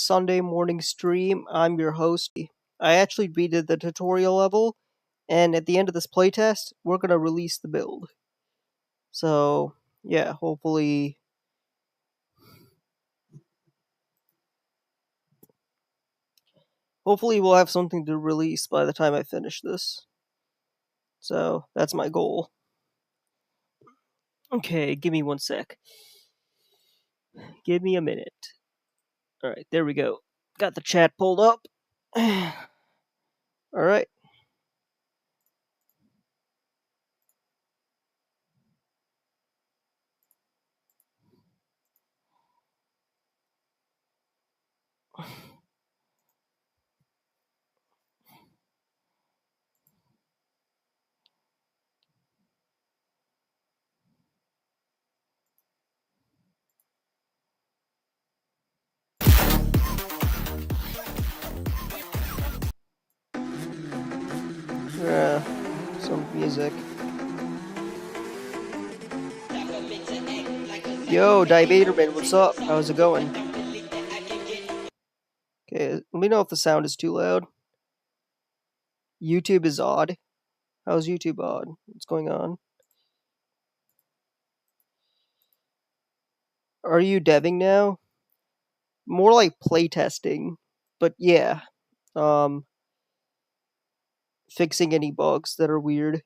Sunday morning stream. I'm your host. I actually redid the tutorial level, and at the end of this playtest, we're gonna release the build. So, yeah, hopefully we'll have something to release by the time I finish this. So, that's my goal. Okay, give me one sec. Give me a minute. Alright, there we go. Got the chat pulled up. Alright. Some music. Yo, Diabaterman, what's up? How's it going? Okay, let me know if the sound is too loud. YouTube is odd. How's YouTube odd? What's going on? Are you deving now? More like playtesting. But yeah. Um Fixing any bugs that are weird.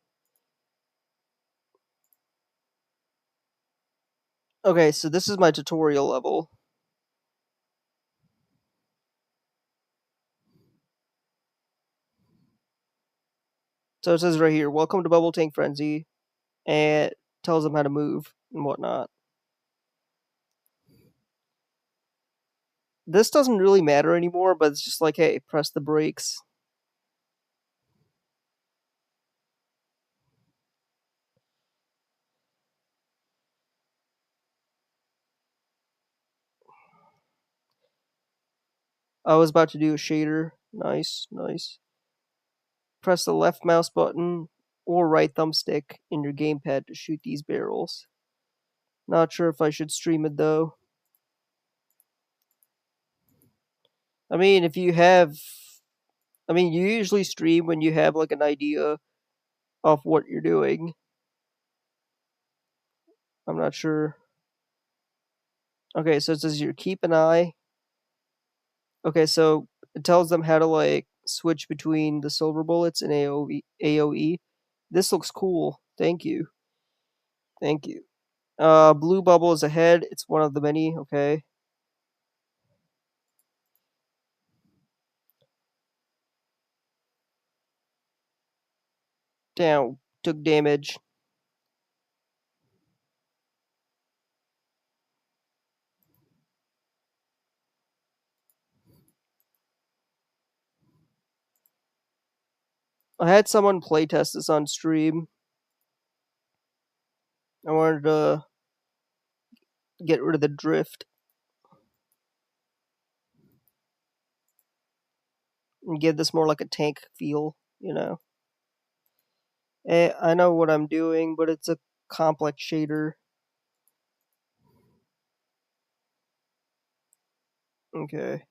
Okay, so this is my tutorial level. So it says right here, welcome to Bubble Tank Frenzy, and it tells them how to move and whatnot. This doesn't really matter anymore, but it's just like, hey, press the brakes. I was about to do a shader. Nice, nice. Press the left mouse button or right thumbstick in your gamepad to shoot these barrels. Not sure if I should stream it though. I mean, if you have. I mean, you usually stream when you have like an idea of what you're doing. I'm not sure. Okay, so it says here, keep an eye. Okay, so it tells them how to like switch between the silver bullets and AoE. This looks cool. Thank you. Thank you. Blue bubble is ahead. It's one of the many. Okay. Down. Took damage. I had someone playtest this on stream. I wanted to get rid of the drift and give this more like a tank feel, you know. I know what I'm doing, but it's a complex shader. Okay.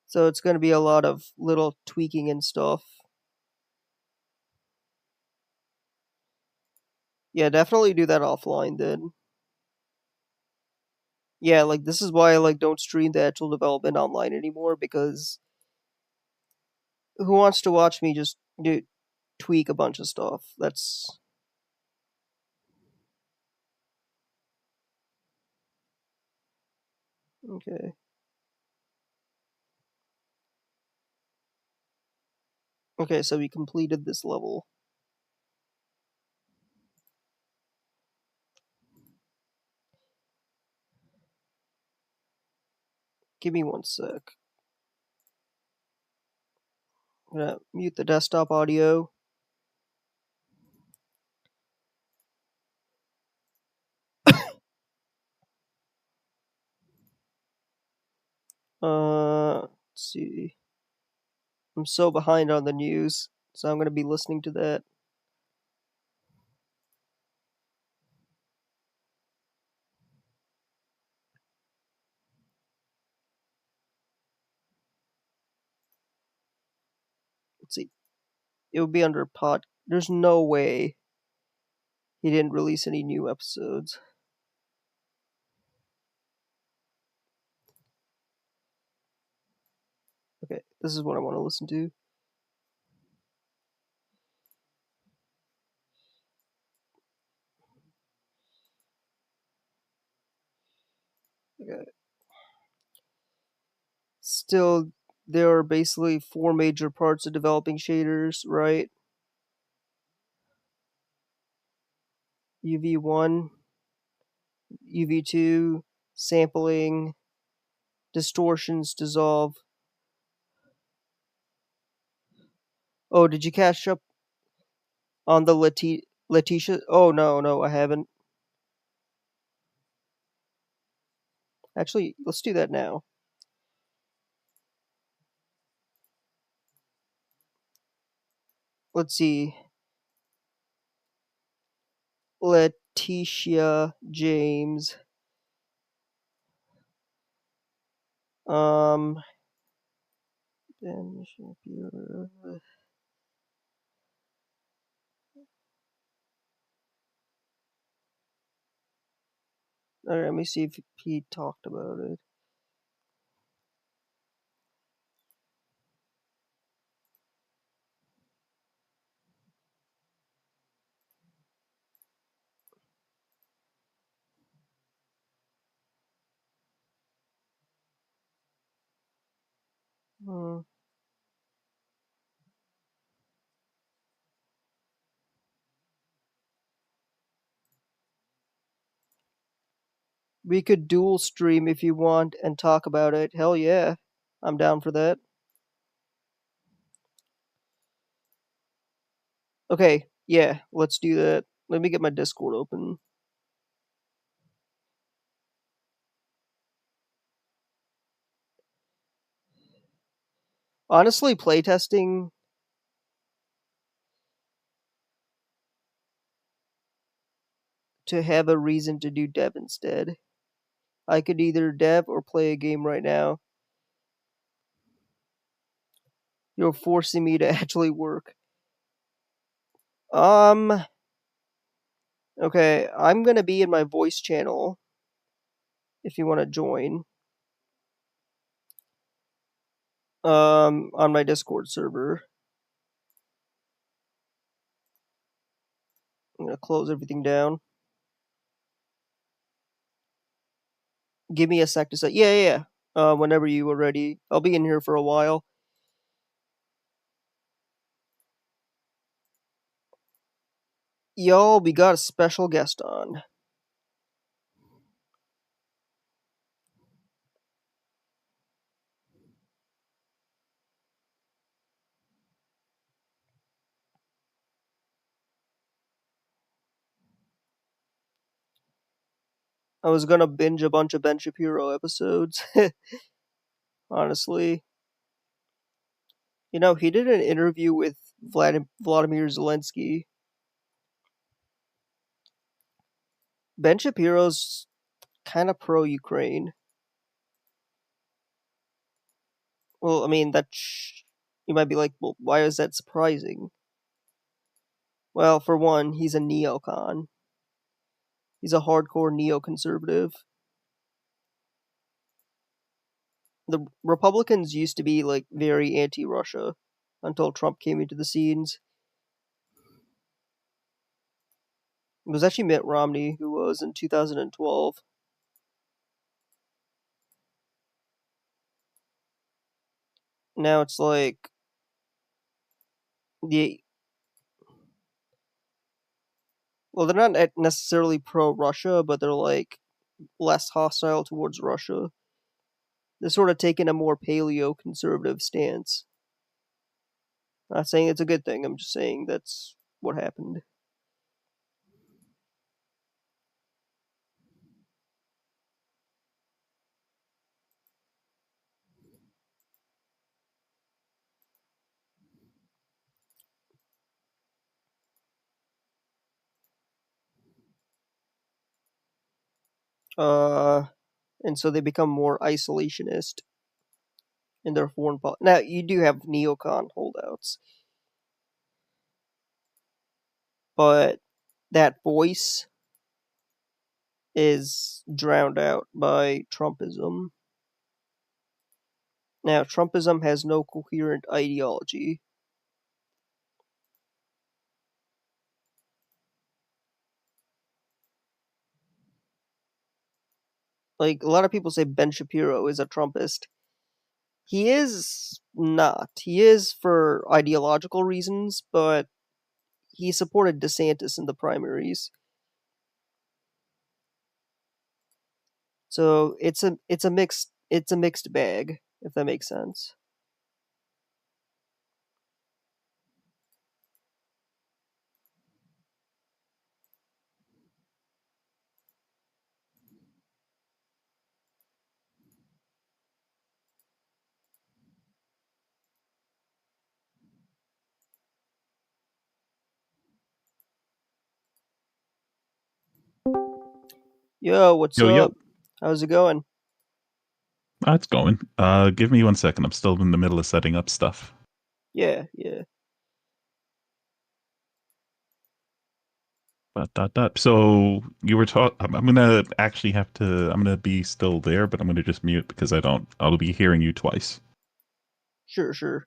So it's going to be a lot of little tweaking and stuff. Yeah, definitely do that offline then. Yeah, like this is why I like don't stream the actual development online anymore because who wants to watch me just tweak a bunch of stuff? That's okay. Okay, so we completed this level. Give me one sec. I'm gonna mute the desktop audio. Let's see. I'm so behind on the news. so I'm gonna be listening to that. Let's see. It would be under pod. There's no way he didn't release any new episodes. Okay, this is what I want to listen to. Okay. Still, there are basically four major parts of developing shaders, right? UV1, UV2, sampling, distortions, dissolve. Oh, did you catch up on the Letitia? Oh, no, I haven't. Actually, let's do that now. Let's see. Letitia James. Um, Ben Shapiro. Alright, let me see if he talked about it. Hmm. We could dual stream if you want and talk about it. Hell yeah. I'm down for that. Okay, yeah, let's do that. Let me get my Discord open. Honestly, playtesting to have a reason to do dev instead. I could either dev or play a game right now. You're forcing me to actually work. Um, okay, I'm gonna be in my voice channel if you want to join. On my Discord server. I'm gonna close everything down. Give me a sec to say, yeah. Whenever you are ready, I'll be in here for a while. Yo, we got a special guest on. I was gonna binge a bunch of Ben Shapiro episodes. Honestly, he did an interview with Vladimir Zelensky. Ben Shapiro's kind of pro Ukraine. Well, I mean, you might be like, well, why is that surprising? Well, for one, he's a neocon. He's a hardcore neoconservative. The Republicans used to be like very anti-Russia until Trump came into the scenes. It was actually Mitt Romney who was in 2012. Now it's like the well, they're not necessarily pro-Russia, but they're like less hostile towards Russia. They're sort of taking a more paleo-conservative stance. Not saying it's a good thing. I'm just saying that's what happened. Uh, and so they become more isolationist in their foreign policy. Now you do have neocon holdouts, but that voice is drowned out by Trumpism. Now, Trumpism has no coherent ideology. Like, a lot of people say Ben Shapiro is a Trumpist. He is not. He is for ideological reasons, but he supported DeSantis in the primaries. So it's a mixed bag, if that makes sense. Yo, what's Yo, yo, up? How's it going? it's going. Give me 1 second. I'm still in the middle of setting up stuff. Yeah, yeah. So you were talking. I'm gonna actually have to. I'm gonna be still there, but I'm gonna just mute because I don't. I'll be hearing you twice. Sure, sure.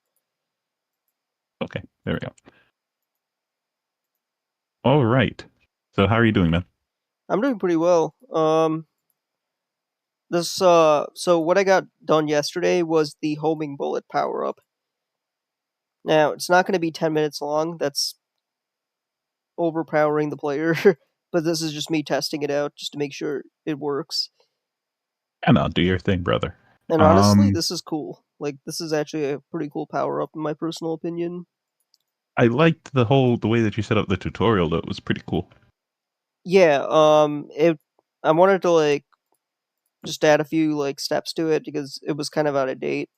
Okay, there we go. All right. So how are you doing, man? I'm doing pretty well. So what I got done yesterday was the homing bullet power up. Now, it's not going to be 10 minutes long. That's overpowering the player. But this is just me testing it out just to make sure it works. And I'll do your thing, brother. And honestly, Um, this is cool. Like, this is actually a pretty cool power up in my personal opinion. I liked the way that you set up the tutorial. Though it was pretty cool. Yeah, I wanted to like just add a few like steps to it because it was kind of out of date.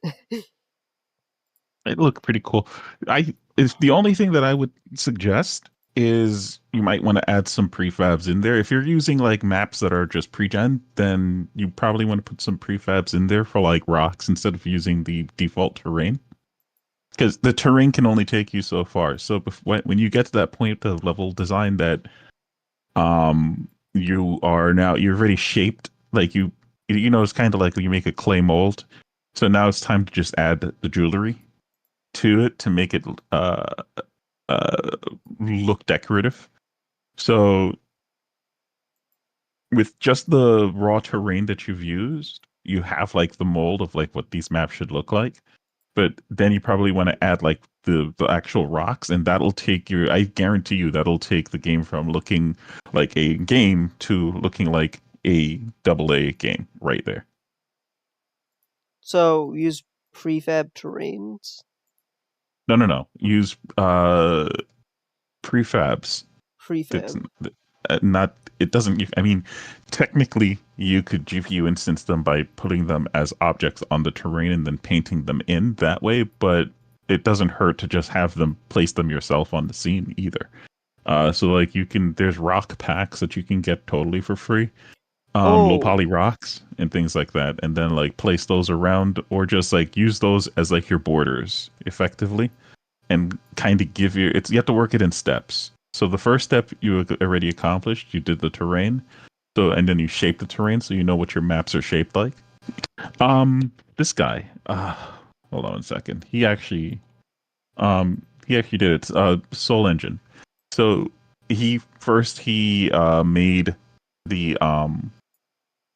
It looked pretty cool. I is the only thing that I would suggest is you might want to add some prefabs in there. If you're using like maps that are just pre-gen, then you probably want to put some prefabs in there for like rocks instead of using the default terrain. Because the terrain can only take you so far. So when you get to that point of level design that you're already shaped like you know it's kind of like you make a clay mold. So now it's time to just add the jewelry to it to make it uh, look decorative. So with just the raw terrain that you've used, you have like the mold of like what these maps should look like. But then you probably want to add like the actual rocks, and that'll take you. I guarantee you that'll take the game from looking like a game to looking like a double A game right there. So use prefab terrains. No, no, no. Use prefabs. It's Prefab. not. It doesn't. I mean, technically, you could GPU instance them by putting them as objects on the terrain and then painting them in that way. But it doesn't hurt to just have them place them yourself on the scene either. So like you can. There's rock packs that you can get totally for free. Low Oh, poly rocks and things like that, and then like place those around or just like use those as like your borders effectively and kind of give you it's you have to work it in steps. So the first step you already accomplished, you did the terrain. So and then you shape the terrain so you know what your maps are shaped like. This guy, hold on 1 second. He actually did it. Soul Engine. So he made the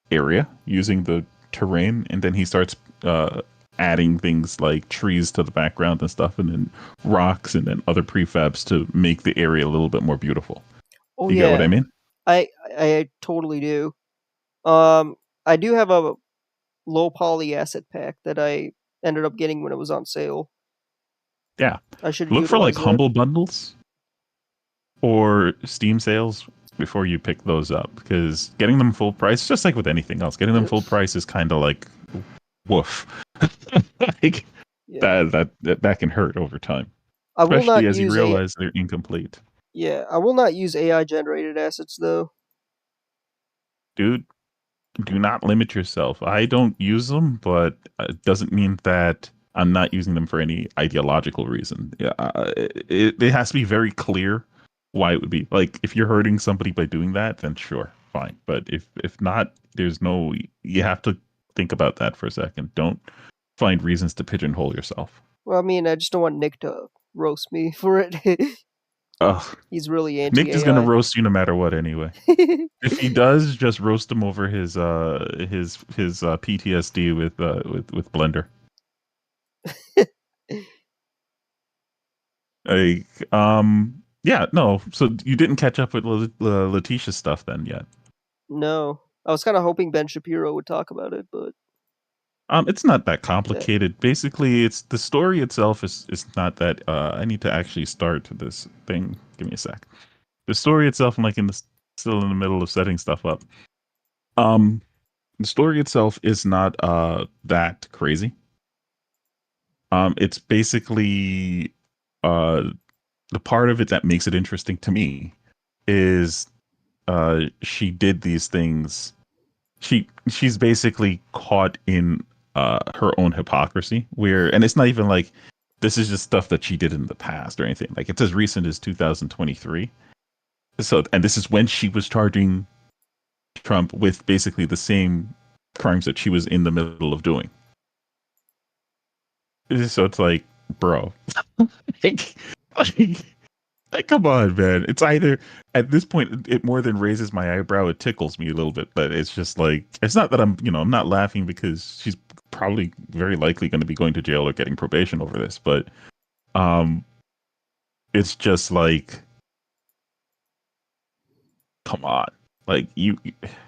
area using the terrain, and then he starts adding things like trees to the background and stuff, and then rocks, and then other prefabs to make the area a little bit more beautiful. oh You get what I yeah. mean? I totally do. Um, I do have a low poly asset pack that I ended up getting when it was on sale. Yeah. I should Look for like utilize that. humble bundles or Steam sales before you pick those up, because getting them full price, just like with anything else, getting them Yep. full price is kind of like woof. Like Yeah. that can hurt over time, I will especially not as you use a realize they're incomplete. Yeah, I will not use AI generated assets though. Dude, do not limit yourself. I don't use them, but it doesn't mean that I'm not using them for any ideological reason. Yeah, it has to be very clear why it would be. Like if you're hurting somebody by doing that, then sure, fine. But if not, there's no. You have to think about that for a second. Don't find reasons to pigeonhole yourself. Well, I mean, I just don't want Nick to roast me for it. Ugh, He's really Nick is gonna anti-AI. roast you no matter what anyway. If he does, just roast him over his PTSD with Blender. Like, yeah, no. So you didn't catch up with Letitia's stuff then yet. No, I was kind of hoping Ben Shapiro would talk about it, but It's not that yeah. complicated. Basically, it's the story itself is not that. I need to actually start this thing. Give me a sec. The story itself, I'm like still in the middle of setting stuff up. Um, the story itself is not that crazy. It's basically the part of it that makes it interesting to me is she did these things. She's basically caught in her own hypocrisy where, and it's not even like this is just stuff that she did in the past or anything. Like it's as recent as 2023. So, and this is when she was charging Trump with basically the same crimes that she was in the middle of doing. So it's like, bro, like, like, come on, man. It's either at this point it more than raises my eyebrow, it tickles me a little bit, but it's just like it's not that I'm not laughing because she's probably very likely going to be going to jail or getting probation over this, but um it's just like come on. Like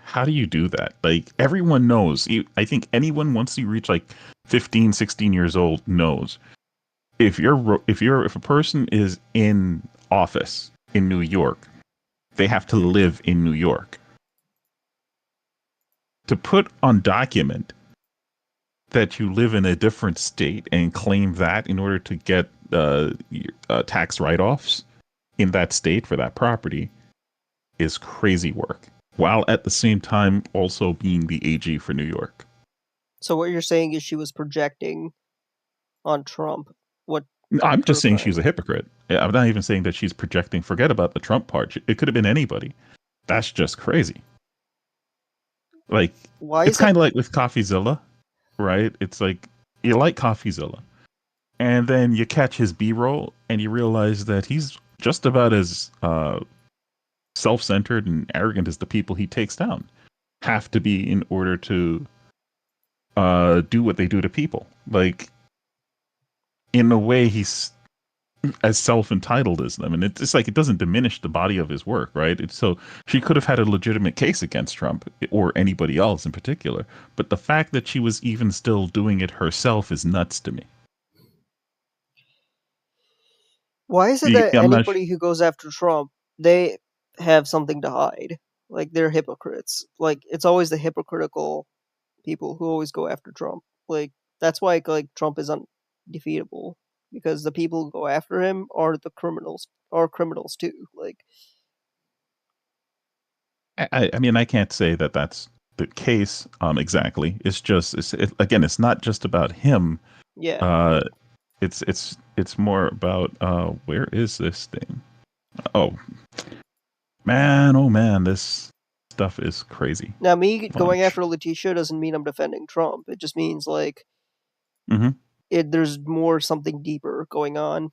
how do you do that? Like everyone knows. I think anyone once you reach like 15, 16 years old knows if a person is in office in New York, they have to live in New York. To put on document that you live in a different state and claim that in order to get tax write-offs in that state for that property is crazy work, while at the same time also being the AG for New York. So what you're saying is she was projecting on Trump what I'm her just saying crime. she's a hypocrite. I'm not even saying that she's projecting. Forget about the Trump part. It could have been anybody. That's just crazy. Like Why it's is it? kind of like with CoffeeZilla, right? It's like you like CoffeeZilla, and then you catch his B-roll, and you realize that he's just about as self-centered and arrogant as the people he takes down have to be in order to do what they do to people. Like in a way, he's as self-entitled as them, and it's like it doesn't diminish the body of his work, right? So she could have had a legitimate case against Trump or anybody else in particular, but the fact that she was even still doing it herself is nuts to me. Why is it that I'm not anybody who goes after Trump, they have something to hide? Like they're hypocrites. Like it's always the hypocritical people who always go after Trump. Like that's why like Trump is undefeatable because the people who go after him are the criminals, are criminals too. Like I mean I can't say that that's the case exactly. It's just again it's not just about him. yeah. uh it's more about where is this thing? Oh man, oh man, this stuff is crazy. Now me going Lunch. after Letitia doesn't mean I'm defending Trump. It just means like Hmm. there's more something deeper going on.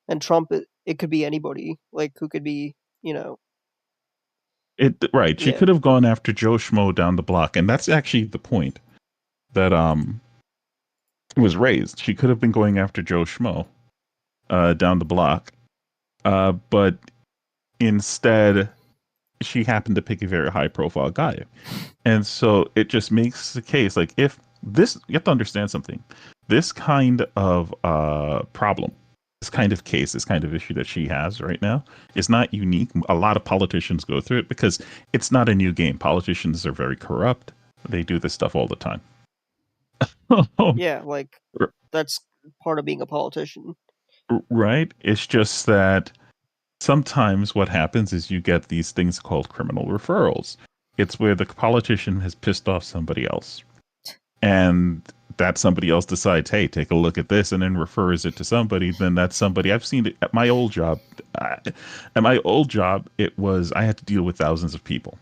And Trump, it could be anybody, like who could be, you know, It right. She yeah. could have gone after Joe Schmo down the block, and that's actually the point that was raised. She could have been going after Joe Schmo down the block, but instead she happened to pick a very high profile guy, and so it just makes the case like if this you have to understand something. This kind of problem, this kind of case, this kind of issue that she has right now is not unique. A lot of politicians go through it because it's not a new game. Politicians are very corrupt. They do this stuff all the time. Yeah, like that's part of being a politician. Right? It's just that sometimes what happens is you get these things called criminal referrals. It's where the politician has pissed off somebody else, and that somebody else decides, hey, take a look at this, and then refers it to somebody. Then that's somebody. I've seen it at my old job. At my old job, it was I had to deal with thousands of people,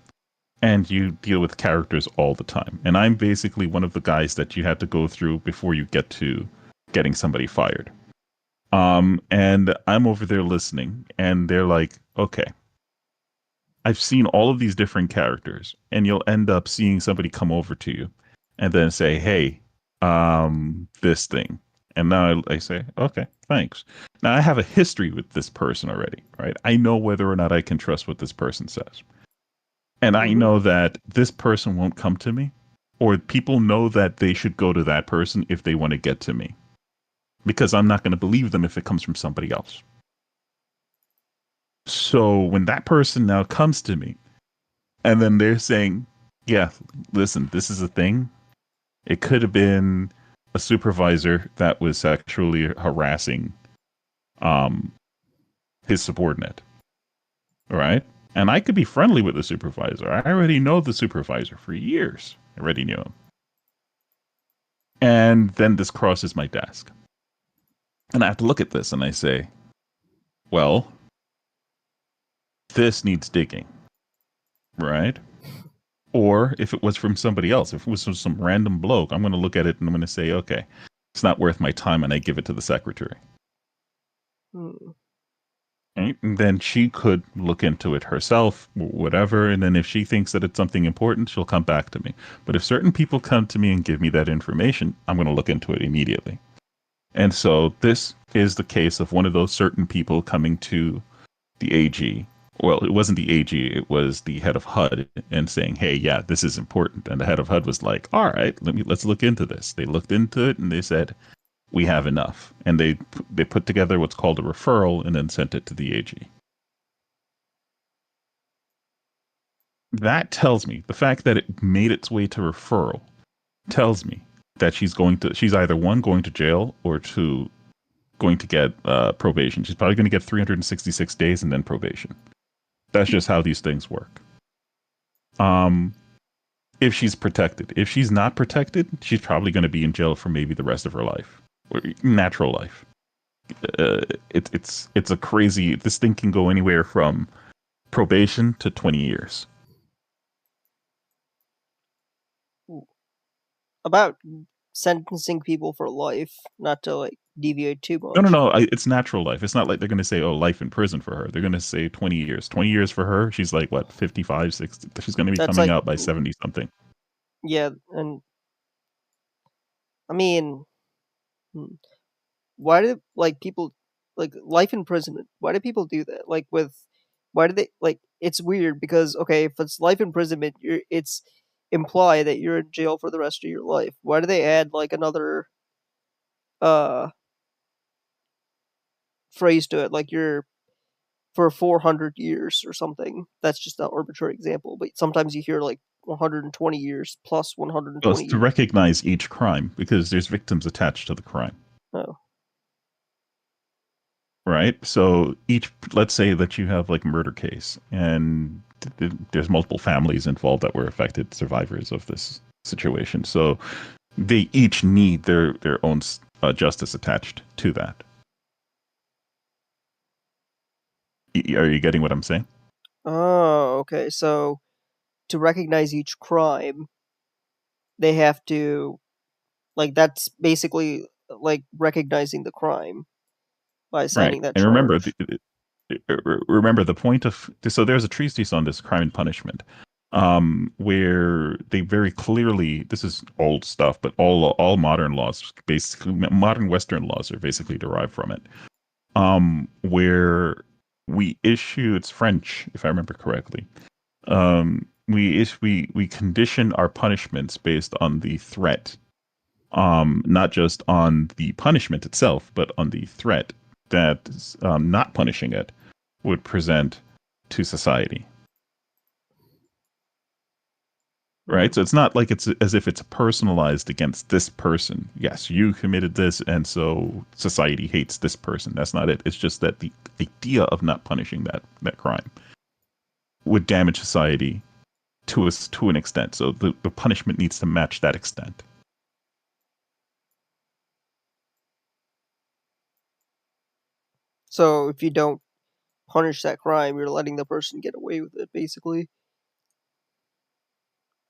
and you deal with characters all the time. And I'm basically one of the guys that you had to go through before you get to getting somebody fired. And I'm over there listening, and they're like, okay, I've seen all of these different characters, and you'll end up seeing somebody come over to you and then say, hey, this thing. And now I say, okay, thanks. Now I have a history with this person already, right? I know whether or not I can trust what this person says. And I Hmm. know that this person won't come to me, or people know that they should go to that person if they want to get to me, because I'm not going to believe them if it comes from somebody else. So when that person now comes to me and then they're saying, yeah, listen, this is a thing. It could have been a supervisor that was sexually harassing um, his subordinate, right? And I could be friendly with the supervisor. I already know the supervisor for years. I already knew him. And then this crosses my desk. And I have to look at this and I say, well, this needs digging, right? Or if it was from somebody else, if it was from some random bloke, I'm going to look at it and I'm going to say, okay, it's not worth my time. And I give it to the secretary. Hmm. Right? And then she could look into it herself, whatever. And then if she thinks that it's something important, she'll come back to me. But if certain people come to me and give me that information, I'm going to look into it immediately. And so this is the case of one of those certain people coming to the AG. Well, it wasn't the AG, it was the head of HUD and saying, hey, yeah, this is important. And the head of HUD was like, all right, let's look into this. They looked into it and they said, we have enough. And they put together what's called a referral and then sent it to the AG. That tells me the fact that it made its way to referral tells me that she's either one going to jail or two going to get probation. She's probably going to get 366 days and then probation. That's just how these things work. Um, if she's protected, if she's not protected, she's probably going to be in jail for maybe the rest of her life, or natural life. It's a crazy. This thing can go anywhere from probation to 20 years. About sentencing people for life, not to like deviate too No, no, much. no. It's natural life. It's not like they're going to say, "Oh, life in prison for her." They're going to say 20 years. 20 years for her. She's like what, 55, 60. She's going to be That's coming like, out by 70 something. yeah, and I mean, hmm, why do like people like life imprisonment? Why do people do that? Like with, why do they like? It's weird because okay, if it's life imprisonment, it's imply that you're in jail for the rest of your life. Why do they add like another uh phrase to it, like you're for 400 years or something? That's just an arbitrary example, but sometimes you hear like 120 years plus So 120 it's to years. recognize each crime because there's victims attached to the crime, Oh, right? So each, let's say that you have like a murder case and there's multiple families involved that were affected, survivors of this situation. So they each need their own justice attached to that. Are you getting what I'm saying? oh, okay. So to recognize each crime, they have to like that's basically like recognizing the crime by Right. assigning that And remember, charge. remember the point of so there's a treatise on this crime and punishment, where they very clearly this is old stuff, but all modern laws, basically modern Western laws, are basically derived from it. Where we issue it's French, if I remember correctly. We condition our punishments based on the threat, not just on the punishment itself, but on the threat that not punishing it would present to society. Hmm. Right. So it's not like it's as if it's personalized against this person. Yes, you committed this, and so society hates this person. That's not it. It's just that the idea of not punishing that crime would damage society to an extent. So the punishment needs to match that extent. So if you don't punish that crime, you're letting the person get away with it, basically.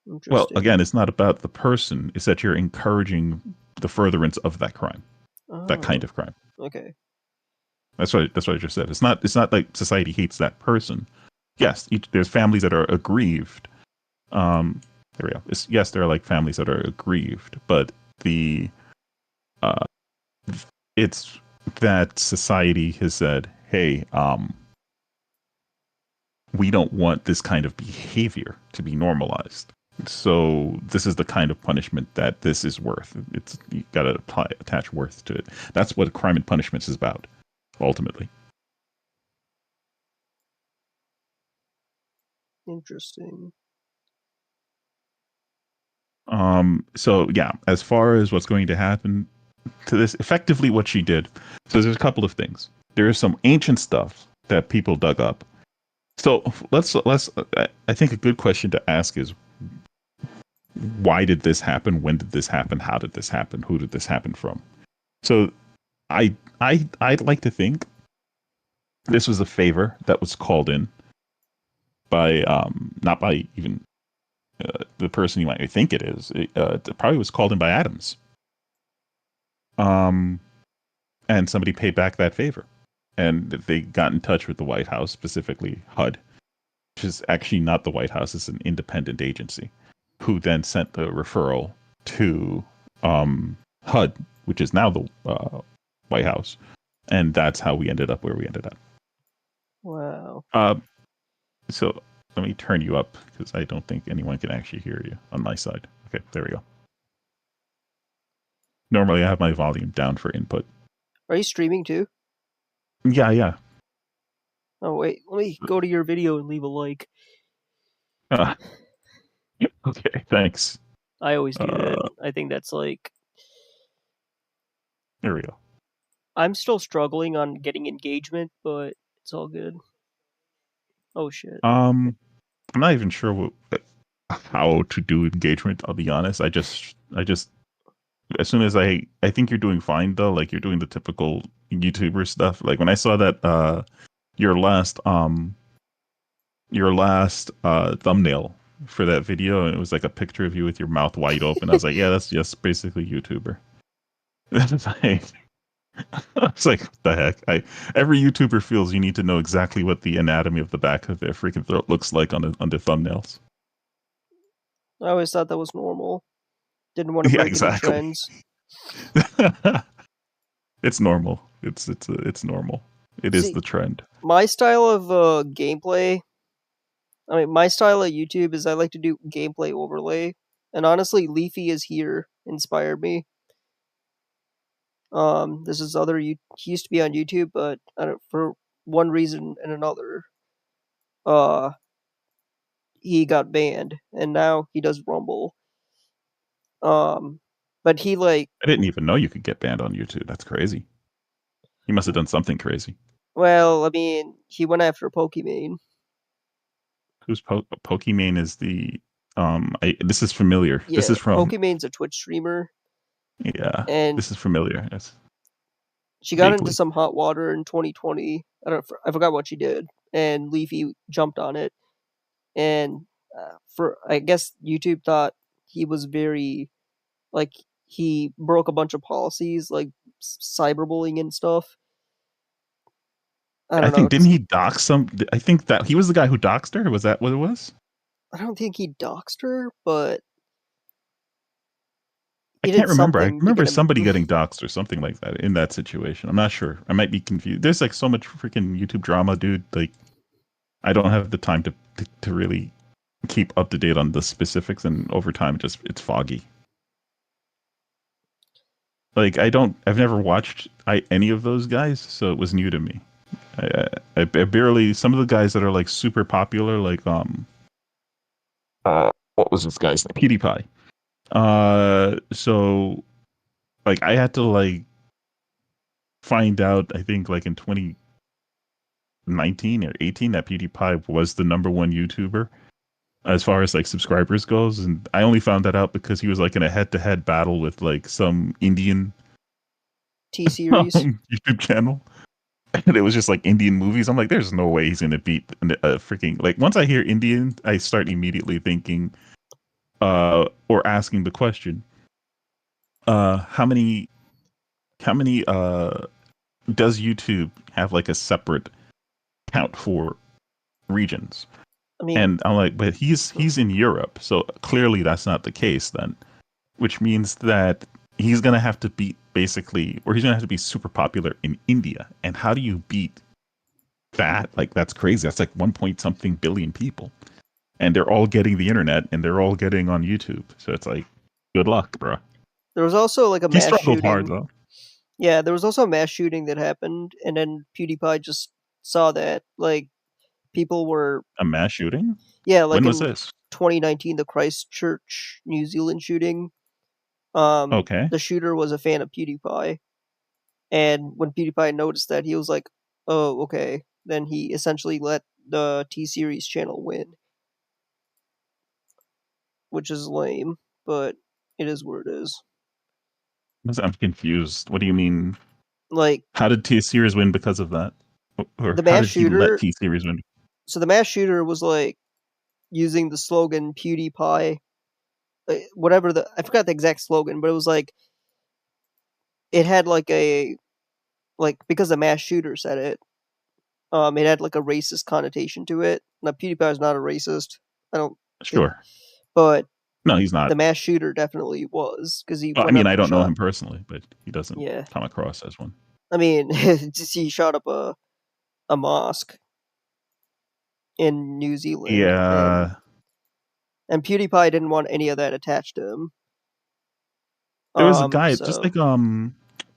Well, Interesting. again, it's not about the person; it's that you're encouraging the furtherance of that crime, that kind Oh, of crime. okay. That's what I just said. It's not like society hates that person. Yes, there's families that are aggrieved. There we go. Yes, there are like families that are aggrieved, but the uh, it's that society has said, "Hey, we don't want this kind of behavior to be normalized. So this is the kind of punishment that this is worth. It's you got to attach worth to it. That's what crime and punishments is about, ultimately. Interesting. So yeah, as far as what's going to happen to this, effectively what she did. So there's a couple of things. There is some ancient stuff that people dug up. So let's. I think a good question to ask is why did this happen? When did this happen? How did this happen? Who did this happen from? So I'd like to think this was a favor that was called in by not by even the person you might think it is. It probably was called in by Adams. Um, and somebody paid back that favor, and they got in touch with the White House, specifically HUD, which is actually not the White House; it's an independent agency, who then sent the referral to HUD, which is now the White House, and that's how we ended up where we ended up. Wow. Uh, So let me turn you up because I don't think anyone can actually hear you on my side. Okay, there we go. Normally I have my volume down for input. Are you streaming too? Yeah, yeah. Oh wait, let me go to your video and leave a like. Uh, okay, thanks. I always do that. Uh, I think that's like there we go. I'm still struggling on getting engagement, but it's all good. Oh shit. I'm not even sure how to do engagement. I'll be honest. I just, as soon as I think you're doing fine though. Like you're doing the typical YouTuber stuff. Like when I saw that, your last, thumbnail for that video, and it was like a picture of you with your mouth wide open. I was like, yeah, that's just basically YouTuber. It's like, it's like what the heck. Every YouTuber feels you need to know exactly what the anatomy of the back of their freaking throat looks like on the thumbnails. I always thought that was normal. Didn't want to Yeah, break any exactly. trends. It's normal. It's normal. It is See, the trend. my style of gameplay, I mean, my style of YouTube is I like to do gameplay overlay. And honestly, Leafy is here inspired me. This is other he used to be on YouTube, but I don't, for one reason and another, uh, he got banned, and now he does Rumble. Um, but he like, I didn't even know you could get banned on YouTube. That's crazy. He must have done something crazy. well, I mean, he went after Pokimane. Who's Pokimane is the this is familiar. This Yeah, is from Pokimane's a Twitch streamer, yeah. and This is familiar. Yes, she got into vaguely. some hot water in 2020. I forgot what she did, and Leafy jumped on it, and for I guess YouTube thought he was very like he broke a bunch of policies like cyberbullying and stuff. I I don't know. think didn't he dox some? I think that he was the guy who doxed her. Was that what it was? I don't think he doxed her, but I he can't did remember. I something to remember get him. somebody getting doxxed or something like that in that situation. I'm not sure. I might be confused. There's like so much freaking YouTube drama, dude. Like I don't have the time to really keep up to date on the specifics, and over time, it's foggy. Like I've never watched any of those guys, so it was new to me. I barely some of the guys that are like super popular, like what was this guy's name? PewDiePie. So like I had to like find out. I think like in 2019 or 18 that PewDiePie was the number one YouTuber as far as like subscribers goes, and I only found that out because he was like in a head-to-head battle with like some Indian T series. YouTube channel, and it was just like Indian movies. I'm like, there's no way he's gonna beat a freaking like. Once I hear Indian, I start immediately thinking, or asking the question, how many, does YouTube have like a separate count for regions? I mean, And I'm like, but he's in Europe, so clearly that's not the case then, which means that he's gonna have to beat basically, or he's gonna have to be super popular in India. And how do you beat that? Like that's crazy. That's like 1 point something billion people, and they're all getting the internet and they're all getting on YouTube. So it's like, good luck, bro. there was also like a He mass struggled hard shooting. though. Yeah, there was also a mass shooting that happened, and then PewDiePie just saw that like people were, A mass shooting? yeah, like When was in this? 2019, the Christchurch, New Zealand shooting. Okay, The shooter was a fan of PewDiePie, and when PewDiePie noticed that, he was like, "Oh, okay." Then he essentially let the T Series channel win, which is lame, but it is what it is. I'm confused. What do you mean? Like How did T Series win because of that? Or the how mass did he let shooter, T Series win? so the mass shooter was like using the slogan PewDiePie, whatever the I forgot the exact slogan, but it was like it had like a like because the mass shooter said it, it had like a racist connotation to it. Now PewDiePie is not a racist, I don't think, Sure. but No, he's not. the mass shooter definitely was because he Well, I went mean, up I and don't know shot. him personally, but he doesn't Yeah, come across as one. I mean, just he shot up a mosque in New Zealand, Yeah, and PewDiePie didn't want any of that attached to him. there was a guy just So like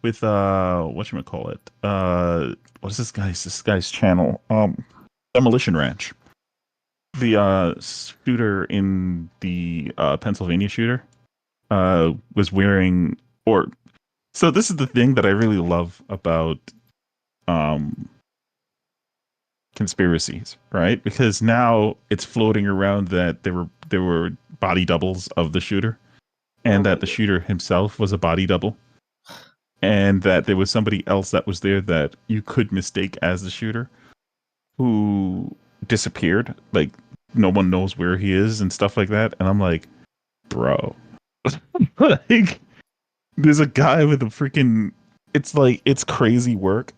with what you call it? What's this guy's channel? Demolition Ranch. The shooter in the Pennsylvania shooter was wearing or so this is the thing that I really love about um conspiracies, right? Because now it's floating around that there were body doubles of the shooter, oh and my that the god, shooter himself was a body double, and that there was somebody else that was there that you could mistake as the shooter who disappeared. Like no one knows where he is and stuff like that. And I'm like, bro, like there's a guy with a freaking. It's like it's crazy work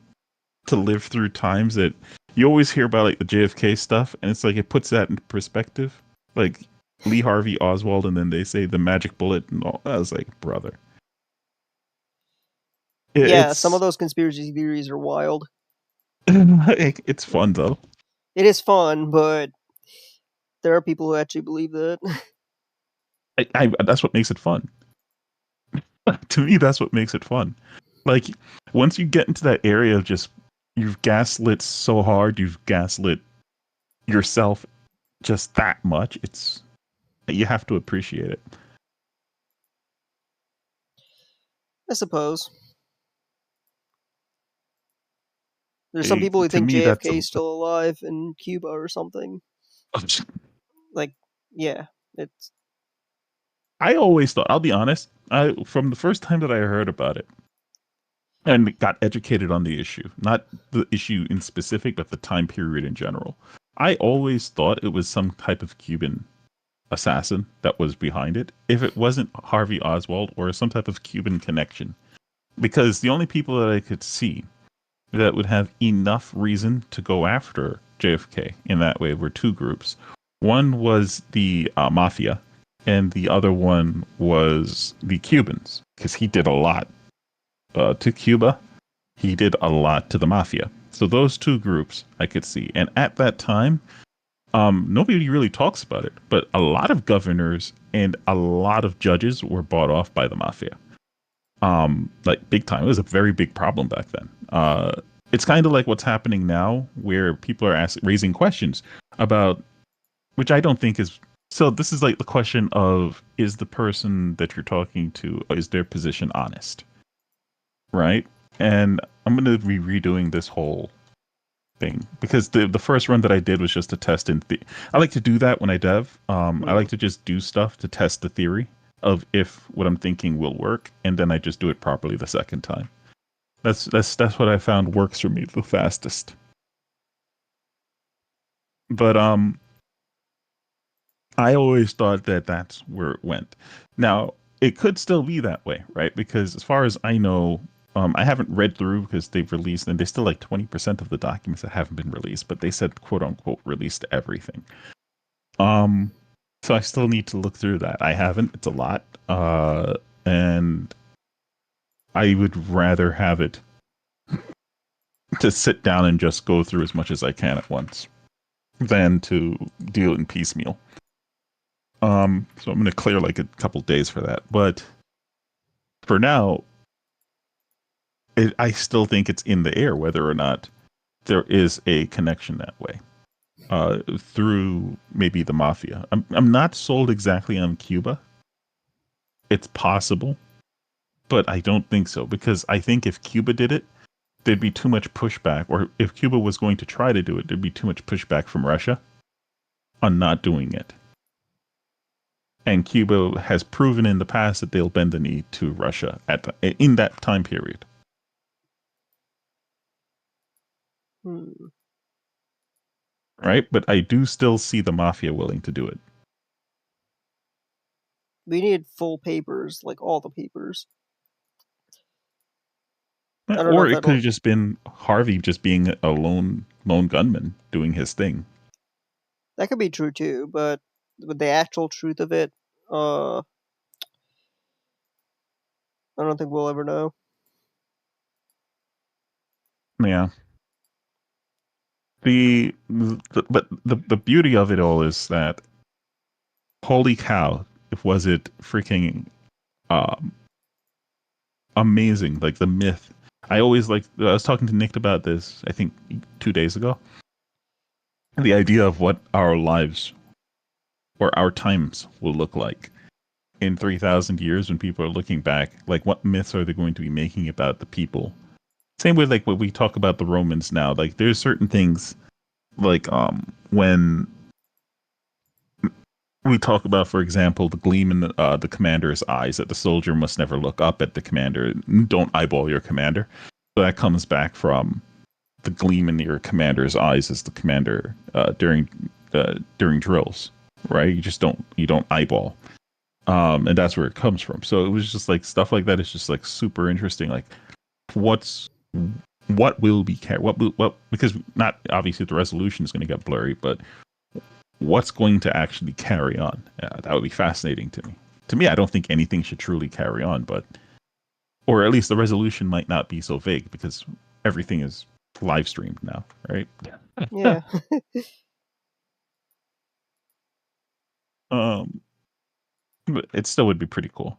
to live through times that you always hear about like the JFK stuff, and it's like it puts that into perspective. Like Lee Harvey Oswald, and then they say the magic bullet and all. I was like, brother, yeah, some of it's those conspiracy theories are wild. like, it's fun though. It is fun, but there are people who actually believe that. That's what makes it fun. To me, that's what makes it fun. Like once you get into that area of just you've gaslit so hard, you've gaslit yourself just that much. It's you have to appreciate it. I suppose there's some people who To think me, that's JFK is still alive in Cuba or something. Like, yeah, it's I always thought, I'll be honest, I from the first time that I heard about it and got educated on the issue, not the issue in specific, but the time period in general. I always thought it was some type of Cuban assassin that was behind it. If it wasn't Harvey Oswald or some type of Cuban connection, because the only people that I could see that would have enough reason to go after JFK in that way were two groups. One was the mafia, and the other one was the Cubans, because he did a lot to Cuba. He did a lot to the mafia. So those two groups I could see. And at that time, nobody really talks about it, but a lot of governors and a lot of judges were bought off by the mafia. Like big time. It was a very big problem back then. It's kind of like what's happening now, where people are raising questions about, which I don't think is. So this is like the question of, is the person that you're talking to, is their position honest, right? And I'm going to be redoing this whole thing because the first run that I did was just to test I like to do that when I dev. I Hmm. like to just do stuff to test the theory of if what I'm thinking will work, and then I just do it properly the second time. That's what I found works for me the fastest. But I always thought that that's where it went. Now, it could still be that way, right? Because as far as I know, I haven't read through because they've released, and there's still like 20% of the documents that haven't been released, but they said quote unquote released everything. Um, so I still need to look through that. I haven't. It's a lot. And I would rather have it to sit down and just go through as much as I can at once than to do it in piecemeal. So I'm going to clear like a couple days for that. But for now, I still think it's in the air whether or not there is a connection that way through maybe the mafia. I'm not sold exactly on Cuba. It's possible, but I don't think so because I think if Cuba did it, there'd be too much pushback. Or if Cuba was going to try to do it, there'd be too much pushback from Russia on not doing it. And Cuba has proven in the past that they'll bend the knee to Russia in that time period. Hmm. Right? But I do still see the mafia willing to do it. We need full papers, like all the papers. I don't know Or if it could that'll. have just been Harvey just being a lone gunman doing his thing. That could be true too, but with the actual truth of it, I don't think we'll ever know. Yeah. The beauty of it all is that holy cow, was it freaking um amazing, like the myth. I always like I was talking to Nick about this I think 2 days ago. The idea of what our lives or our times will look like in 3,000 years when people are looking back, like what myths are they going to be making about the people? Same way like when we talk about the Romans now, like there's certain things like when we talk about, for example, the gleam in the commander's eyes, that the soldier must never look up at the commander. Don't eyeball your commander. So that comes back from the gleam in your commander's eyes as the commander during drills, right? You don't eyeball, and that's where it comes from. So it was just like stuff like that is just like super interesting. Like what's what will be what because not obviously the resolution is going to get blurry, but what's going to actually carry on? That would be fascinating to me. To me, I don't think anything should truly carry on, but or at least the resolution might not be so vague because everything is live streamed now, right? Yeah. um, but it still would be pretty cool.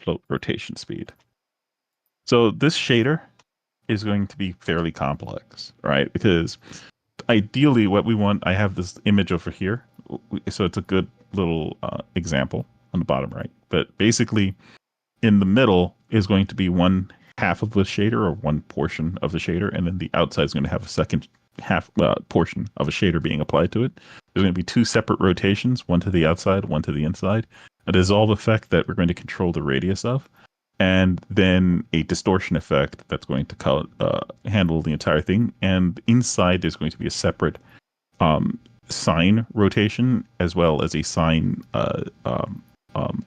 Float rotation speed. So this shader is going to be fairly complex, right? Because ideally, what we want, I have this image over here, so it's a good little example on the bottom right. But basically, in the middle is going to be one half of the shader or one portion of the shader, and then the outside is going to have a second half portion of a shader being applied to it. There's going to be two separate rotations, one to the outside, one to the inside. A dissolve effect that we're going to control the radius of, and then a distortion effect that's going to handle the entire thing. And inside there's going to be a separate um, sine rotation as well as a sine um,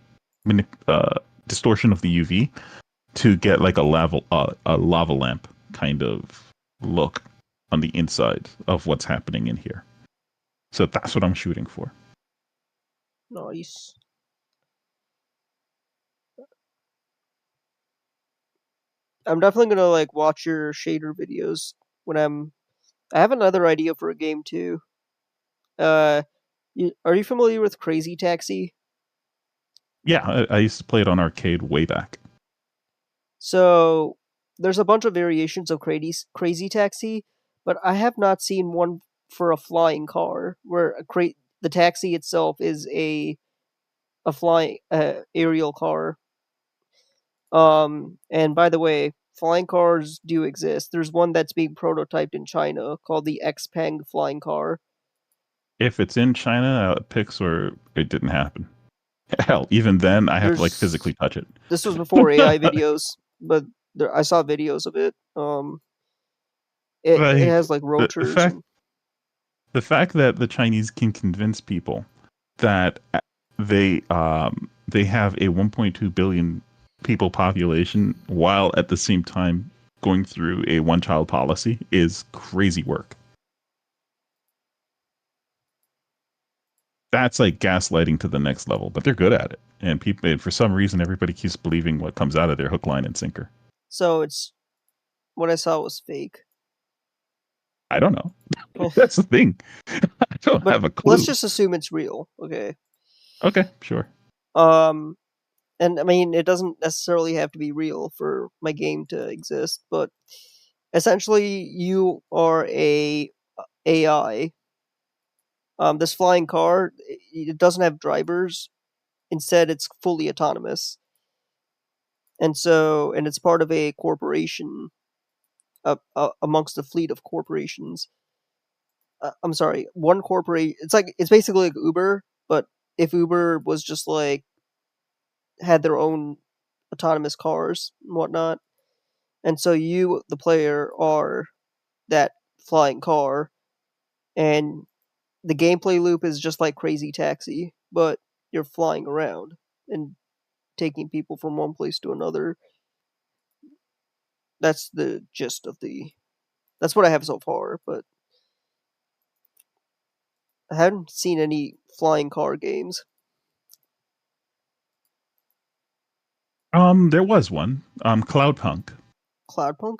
distortion of the UV to get like a lava lamp kind of look on the inside of what's happening in here. So that's what I'm shooting for. Nice. I'm definitely gonna like watch your shader videos when I'm. I have another idea for a game too. Uh, are you familiar with Crazy Taxi? Yeah, I used to play it on arcade way back. So there's a bunch of variations of Crazy Taxi, but I have not seen one for a flying car where the taxi itself is a flying aerial car. And by the way, flying cars do exist. There's one that's being prototyped in China called the Xpeng flying car. If it's in China, picks or it didn't happen. Hell, even then, I have to like physically There's touch it. this was before AI videos, but I saw videos of it. It Like has like the rotors fact and the fact that the Chinese can convince people that they have a 1.2 billion people population while at the same time going through a one child policy is crazy work. That's like gaslighting to the next level, but they're good at it. And people, and for some reason, everybody keeps believing what comes out of their hook, line, and sinker. so it's what I saw was fake. I don't know. That's the thing. I don't But have a let's clue. just assume it's real, okay? Okay, sure. Um, and I mean, it doesn't necessarily have to be real for my game to exist, but essentially, you are a AI. This flying car, it doesn't have drivers. Instead, it's fully autonomous, and it's part of a corporation, amongst a fleet of corporations. I'm sorry, one corporate. It's basically like Uber, but if Uber was just like had their own autonomous cars and whatnot, and so you, the player, are that flying car, and the gameplay loop is just like Crazy Taxi, but you're flying around and taking people from one place to another. That's the gist of the. That's what I have so far, but I haven't seen any flying car games. There was one. Cloudpunk. Cloudpunk?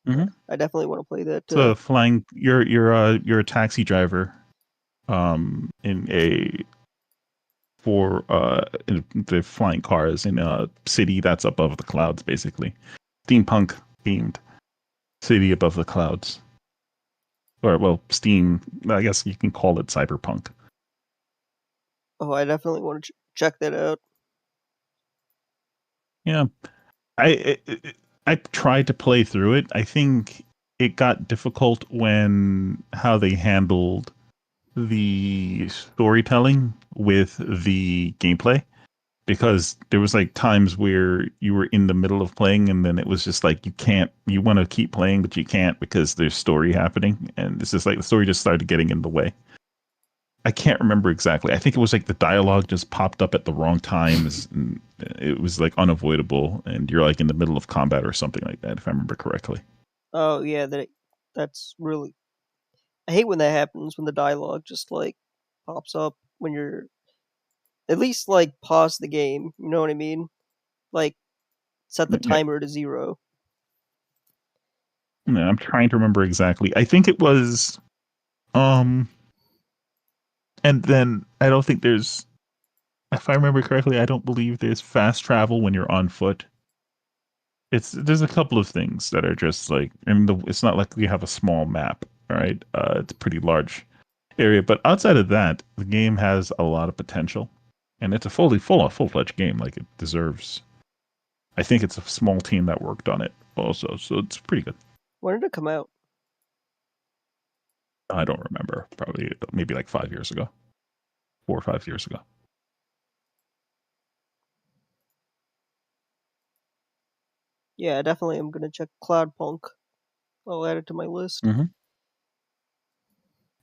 Mm-hmm. I definitely want to play that. It's a flying. You're a taxi driver. In a for in the flying cars in a city that's above the clouds, basically steampunk themed city above the clouds, or well, steam. I guess you can call it cyberpunk. Oh, I definitely want to check that out. Yeah, I tried to play through it. I think it got difficult when how they handled the storytelling with the gameplay because there was like times where you were in the middle of playing and then it was just like you want to keep playing but you can't because there's story happening and it's just like the story just started getting in the way. I can't remember exactly. I think it was like the dialogue just popped up at the wrong times and it was like unavoidable and you're like in the middle of combat or something like that if I remember correctly. Oh yeah, that's really. I hate when that happens when the dialogue just like pops up when you're at least like pause the game. You know what I mean? Like set the Yeah, timer to 0. I'm trying to remember exactly. I think it was um and then I don't think there's if I remember correctly, I don't believe there's fast travel when you're on foot. There's a couple of things that are just like I mean it's not like we have a small map, right? It's a pretty large area, but outside of that, the game has a lot of potential, and it's a full-fledged game. Like it deserves. I think it's a small team that worked on it also, so it's pretty good. When did it come out? I don't remember, probably maybe like 5 years ago, 4 or 5 years ago. Yeah, definitely. I'm gonna check Cloudpunk. I'll add it to my list. Mm-hmm.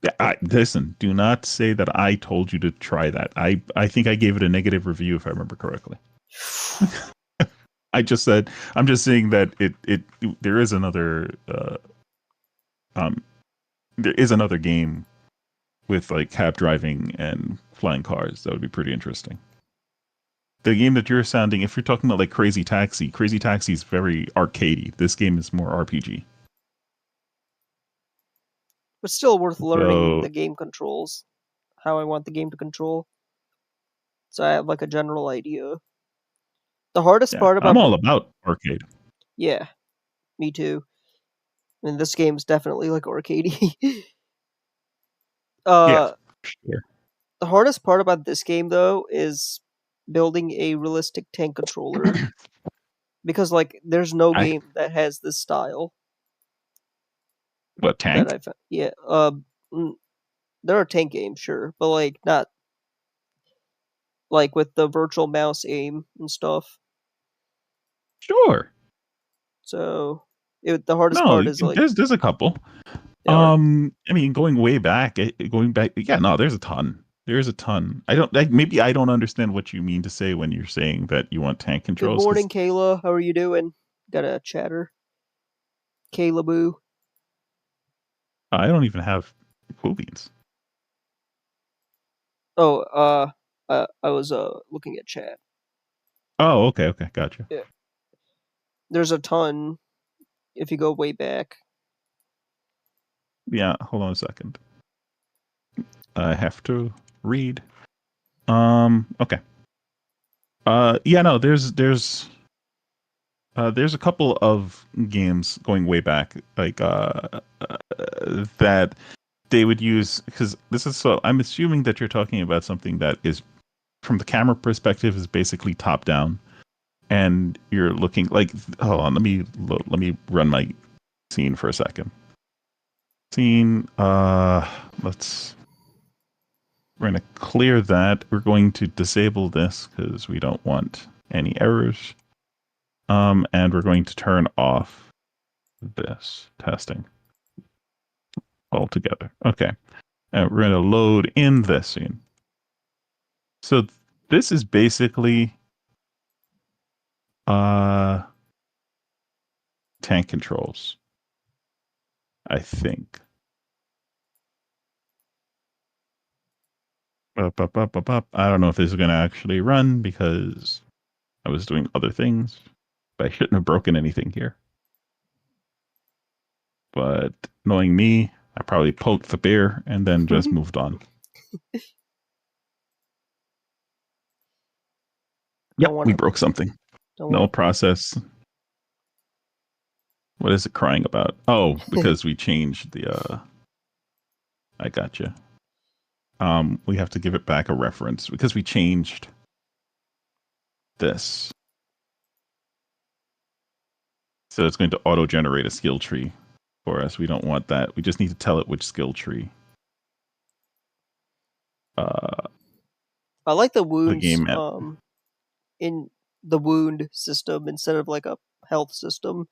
Yeah, listen. Do not say that I told you to try that. I think I gave it a negative review if I remember correctly. I just said I'm just saying that it there is another um there is another game with like cab driving and flying cars that would be pretty interesting. The game that you're sounding, if you're talking about like Crazy Taxi is very arcadey. This game is more RPG. But still worth learning So the game controls, how I want the game to control, so I have like a general idea. The hardest yeah, part I'm about all about arcade. yeah, me too. And this game's definitely like arcadey. Yeah, uh, sure. the hardest part about this game though is building a realistic tank controller. because like there's no I game that has this style what that tank? I found. Yeah, mm, there are tank games, sure, but like not like with the virtual mouse aim and stuff. Sure. So the hardest No, part is like there's a couple. they are. I mean, going back, yeah, no, there's a ton. There's a ton. I don't like maybe I don't understand what you mean to say when you're saying that you want tank Good controls because morning, Kayla. How are you doing? Got a chatter, Kayla Boo. I don't even have cool beans. Oh, I was looking at chat. Oh, okay, okay, gotcha. Yeah, there's a ton if you go way back. Yeah, hold on a second. I have to read. Okay. Yeah, no, there's a couple of games going way back, like that they would use because this is so. I'm assuming that you're talking about something that is from the camera perspective is basically top down, and you're looking like. Hold on, let me run my scene for a second. Scene. Let's. We're going to clear that. We're going to disable this because we don't want any errors. And we're going to turn off this testing altogether. Okay. And we're going to load in this scene. So this is basically uh tank controls, I think. I don't know if this is going to actually run because I was doing other things, but I shouldn't have broken anything here. But knowing me, I probably poked the bear and then just moved on. don't Yep, want we to. broke something. Don't No want process. What is it crying about? Oh, to. because we changed the I gotcha. We have to give it back a reference because we changed this. So it's going to auto generate a skill tree for us. We don't want that. We just need to tell it which skill tree uh I like the the wounds game meant. in the wound system instead of like a health system.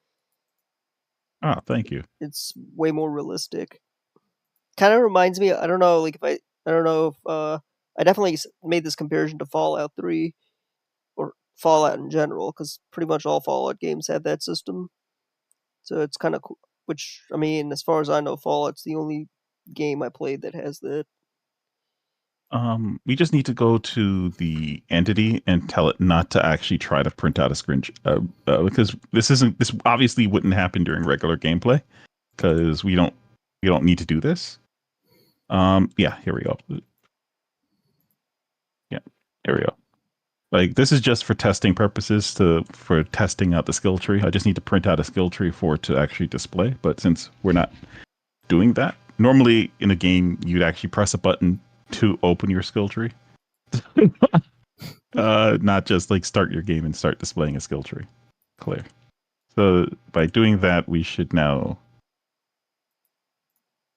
Ah, thank you. It's way more realistic. Kind of reminds me. I don't know. Like if I don't know if I definitely made this comparison to Fallout 3 or Fallout in general because pretty much all Fallout games have that system. So it's kind of cool. Which I mean, as far as I know, Fallout's the only game I played that has that. We just need to go to the entity and tell it not to actually try to print out a screen because this obviously wouldn't happen during regular gameplay because we don't need to do this. Yeah, here we go. Yeah, here we go. Like this is just for testing purposes for testing out the skill tree. I just need to print out a skill tree for it to actually display. But since we're not doing that, normally in a game you'd actually press a button to open your skill tree. Not just like start your game and start displaying a skill tree. Clear. So by doing that, we should now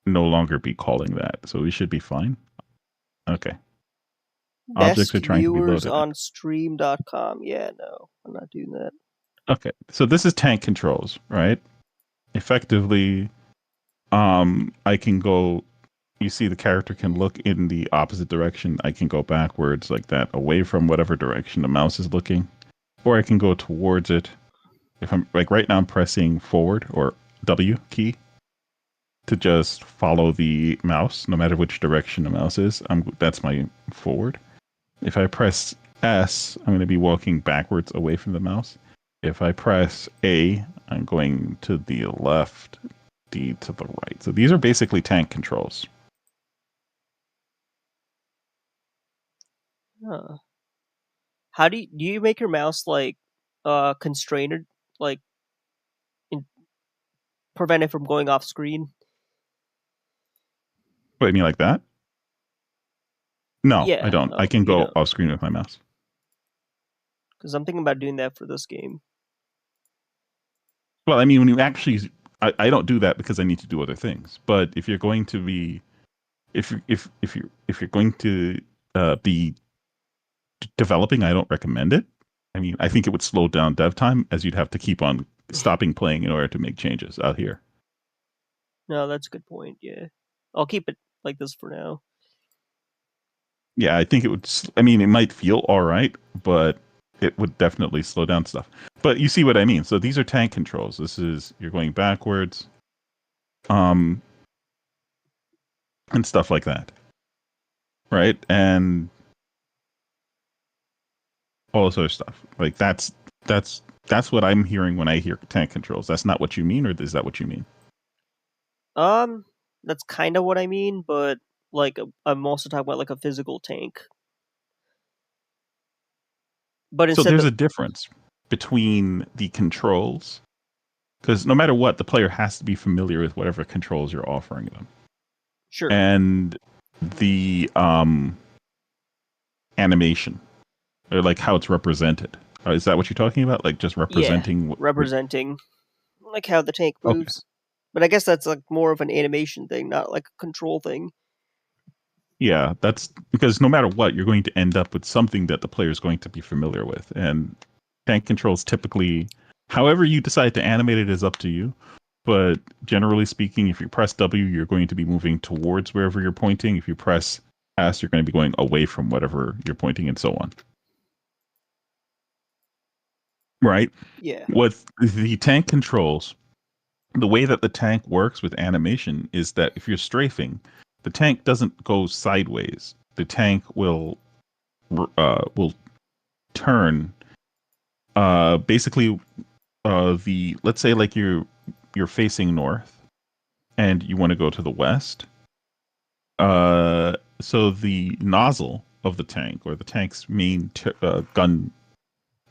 no longer be calling that. So we should be fine. Okay. Objects Best are trying to be viewers loaded. on stream.com. Yeah, no, I'm not doing that. Okay. So this is tank controls, right? Effectively, I can go you see the character can look in the opposite direction. I can go backwards like that, away from whatever direction the mouse is looking. Or I can go towards it. If I'm like right now I'm pressing forward or W key to just follow the mouse, no matter which direction the mouse is. That's my forward. If I press S, I'm going to be walking backwards away from the mouse. If I press A, I'm going to the left, D to the right. So these are basically tank controls. Huh. How do you make your mouse like constrained, like in, prevent it from going off screen? What, you mean like that? No, I Yeah, don't. I no, can you go don't. off screen with my mouse. Because I'm thinking about doing that for this game. Well, I mean, when you actually, I don't do that because I need to do other things. But if you're going to be, if you're going to be developing, I don't recommend it. I mean, I think it would slow down dev time as you'd have to keep on stopping playing in order to make changes out here. No, that's a good point. Yeah, I'll keep it like this for now. Yeah, I think it would. I mean, it might feel all right, but it would definitely slow down stuff. But you see what I mean. So these are tank controls. This is you're going backwards, um, and stuff like that, right? And all this other stuff. Like that's what I'm hearing when I hear tank controls. That's not what you mean, or is that what you mean? Um, that's kind of what I mean, but like I'm also talking about like a physical tank. But So instead there's of a difference between the controls because no matter what, the player has to be familiar with whatever controls you're offering them, sure, and the animation or like how it's represented. Is that what you're talking about? Like just yeah, representing what representing like how the tank okay. moves. But I guess that's like more of an animation thing, not like a control thing. Yeah, that's because no matter what, you're going to end up with something that the player is going to be familiar with. And tank controls typically, however you decide to animate it is up to you. But generally speaking, if you press W, you're going to be moving towards wherever you're pointing. If you press S, you're going to be going away from whatever you're pointing and so on. Right? Yeah. With the tank controls, the way that the tank works with animation is that if you're strafing, the tank doesn't go sideways. The tank will turn basically the let's say like you're facing north and you want to go to the west. So the nozzle of the tank or the tank's main gun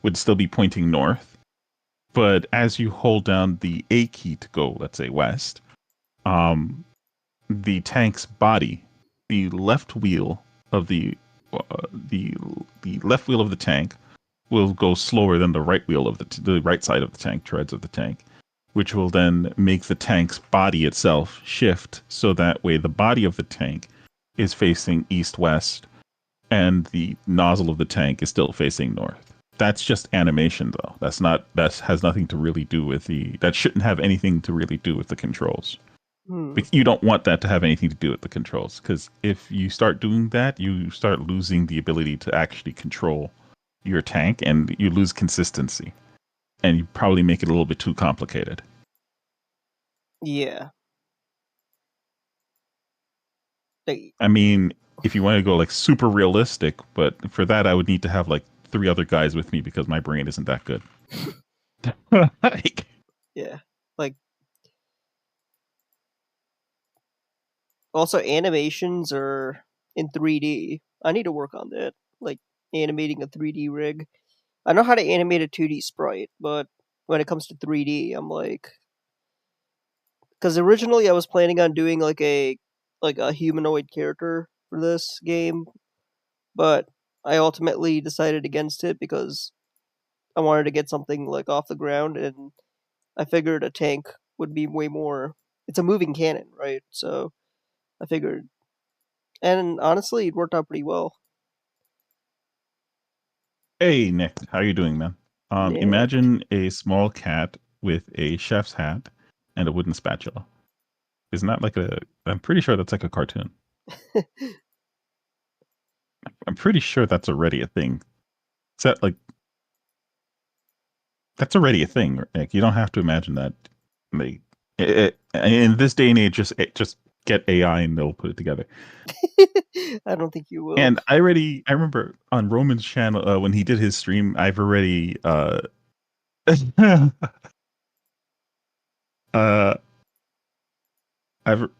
would still be pointing north, but as you hold down the A key to go, let's say west, um, the tank's body, the left wheel of the the left wheel of the tank will go slower than the right wheel of the right side of the tank, treads of the tank, which will then make the tank's body itself shift so that way the body of the tank is facing east west and the nozzle of the tank is still facing north. That's just animation though. That has nothing to really do with the that shouldn't have anything to really do with the controls. Hmm. But you don't want that to have anything to do with the controls because if you start doing that, you start losing the ability to actually control your tank and you lose consistency and you probably make it a little bit too complicated. Yeah. They, I mean, if you want to go like super realistic, but for that I would need to have like three other guys with me because my brain isn't that good. Like, yeah. Like also animations are in 3D. I need to work on that. Like animating a 3D rig. I know how to animate a 2D sprite, but when it comes to 3D, I'm like, because originally I was planning on doing like a humanoid character for this game, but I ultimately decided against it because I wanted to get something like off the ground, and I figured a tank would be way more. It's a moving cannon, right? So I figured, and honestly, it worked out pretty well. hey Nick, how you doing, man? Nick, Imagine a small cat with a chef's hat and a wooden spatula. Isn't that like a? I'm pretty sure that's like a cartoon. I'm pretty sure that's already a thing. Is that like that's already a thing? Like you don't have to imagine that. Like in this day and age, just get AI and they'll put it together. I don't think you will. And I remember on Roman's channel when he did his stream, I've already uh I've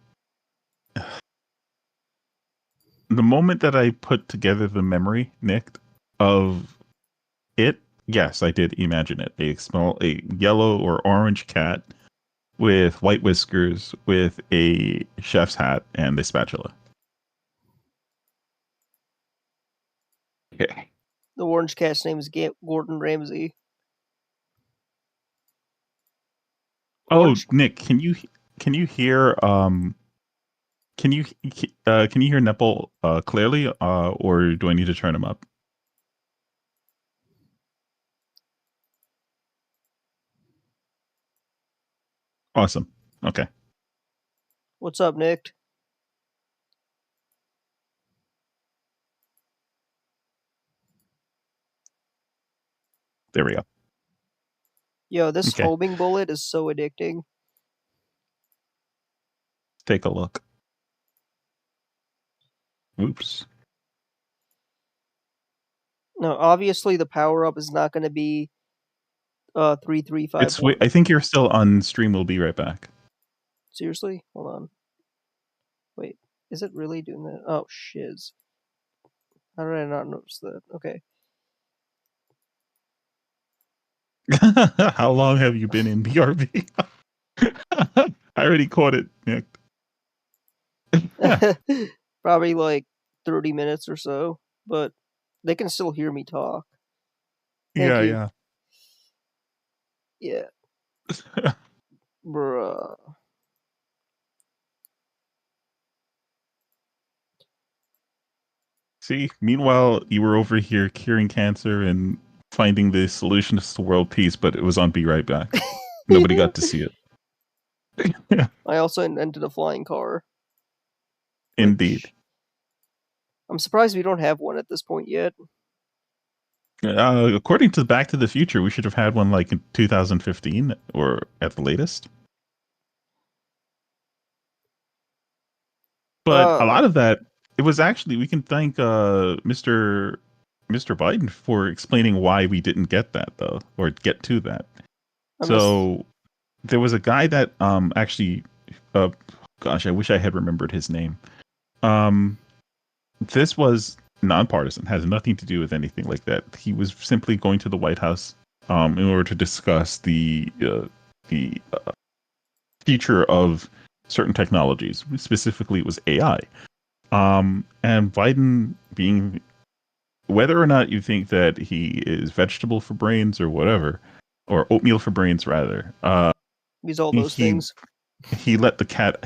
the moment that I put together the memory, Nick, of it, yes, I did imagine it. A yellow or orange cat with white whiskers with a chef's hat and a spatula. Okay. The orange cat's name is Gordon Ramsay. Oh, Orange. Nick, can you hear can you hear Nepal clearly or do I need to turn him up? Awesome. Okay. What's up, Nick? There we go. Yo, this Okay. homing bullet is so addicting. Take a look. Oops. Now, obviously, the power up is not going to be 3351. I think you're still on stream. We'll be right back. Seriously? Hold on. Wait, is it really doing that? Oh, shiz. How did I not notice that? Okay. How long have you been in BRB? I already caught it, Nick. Probably like 30 minutes or so, but they can still hear me talk. Thank Yeah, you. yeah. Yeah, bruh. See, meanwhile, you were over here curing cancer and finding the solutions to world peace, but it was on Be Right Back. Nobody got to see it. I also invented a flying car, Indeed. which I'm surprised we don't have one at this point yet. According to Back to the Future, we should have had one like in 2015 or at the latest. But a Uh, lot of that, it was actually we can thank Mr. Biden for explaining why we didn't get that though, or get to that. I miss. So there was a guy that actually, uh, gosh, I wish I had remembered his name. Um, this was nonpartisan, has nothing to do with anything like that. He was simply going to the White House in order to discuss the future of certain technologies. Specifically, it was AI. And Biden being whether or not you think that he is vegetable for brains or whatever, or oatmeal for brains rather, He's all those he things. he let the cat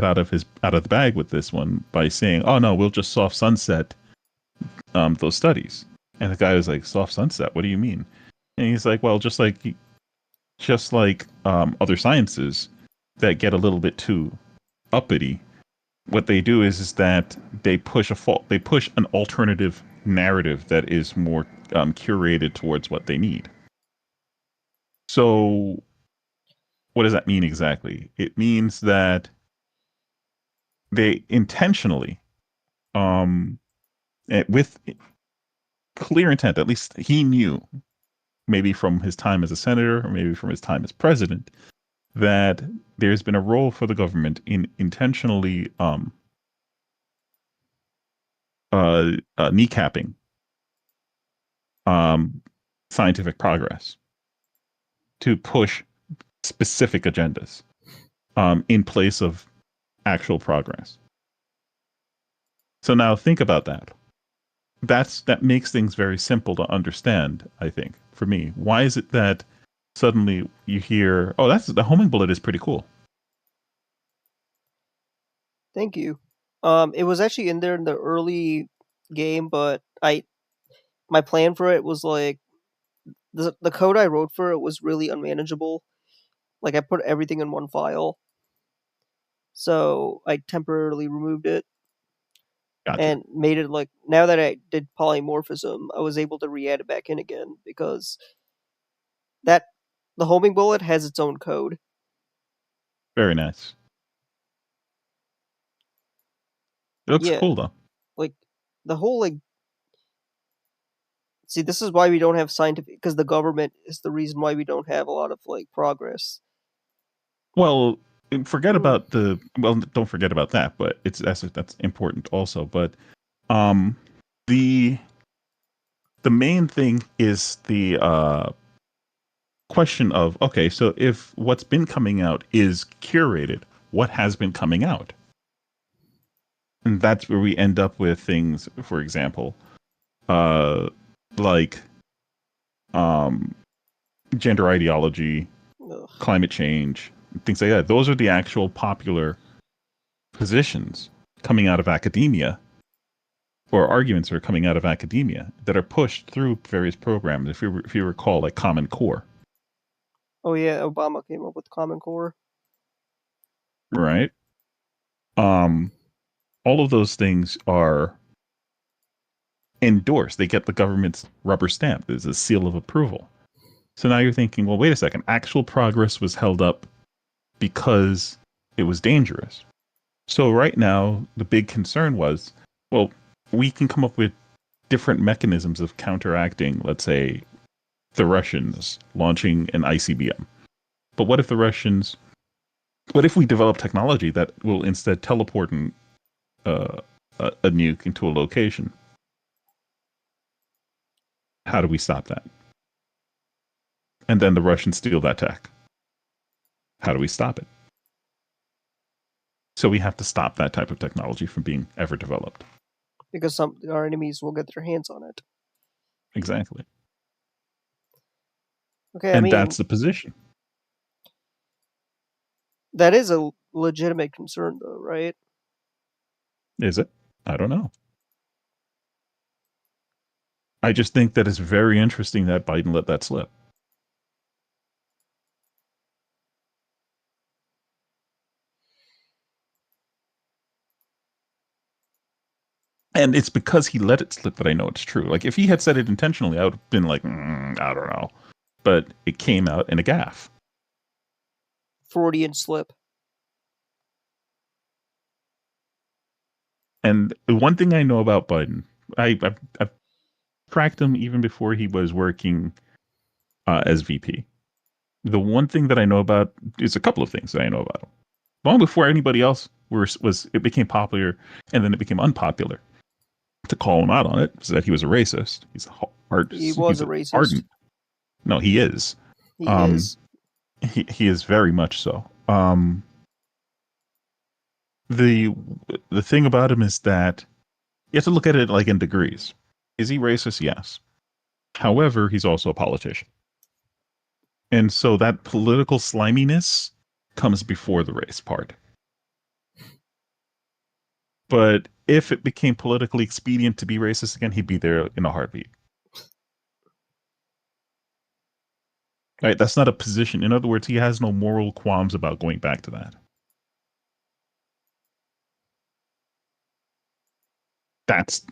out of the bag with this one by saying, "Oh no, we'll just soft sunset those studies." And the guy was like, "Soft sunset? What do you mean?" And he's like, "Well, just like other sciences that get a little bit too uppity, what they do is that they push an alternative narrative that is more curated towards what they need." So what does that mean exactly? It means that they intentionally, um, with clear intent, at least he knew, maybe from his time as a senator or maybe from his time as president, that there's been a role for the government in intentionally kneecapping um, scientific progress to push specific agendas in place of actual progress. So now think about that. That makes things very simple to understand, I think, for me. Why is it that suddenly you hear, oh, that's the homing bullet is pretty cool. Thank you. It was actually in there in the early game, but I my plan for it was like the code I wrote for it was really unmanageable. Like I put everything in one file, so I temporarily removed it Gotcha. and made it like now that I did polymorphism, I was able to re-add it back in again because that the homing bullet has its own code. Very nice. It looks Yeah, cool though. like the whole like see this is why we don't have scientific because the government is the reason why we don't have a lot of like progress. Well, forget Hmm. about the well, don't forget about that, but that's important also. But um, the the main thing is the question of okay, so if what's been coming out is curated, what has been coming out? And that's where we end up with things, for example, uh, like um, gender ideology, Ugh. climate change, things like that. Those are the actual popular positions coming out of academia, or arguments are coming out of academia that are pushed through various programs. If you recall, like Common Core, Oh yeah, Obama came up with Common Core. right? Um, all of those things are endorsed. They get the government's rubber stamp. There's a seal of approval. So now you're thinking, well, wait a second. Actual progress was held up because it was dangerous. So right now, the big concern was, well, we can come up with different mechanisms of counteracting, let's say, the Russians launching an ICBM. But what if we develop technology that will instead teleport uh, a nuke into a location? How do we stop that? And then the Russians steal that tech. How do we stop it? So we have to stop that type of technology from being ever developed. Because some our enemies will get their hands on it. Exactly. Okay, I And mean that's the position. that is a legitimate concern, though, right? Is it? I don't know. I just think that it's very interesting that Biden let that slip. And it's because he let it slip that I know it's true. Like, if he had said it intentionally, I would have been like, I don't know. But it came out in a gaffe. Freudian slip. And the one thing I know about Biden, I've tracked him even before he was working as VP. The one thing that I know about is a couple of things that I know about him. Long before anybody else was it became popular and then it became unpopular to call him out on it, is that he was a racist. He was He's a a racist. ardent. No, he is. He Um, is. he is very much so. The the thing about him is that you have to look at it like in degrees. Is he racist? Yes. However, he's also a politician. And so that political sliminess comes before the race part. But if it became politically expedient to be racist again, he'd be there in a heartbeat. Right? That's not a position. In other words, he has no moral qualms about going back to that. That's,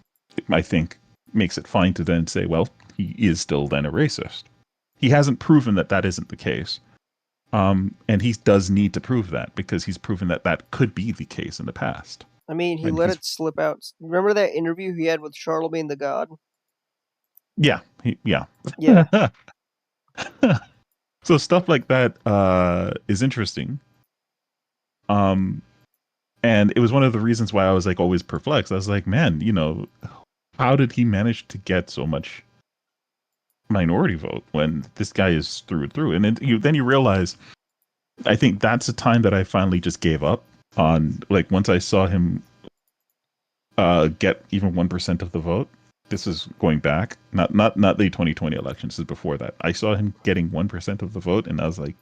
I think, makes it fine to then say, well, he is still then a racist. He hasn't proven that that isn't the case. And he does need to prove that because he's proven that that could be the case in the past. I mean, he And let he's, it slip out. Remember that interview he had with Charlemagne the God? yeah, yeah. Yeah. So stuff like that is interesting. Um, and it was one of the reasons why I was like always perplexed. I was like, man, how did he manage to get so much minority vote when this guy is through and through? And then you realize, I think that's the time that I finally just gave up on. Like once I saw him get even 1% of the vote. This is going back, not the 2020 elections. This is before that. I saw him getting 1% of the vote, and I was like,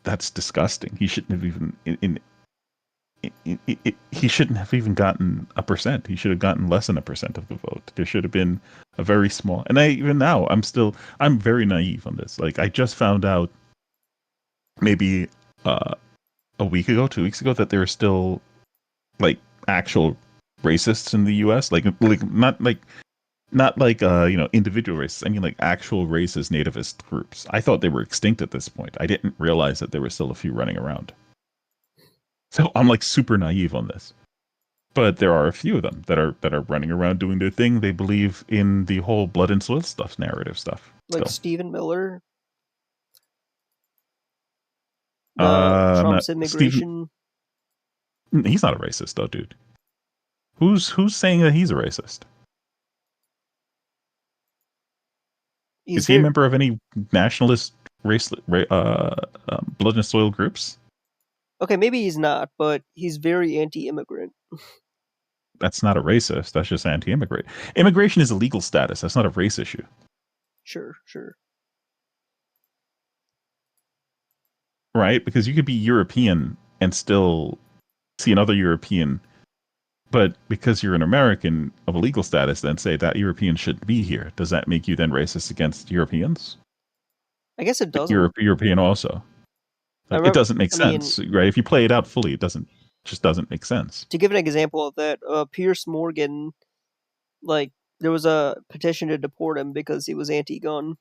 that's disgusting. He shouldn't have he shouldn't have even gotten a percent. He should have gotten less than a percent of the vote. There should have been a very small. And even now, I'm very naive on this. Like I just found out maybe uh, a week ago, 2 weeks ago, that there are still like actual racists in the U.S. Not like individual racists. I mean like actual racist nativist groups. I thought they were extinct at this point. I didn't realize that there were still a few running around. So I'm like super naive on this. But there are a few of them that are running around doing their thing. They believe in the whole blood and soil stuff, narrative stuff. Like Still, Stephen Miller, the no, Trump's Stephen, immigration. he's not a racist though, dude. Who's saying that he's a racist? He's Is he a very member of any nationalist blood and soil groups? okay. Maybe he's not, but he's very anti-immigrant. That's not a racist. That's just anti-immigrant. Immigration is a legal status. That's not a race issue. Sure, sure. right? Because you could be European and still see another European, but because you're an American of a legal status, then say that European shouldn't be here. Does that make you then racist against Europeans? I guess it But doesn't. European also. I Like it remember. doesn't make I mean, sense, right? If you play it out fully, it doesn't just doesn't make sense. to give an example of that, Pierce Morgan, like there was a petition to deport him because he was anti-gun,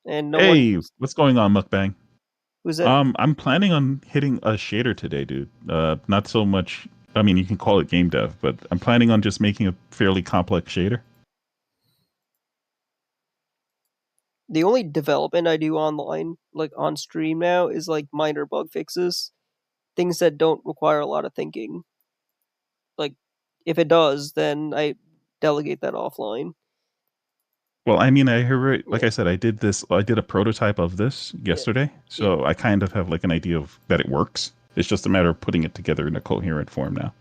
and no one Hey, what's going on, mukbang? who's that. I'm planning on hitting a shader today, dude. Not so much. I mean, you can call it game dev, but I'm planning on just making a fairly complex shader. The only development I do online, like on stream now, is like minor bug fixes, things that don't require a lot of thinking. Like, if it does, then I delegate that offline. Well, I mean, I heard, like Yeah, I said, I did this. I did a prototype of this yeah, yesterday, yeah. so I kind of have like an idea of that it works. It's just a matter of putting it together in a coherent form now.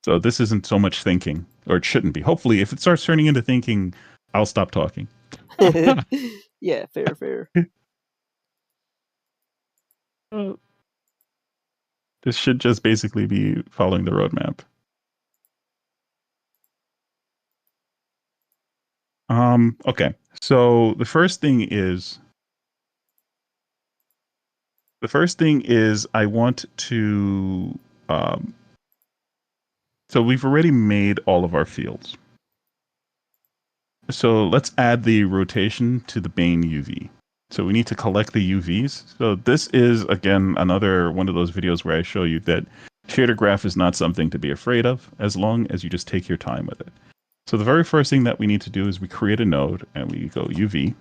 So this isn't so much thinking, or it shouldn't be. Hopefully, if it starts turning into thinking, I'll stop talking. Yeah, fair, fair. Uh, this should just basically be following the roadmap. Okay. So the first thing is I want to um so we've already made all of our fields. So let's add the rotation to the main UV. So we need to collect the UVs. So this is again another one of those videos where I show you that shader graph is not something to be afraid of as long as you just take your time with it. So the very first thing that we need to do is we create a node and we go UV.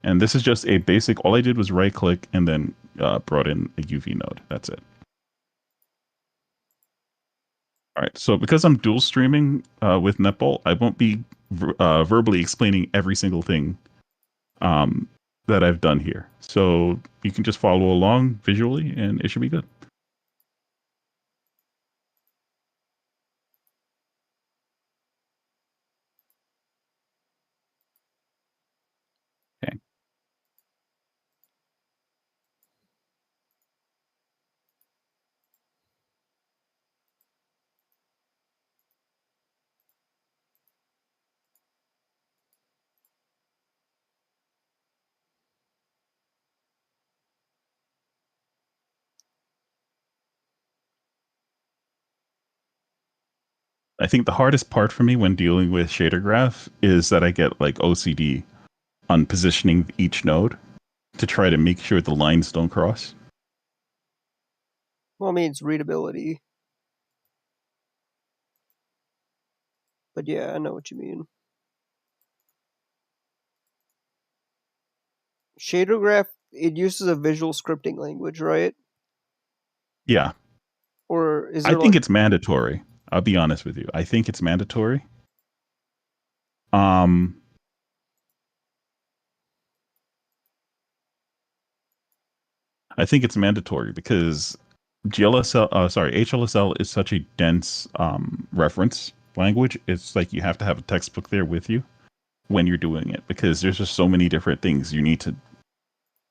And this is just a basic, all I did was right click and then brought in a UV node. That's it. All right. So because I'm dual streaming with Netball, I won't be verbally explaining every single thing um, that I've done here. So you can just follow along visually and it should be good. Okay. I think the hardest part for me when dealing with shader graph is that I get like OCD on positioning each node to try to make sure the lines don't cross. Well, I mean, it's readability, but yeah, I know what you mean. Shader graph, it uses a visual scripting language, right? Yeah, Or is I there think like, it's mandatory. I'll be honest with you. I think it's mandatory. Um, I think it's mandatory because HLSL is such a dense reference language. It's like you have to have a textbook there with you when you're doing it because there's just so many different things you need to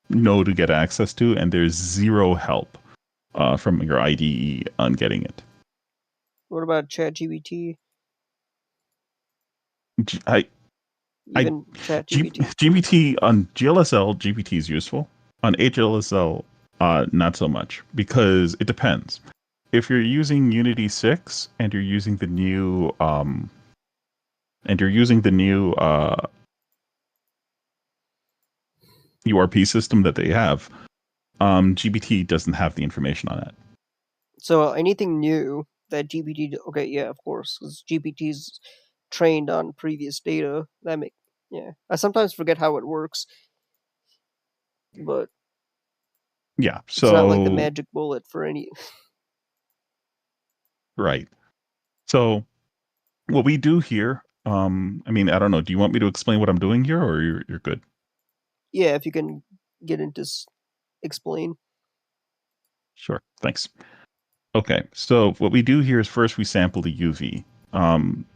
know to get access to, and there's zero help from your IDE on getting it. what about ChatGPT? G- I, I, Even ChatGPT. GPT on GLSL, GPT is useful. On HLSL, not so much because it depends. If you're using Unity 6 and you're using the new URP system that they have, GPT doesn't have the information on it. So anything new that GPT, okay, yeah, of course, because GPT's trained on previous data. That make Yeah. I sometimes forget how it works, but Yeah, it's not like the so magic bullet for any. right. So what we do here, I mean, I don't know. Do you want me to explain what I'm doing here, or you're good? Yeah, if you can get into explain. Sure. Thanks. Okay. So what we do here is first we sample the UV.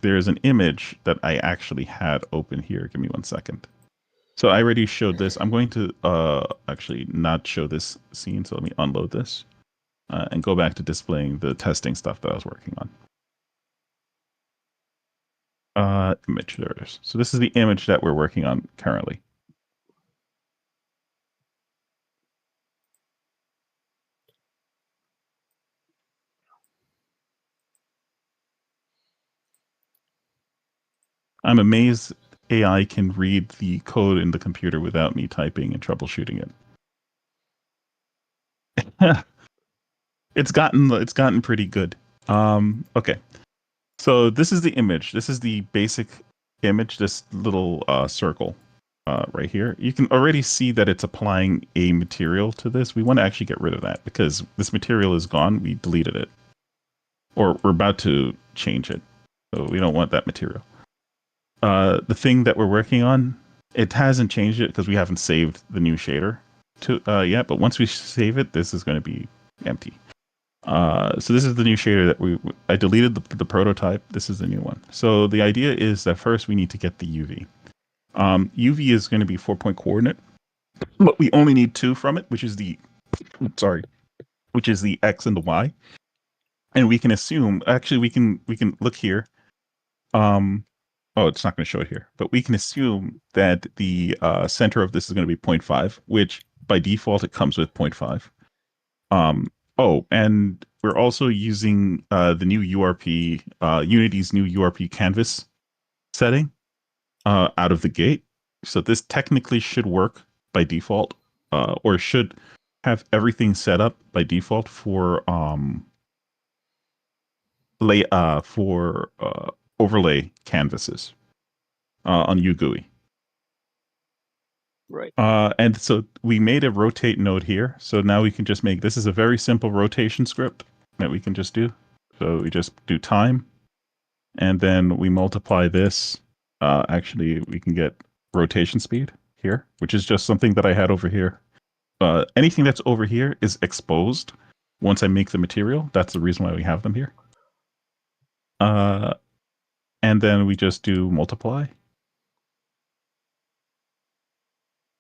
there's an image that I actually had open here. Give me 1 second. So I already showed this. I'm going to actually not show this scene. So let me unload this and go back to displaying the testing stuff that I was working on. Image, there it is. So this is the image that we're working on currently. I'm amazed AI can read the code in the computer without me typing and troubleshooting it. It's gotten pretty good. Okay. So this is the image. This is the basic image, this little circle right here. You can already see that it's applying a material to this. We want to actually get rid of that because this material is gone. We deleted it. Or we're about to change it. So we don't want that material. The thing that we're working on, it hasn't changed it because we haven't saved the new shader to yet. But once we save it, this is going to be empty. So this is the new shader that I deleted the prototype. This is the new one. So the idea is that first we need to get the UV. UV is going to be 4-point coordinate, but we only need two from it, which is which is the X and the Y. And we can assume, actually, we can look here. Oh, it's not going to show it here, but we can assume that the center of this is going to be 0.5, which by default it comes with 0.5. Oh, and we're also using the new URP, Unity's new URP canvas setting out of the gate. So this technically should work by default, or should have everything set up by default for overlay canvases on UGUI. Right. And so we made a rotate node here. So now we can just make, this is a very simple rotation script that we can just do. So we just do time, and then we multiply this. Actually, we can get rotation speed here, which is just something that I had over here. Anything that's over here is exposed once I make the material. That's the reason why we have them here. And then we just do multiply.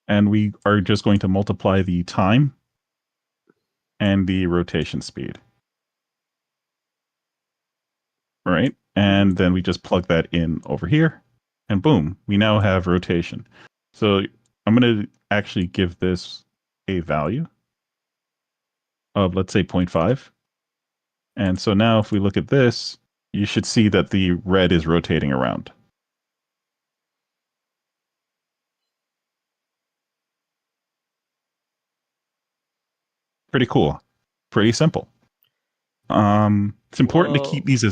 And we are just going to multiply the time and the rotation speed. Right? And then we just plug that in over here, and boom, we now have rotation. So I'm going to actually give this a value of, let's say, 0.5. And so now if we look at this, you should see that the red is rotating around. Pretty cool. Pretty simple. It's important to keep Whoa. these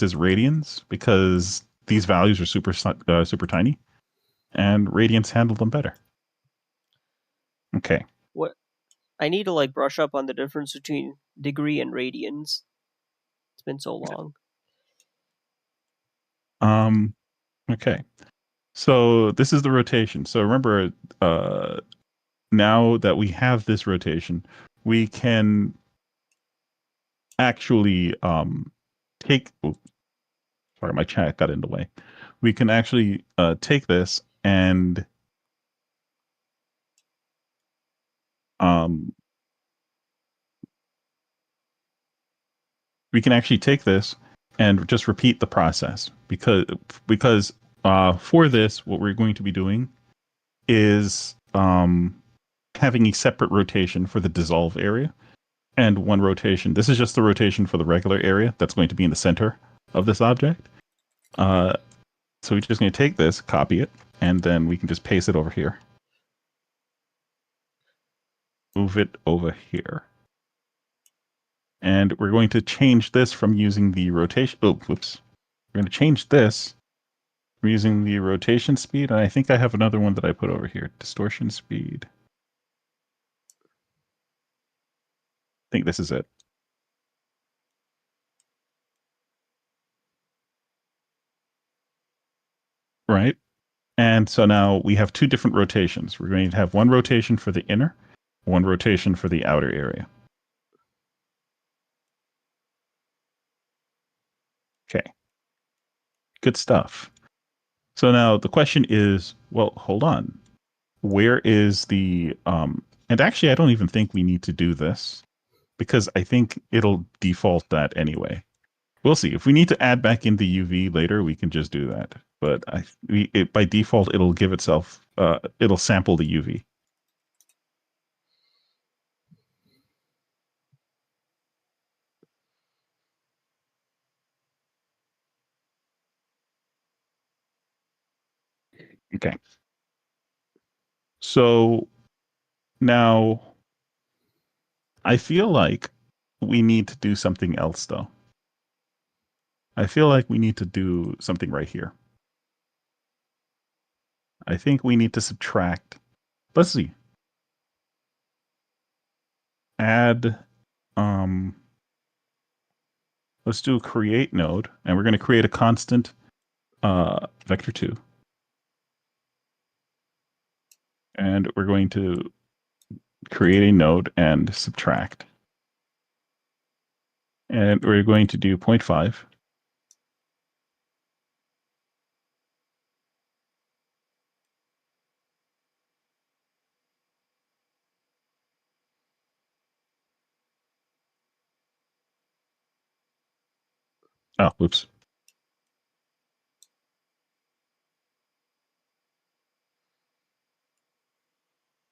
as radians because these values are super tiny, and radians handle them better. Okay. What? I need to like brush up on the difference between degree and radians. It's been so long. Um. Okay. So this is the rotation. So remember, now that we have this rotation, we can actually take. Oh, sorry, my chat got in the way. We can actually take this and um, we can actually take this and just repeat the process because for this, what we're going to be doing is having a separate rotation for the dissolve area and one rotation. This is just the rotation for the regular area that's going to be in the center of this object. So we're just going to take this, copy it, and then we can just paste it over here. Move it over here. And we're going to change this from using the rotation. Oh, whoops. We're going to change this from using the rotation speed. And I think I have another one that I put over here. Distortion speed. I think this is it. Right? And so now we have two different rotations. We're going to have one rotation for the inner, one rotation for the outer area. Good stuff. So now the question is, well, hold on. Where is the and actually I don't even think we need to do this because I think it'll default that anyway. We'll see. If we need to add back in the UV later, we can just do that. But by default it'll give itself it'll sample the UV. Okay. So now I feel like we need to do something else though. I feel like we need to do something right here. I think we need to subtract. Let's see. Add um let's do a create node and we're going to create a constant vector2 and we're going to create a node and subtract. And we're going to do 0.5. Oh, whoops.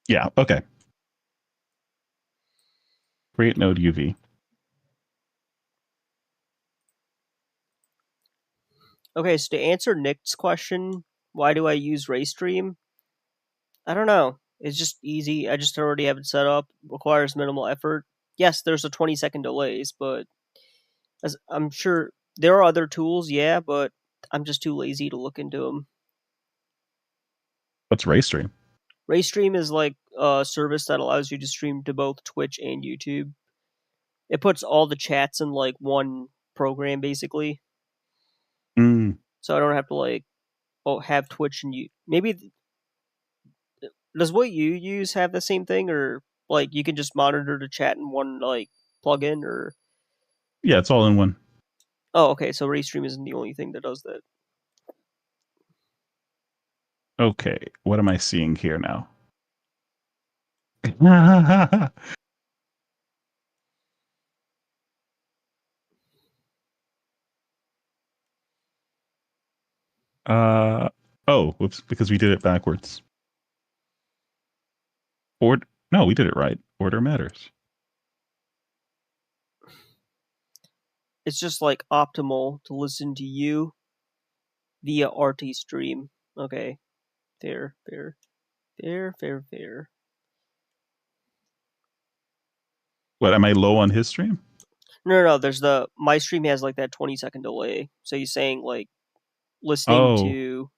Yeah, okay. Create node UV. Okay, so to answer Nick's question, why do I use Raystream? I don't know. It's just easy. I just already have it set up. Requires minimal effort. Yes, there's a 20-second delays, but as I'm sure there are other tools, yeah, but I'm just too lazy to look into them. What's Raystream? Raystream is like a service that allows you to stream to both Twitch and YouTube. It puts all the chats in like one program basically, Mm, so I don't have to like have Twitch and you. Maybe does what you use have the same thing, or like you can just monitor the chat in one like plugin, or yeah, it's all in one. oh, okay, so Raystream isn't the only thing that does that. Okay, what am I seeing here now? uh oh, whoops, because we did it backwards. Or no, we did it right. Order matters. It's just like optimal to listen to you via RT stream. Okay, fair, fair, fair, fair, fair. What, am I low on his stream? No. There's the my stream has like that 20-second delay. So you're saying like listening Oh, to.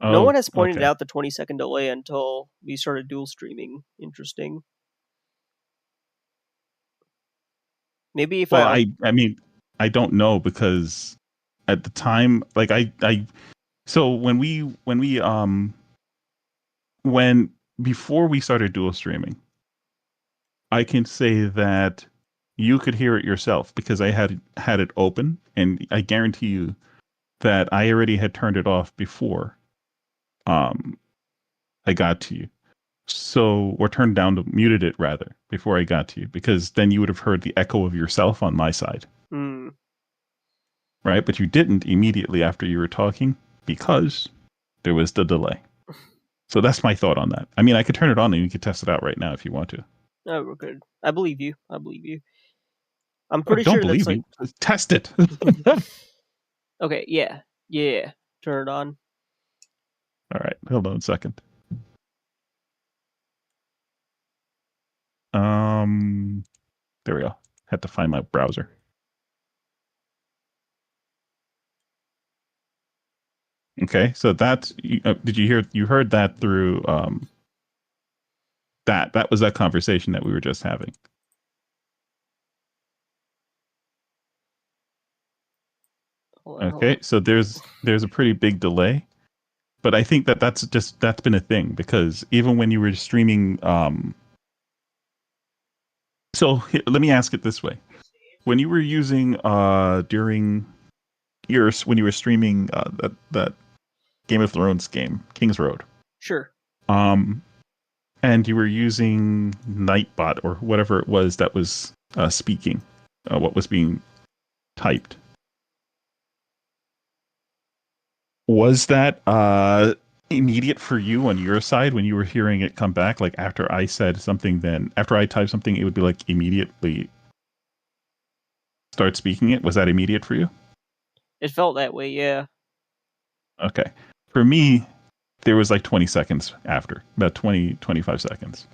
No oh, one has pointed okay. out the 20-second delay until we started dual streaming. Interesting. Maybe if Well, I I mean, I don't know because at the time, like so when before we started dual streaming, I can say that you could hear it yourself because I had it open, and I guarantee you that I already had turned it off before um I got to you. So, or turned down to muted it rather before I got to you because then you would have heard the echo of yourself on my side, hmm, right? But you didn't immediately after you were talking because there was the delay. So that's my thought on that. I mean, I could turn it on and you could test it out right now if you want to. oh, we're good. I believe you. I believe you. I'm Oh, pretty don't sure that's believe like me. Test it. okay. Yeah, yeah. Turn it on. All right, hold on a second. Um, there we go. Had to find my browser. Okay, so that's did you hear? You heard that through that was that conversation that we were just having. Hold on, hold Okay, on. so there's a pretty big delay, but I think that that's been a thing because even when you were streaming, so let me ask it this way: when you were using during years when you were streaming that Game of Thrones game, King's Road. Sure. Um, and you were using Nightbot or whatever it was that was speaking, what was being typed. Was that immediate for you on your side when you were hearing it come back? Like after I said something, then after I typed something, it would be like immediately start speaking it. Was that immediate for you? It felt that way, yeah. Okay. For me, there was like 20 seconds after, about 20, 25 seconds.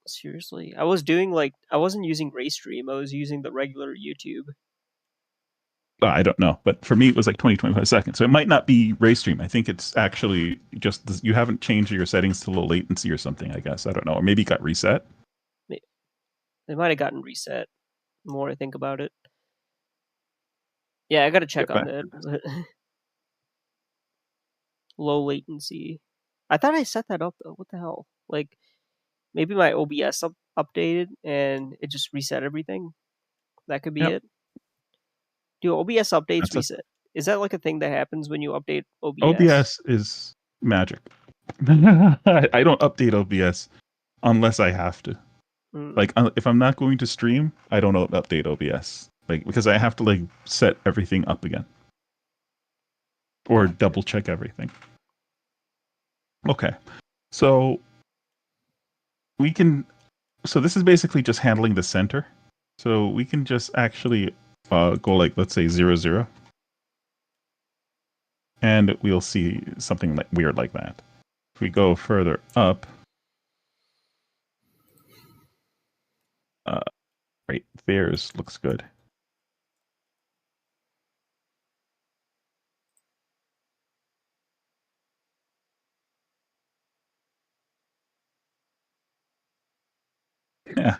Seriously. I was doing like I wasn't using Raystream, I was using the regular YouTube. I don't know, but for me, it was like 20, 25 seconds. So it might not be Raystream. I think it's actually just you haven't changed your settings to low latency or something, I guess. I don't know. Or maybe it got reset. They might have gotten reset the more I think about it. Yeah, I gotta check Get on back. that. Low latency. I thought I set that up though. What the hell? Like maybe my OBS updated and it just reset everything. That could be Yep. it. Do OBS updates That's a reset? Is that like a thing that happens when you update OBS? OBS is magic. I don't update OBS unless I have to. Mm, Like if I'm not going to stream, I don't update OBS. Like because I have to like set everything up again or gotcha. double check everything. Okay. So we can so this is basically just handling the center. So we can just actually go like let's say 0, 0, and we'll see something like weird like that. If we go further up, uh, right there's looks good. Yeah,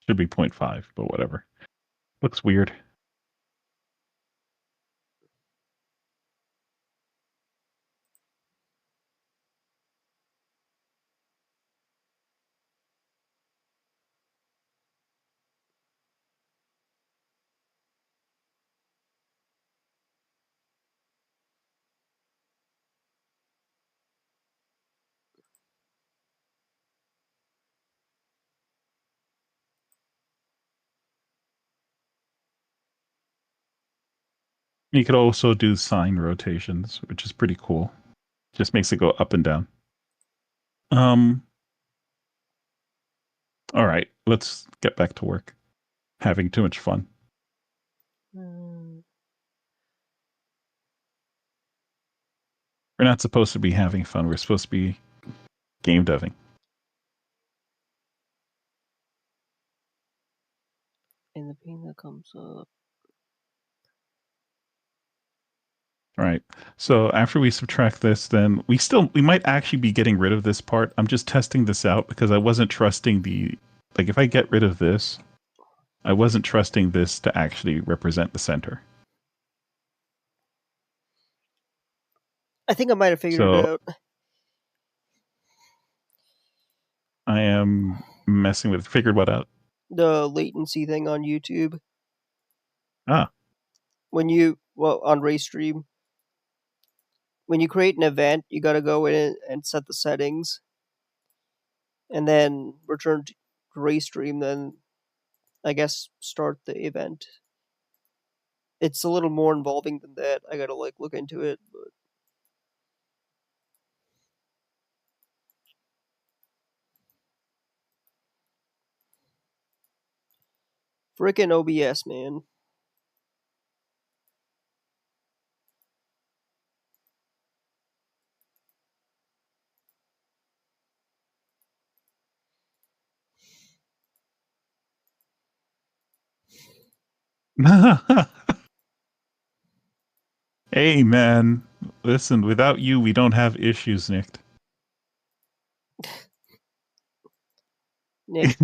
should be zero 0.5, but whatever. Looks weird. You could also do sine rotations, which is pretty cool. Just makes it go up and down. Um, all right, let's get back to work. Having too much fun. Mm, We're not supposed to be having fun. We're supposed to be game deving. and the pane that comes up. All right. So after we subtract this, then we might actually be getting rid of this part. I'm just testing this out because I wasn't trusting the like if I get rid of this, I wasn't trusting this to actually represent the center. I think I might have figured it So out. I am messing with figured what out. The latency thing on YouTube. Ah, When you on Raystream, when you create an event, you gotta go in and set the settings and then return to Raystream, then I guess start the event. It's a little more involving than that. I gotta like look into it, but frickin' OBS, man. hey man, listen. Without you, we don't have issues, Nick. Nicked.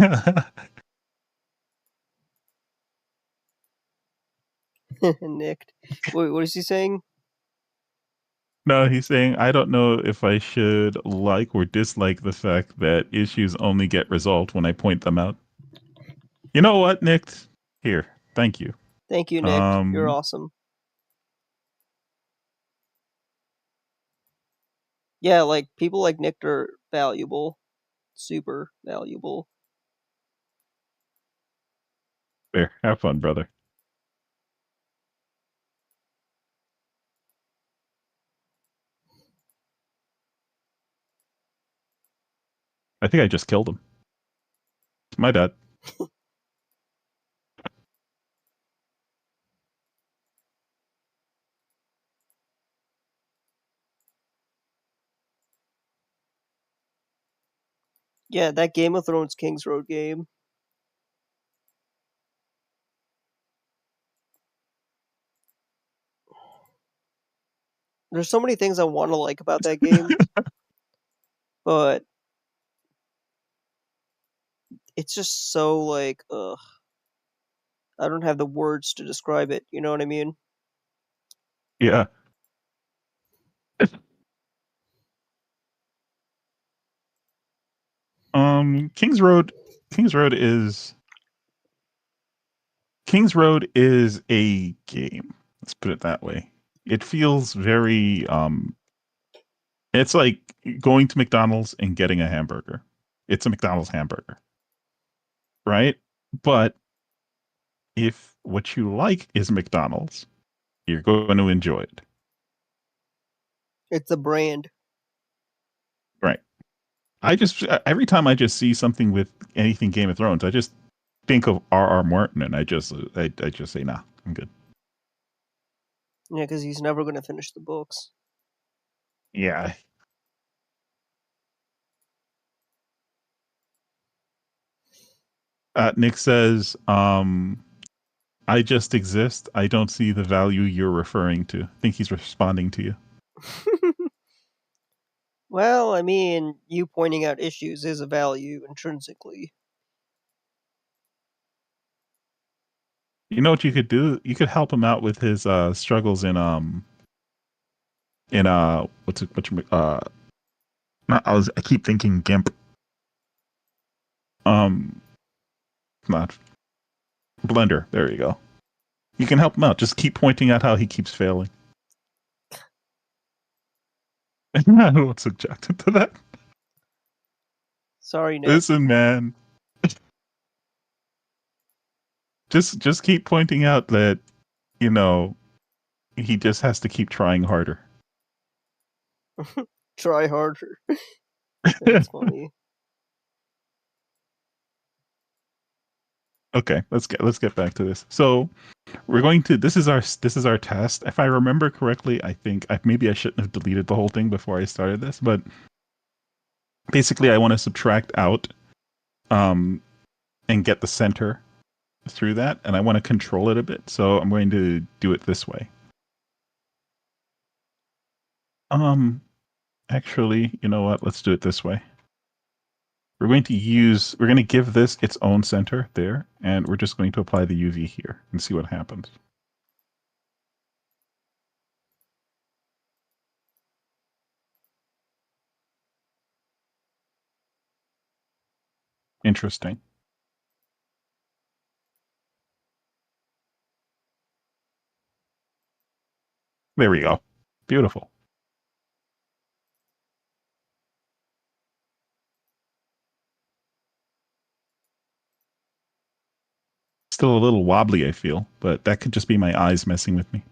Nicked. Wait, what is he saying? No, he's saying I don't know if I should like or dislike the fact that issues only get resolved when I point them out. You know what, Nick? Here, thank you. Thank you, Nick. You're Um, awesome. Yeah, like people like Nick are valuable, super valuable. there, have fun, brother. I think I just killed him. It's my dad. Yeah, that Game of Thrones Kings Road game. There's so many things I want to like about that game, but it's just so like, ugh. I don't have the words to describe it. You know what I mean? Yeah. Kings Road. Kings Road is Kings Road is a game. Let's put it that way. It feels very it's like going to McDonald's and getting a hamburger. It's a McDonald's hamburger, right? But if what you like is McDonald's, you're going to enjoy it. It's a brand. Right. I just every time I just see something with anything Game of Thrones, I just think of R.R. Martin and I just say nah, I'm good. Yeah, because he's never going to finish the books. Yeah. Nick says, I just exist. I don't see the value you're referring to. I think he's responding to you. Well, I mean, you pointing out issues is a value intrinsically. You know what you could do? You could help him out with his struggles in what's it what you not, I keep thinking GIMP. Um not Blender. There you go. You can help him out. Just keep pointing out how he keeps failing. I won't subject him to that. Sorry, Nick. Listen, man. Just keep pointing out that, you know, he just has to keep trying harder. Try harder. That's funny. Okay, let's get back to this. So we're going to this is our test. If I remember correctly, I think maybe I shouldn't have deleted the whole thing before I started this, but basically I want to subtract out um and get the center through that, and I want to control it a bit. So I'm going to do it this way. Um Actually, you know what? Let's do it this way. We're going to give this its own center there, and we're just going to apply the UV here and see what happens. Interesting. There we go. Beautiful. Still a little wobbly, I feel, but that could just be my eyes messing with me.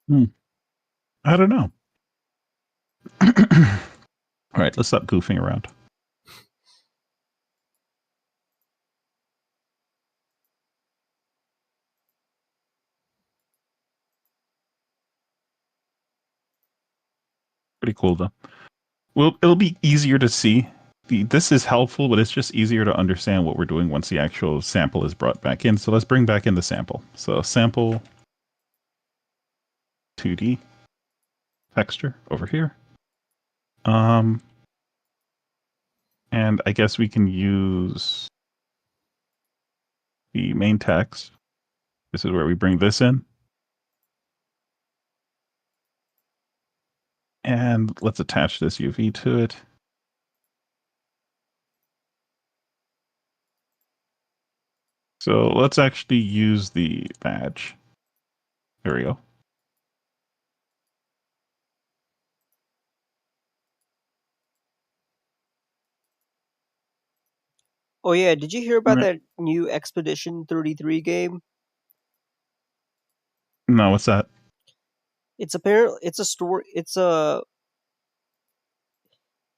Hmm. I don't know. All right, let's stop goofing around. Pretty cool though. Well, it'll be easier to see. This is helpful, but it's just easier to understand what we're doing once the actual sample is brought back in. So let's bring back in the sample. So sample 2D texture over here. Um, and I guess we can use the main text. This is where we bring this in. And let's attach this UV to it. So let's actually use the badge. There we go. Oh yeah, did you hear All about right. that new Expedition 33 game? No, what's that? It's a story. It's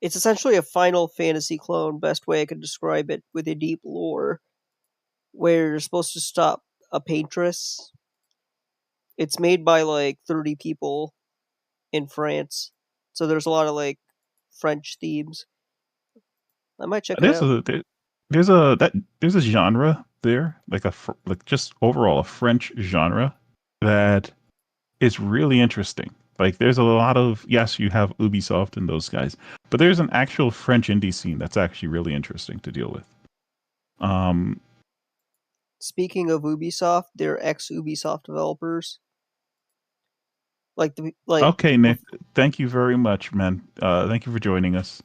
essentially a Final Fantasy clone. Best way I could describe it, with a deep lore where you're supposed to stop a paintress. It's made by like 30 people in France, so there's a lot of like French themes. I might check it There's out. a there's a that there's a genre there, like like just overall a French genre that is really interesting. Like there's a lot of, yes, you have Ubisoft and those guys, but there's an actual French indie scene that's actually really interesting to deal with. Um, Speaking of Ubisoft, they're ex Ubisoft developers. Like the like. okay, Nick, thank you very much, man. Thank you for joining us.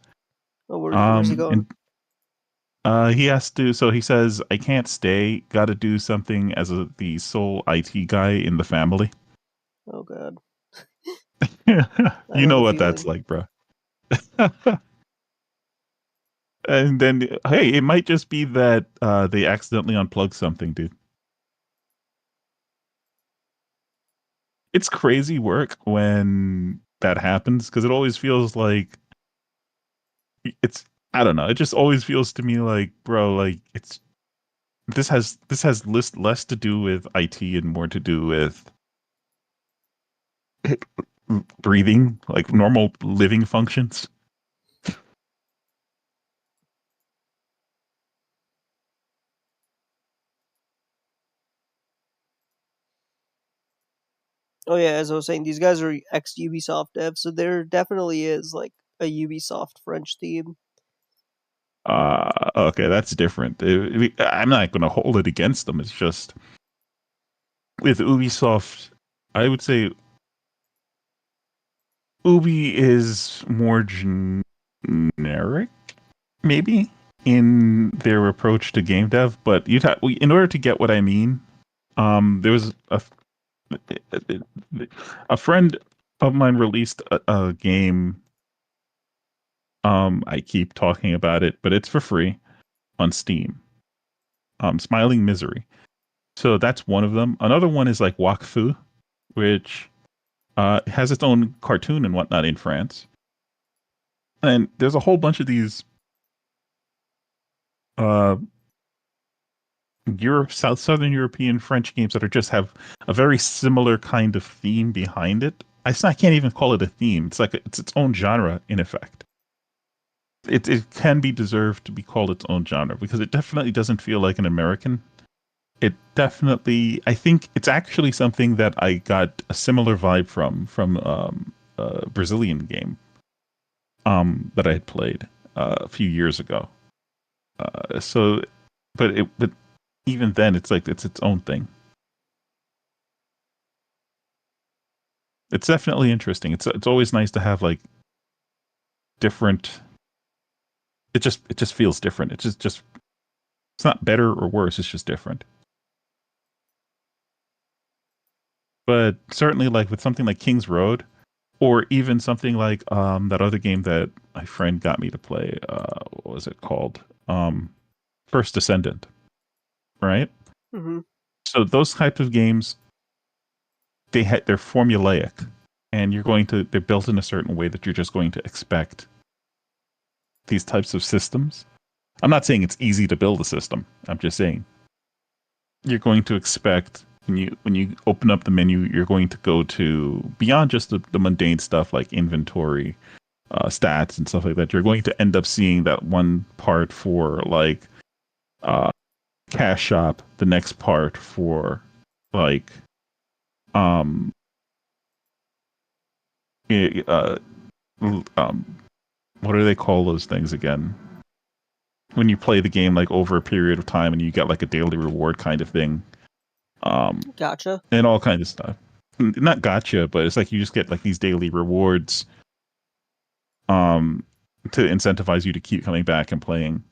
Oh, where's he going? And he has to. So he says, "I can't stay. Got to do something as the sole IT guy in the family." Oh god, I You know know the what that's feeling. like, bro. And then, hey, it might just be that they accidentally unplugged something, dude. It's crazy work when that happens because it always feels like it's. I don't know. It just always feels to me like, bro, like it's this has less to do with IT and more to do with breathing, like normal living functions. Oh yeah, as I was saying, these guys are ex Ubisoft devs, so there definitely is like a Ubisoft French theme. Okay, that's different. I'm not going to hold it against them. It's just with Ubisoft, I would say Ubi is more generic, maybe, in their approach to game dev. But in order to get what I mean, there was a friend of mine released a game. I keep talking about it, but it's for free on Steam. Smiling Misery. So that's one of them. Another one is like Wakfu, which has its own cartoon and whatnot in France. And there's a whole bunch of these uh, Southern European French games that are just have a very similar kind of theme behind it. I can't even call it a theme. It's like it's its own genre in effect. It can be deserved to be called its own genre because it definitely doesn't feel like an American. It definitely, I think it's actually something that I got a similar vibe from a Brazilian game that I had played a few years ago. So, but even then, it's like it's its own thing. It's definitely interesting. It's always nice to have like different. It just feels different. It's just it's not better or worse. It's just different. But certainly, like with something like King's Road, or even something like that other game that my friend got me to play. What was it called? First Descendant, right? Hmm. So those types of games, they're formulaic, and they're built in a certain way that you're just going to expect these types of systems. I'm not saying it's easy to build a system. I'm just saying you're going to expect when you open up the menu, you're going to go to beyond just the mundane stuff like inventory, stats, and stuff like that. You're going to end up seeing that one part for like uh, cash shop, the next part for like um eh, uh um what do they call those things again? When you play the game like over a period of time and you get like a daily reward kind of thing. Um Gotcha. and all kinds of stuff. Not gotcha, but it's like you just get like these daily rewards um to incentivize you to keep coming back and playing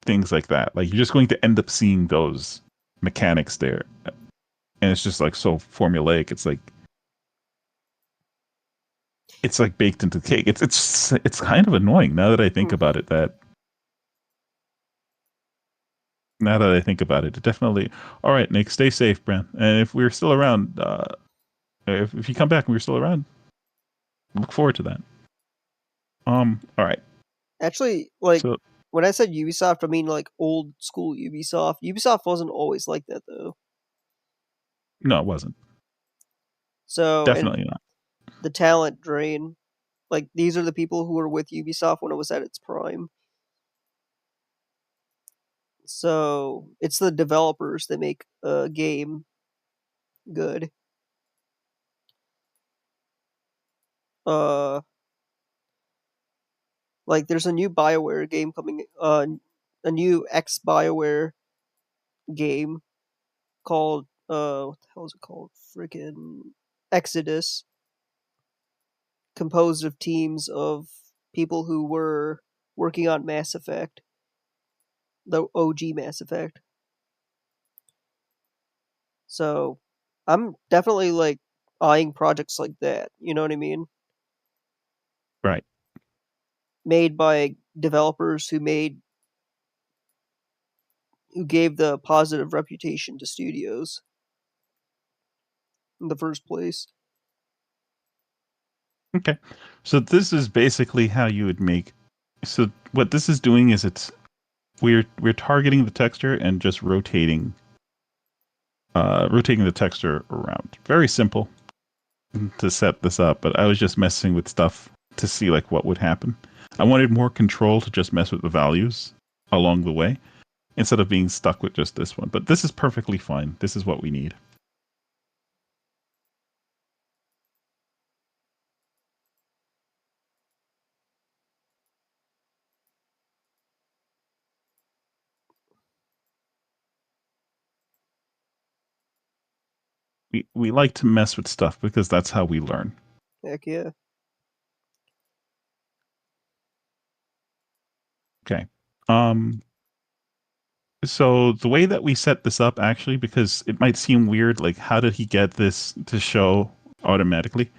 things like that. Like you're just going to end up seeing those mechanics there. And it's just like so formulaic. It's like baked into the cake. It's kind of annoying now that I think Hmm. about it. Now that I think about it, it definitely. All right, Nick, stay safe, Bran. And if we're still around, if you come back and we're still around, look forward to that. All right. Actually, like So when I said Ubisoft, I mean like old school Ubisoft. Ubisoft wasn't always like that though. no, it wasn't. So, and Definitely not. the talent drain. Like these are the people who were with Ubisoft when it was at its prime. So it's the developers that make a game good. Uh, like there's a new Bioware game coming. A new ex Bioware game called what the hell is it called? Freaking Exodus, composed of teams of people who were working on Mass Effect, the OG Mass Effect. So I'm definitely like eyeing projects like that. You know what I mean? Right. Made by developers who gave the positive reputation to studios in the first place. Okay. So this is basically how you would make. So what this is doing is we're targeting the texture and just rotating the texture around. Very simple to set this up, but I was just messing with stuff to see like what would happen. I wanted more control to just mess with the values along the way instead of being stuck with just this one. But this is perfectly fine. This is what we need. We like to mess with stuff because that's how we learn. Heck yeah. Okay. Um so the way that we set this up actually, because it might seem weird, like how did he get this to show automatically?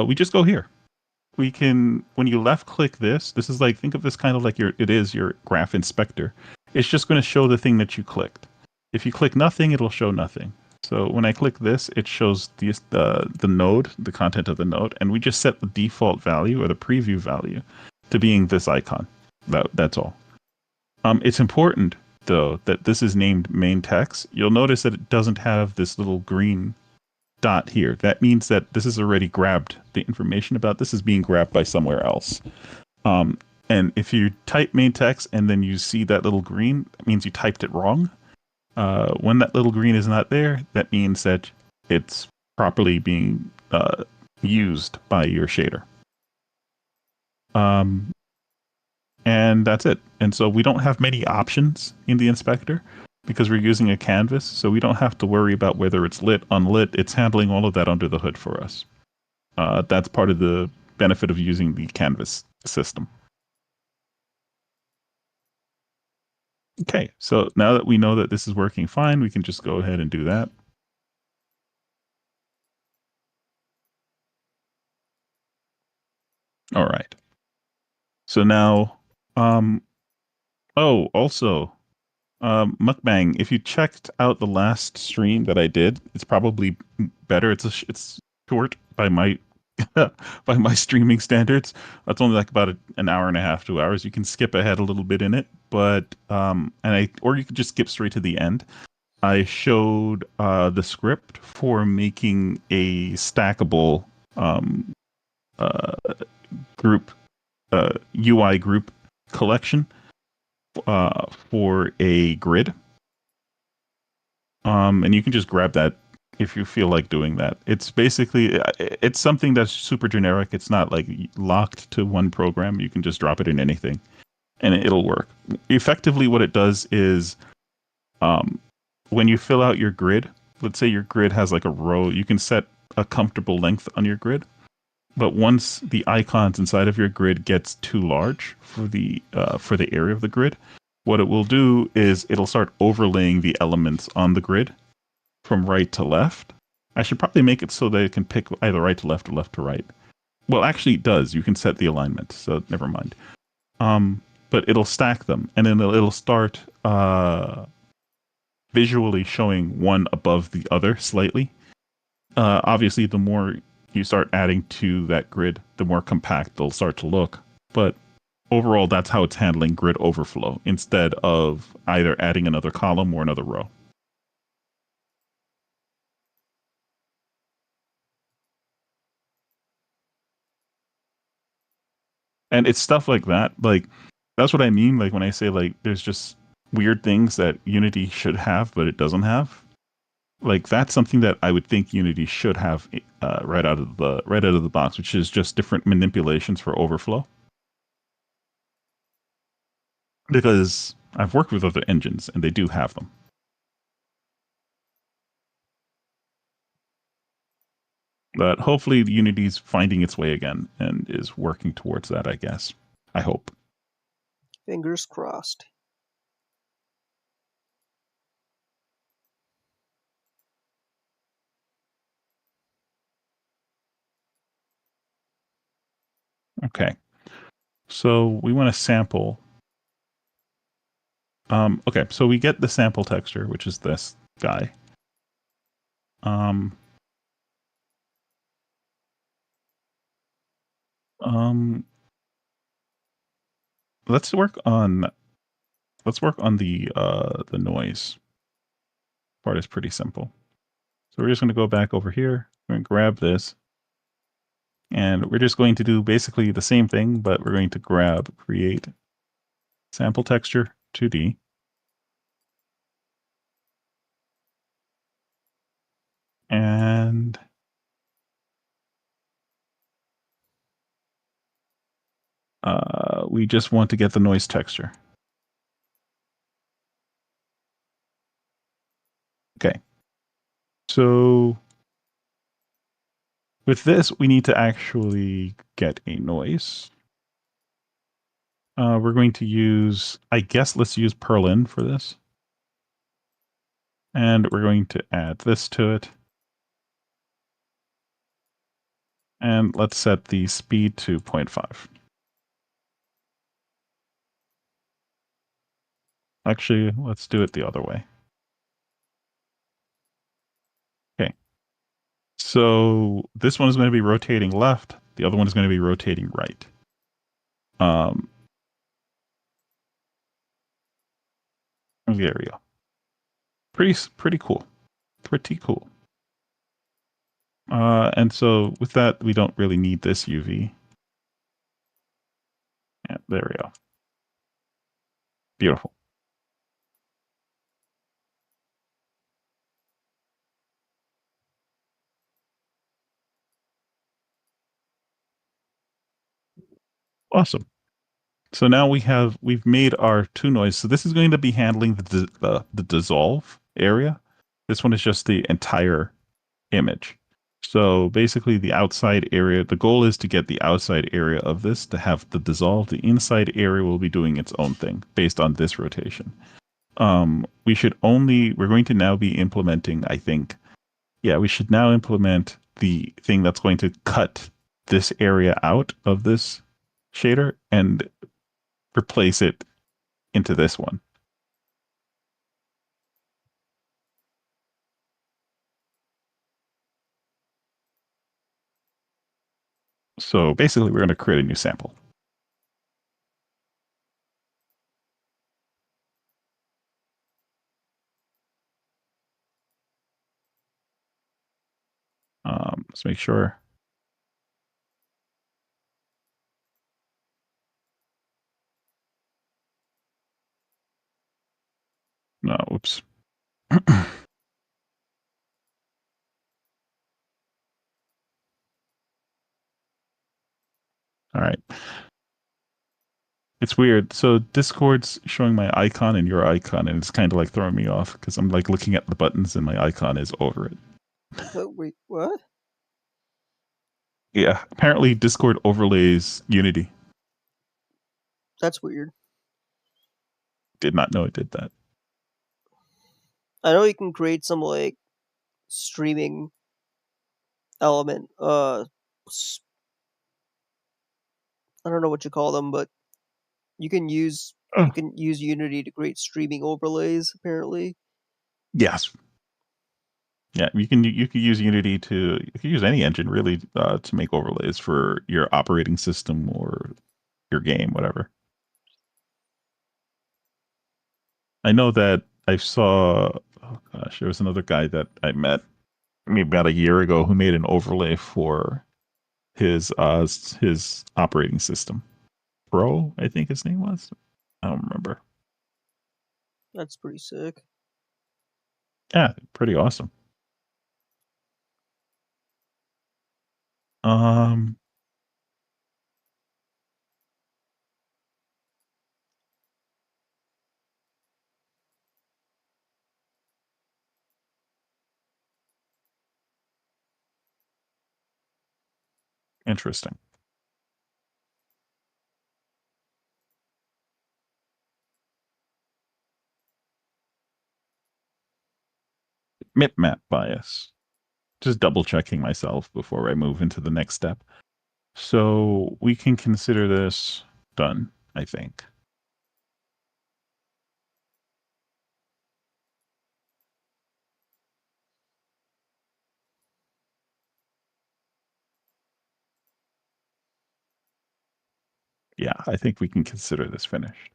We just go here. We can when you left click this is like think of this kind of like your graph inspector. It's just going to show the thing that you clicked. If you click nothing, it'll show nothing. So when I click this, it shows the node, the content of the node, and we just set the default value or the preview value to being this icon. That's all. It's important though that this is named main text. You'll notice that it doesn't have this little green dot here. That means that this is already grabbed. The information about this is being grabbed by somewhere else. Um, and if you type main text and then you see that little green, that means you typed it wrong. When that little green is not there, that means that it's properly being used by your shader. Um, and that's it. And so we don't have many options in the inspector because we're using a canvas, so we don't have to worry about whether it's lit, unlit. It's handling all of that under the hood for us. That's part of the benefit of using the canvas system. Okay, so now that we know that this is working fine, we can just go ahead and do that. All right. So now, um, oh, also, mukbang. If you checked out the last stream that I did, it's probably better. It's short by my by my streaming standards. That's only like about an hour and a half, 2 hours. You can skip ahead a little bit in it, but and I or you could just skip straight to the end. I showed the script for making a stackable um, uh, group UI group collection for a grid. And you can just grab that if you feel like doing that. It's basically it's something that's super generic. It's not like locked to one program. You can just drop it in anything, and it'll work. Effectively, what it does is um, when you fill out your grid, let's say your grid has like a row, you can set a comfortable length on your grid. But once the icons inside of your grid gets too large for the area of the grid, what it will do is it'll start overlaying the elements on the grid from right to left. I should probably make it so that it can pick either right to left or left to right. Well, actually, it does. You can set the alignment, so never mind. But it'll stack them, and then it'll start visually showing one above the other slightly. Obviously, the more you start adding to that grid, the more compact they'll start to look. But overall, that's how it's handling grid overflow instead of either adding another column or another row. And it's stuff like that. Like, that's what I mean. Like, when I say, like, there's just weird things that Unity should have, but it doesn't have. Like, that's something that I would think Unity should have right out of the box, which is just different manipulations for overflow. Because I've worked with other engines and they do have them. But hopefully Unity's finding its way again and is working towards that, I guess. I hope. Fingers crossed. Okay. So we want to sample. Okay, so we get the sample texture, which is this guy. Um, um, let's work on the noise part is pretty simple. So we're just going to go back over here. We're going to grab this, and we're just going to do basically the same thing, but we're going to create sample texture 2D. And we just want to get the noise texture. Okay. So with this, we need to actually get a noise. We're going to use, I guess, let's use Perlin for this. And we're going to add this to it. And let's set the speed to 0.5. Actually, let's do it the other way. Okay. So this one is going to be rotating left. The other one is going to be rotating right. Um, there we go. Pretty cool. Pretty cool. And so with that, we don't really need this UV. Yeah, there we go. Beautiful. Awesome. So now we've made our two noise. So this is going to be handling the dissolve area. This one is just the entire image. So basically the outside area, the goal is to get the outside area of this to have the dissolve. The inside area will be doing its own thing based on this rotation. We're going to now be implementing, I think, yeah, we should now implement the thing that's going to cut this area out of this shader and replace it into this one. So basically, we're going to create a new sample. Let's make sure. No, oops. All right. It's weird. So Discord's showing my icon and your icon, and it's kind of like throwing me off because I'm like looking at the buttons and my icon is over it. Wait, what? Yeah, apparently Discord overlays Unity. That's weird. Did not know it did that. I know you can create some like streaming element. I don't know what you call them, but you can use Oh, you can use Unity to create streaming overlays. Apparently, yes. Yeah, you can use Unity to you can use any engine really to make overlays for your operating system or your game, whatever. I know that I saw. Oh gosh, there was another guy that I met maybe about a year ago who made an overlay for his operating system. Pro, I think his name was. I don't remember. that's pretty sick. Yeah, pretty awesome. Um, Interesting. Map bias. Just double checking myself before I move into the next step. So we can consider this done, I think. Yeah, I think we can consider this finished.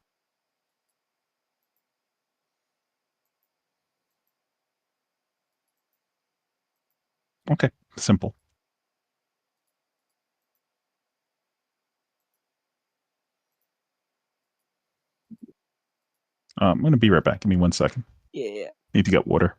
Okay, simple. I'm going to be right back. Give me 1 second. Yeah. Need to get water.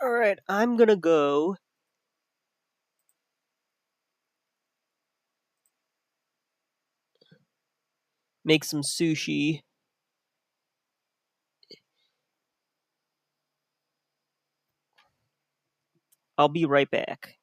Alright, I'm gonna go make some sushi. I'll be right back.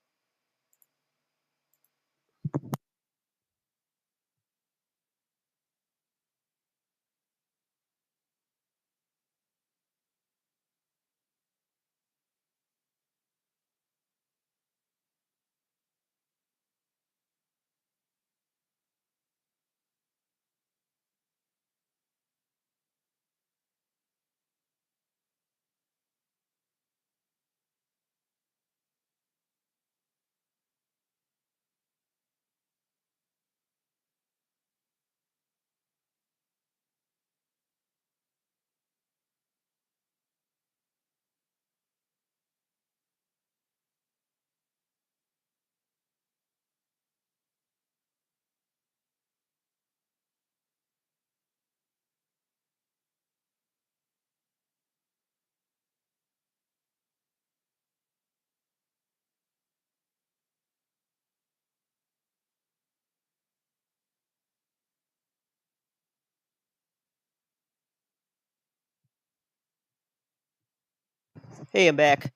Hey, I'm back.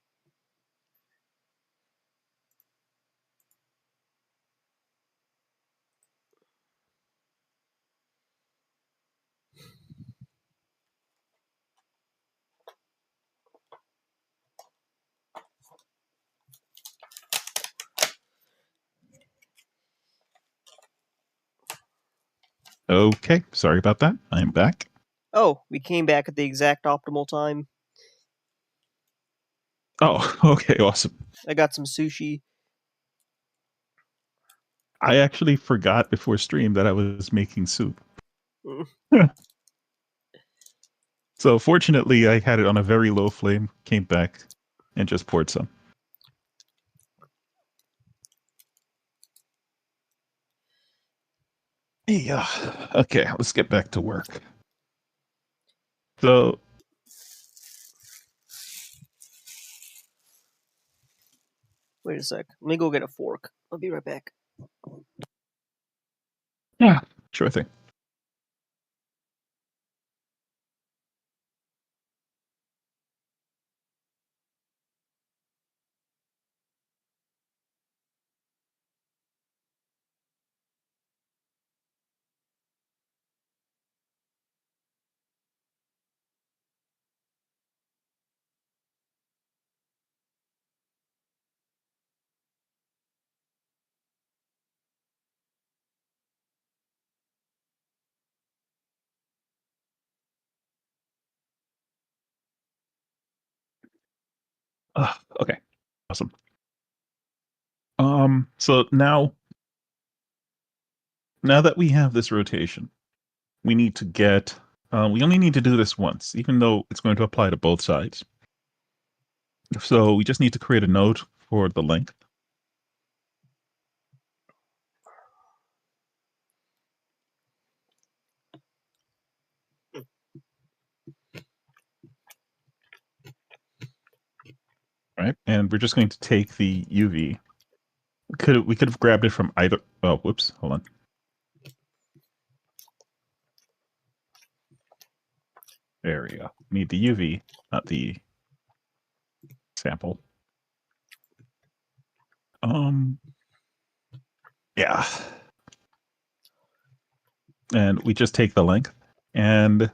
Okay, sorry about that. I'm back. Oh, we came back at the exact optimal time. Oh, okay, awesome. I got some sushi. I actually forgot before stream that I was making soup. Mm. So fortunately, I had it on a very low flame, came back, and just poured some. Yeah. Okay, let's get back to work. So, Wait a sec. Let me go get a fork. I'll be right back. yeah, sure thing. Okay, awesome. So now that we have this rotation, we need to get. We only need to do this once, even though it's going to apply to both sides. So we just need to create a node for the length. Right? And we're just going to take the UV. We could have grabbed it from either. Oh, whoops! Hold on. There we go. Need the UV, not the sample. Um, yeah. And we just take the length, and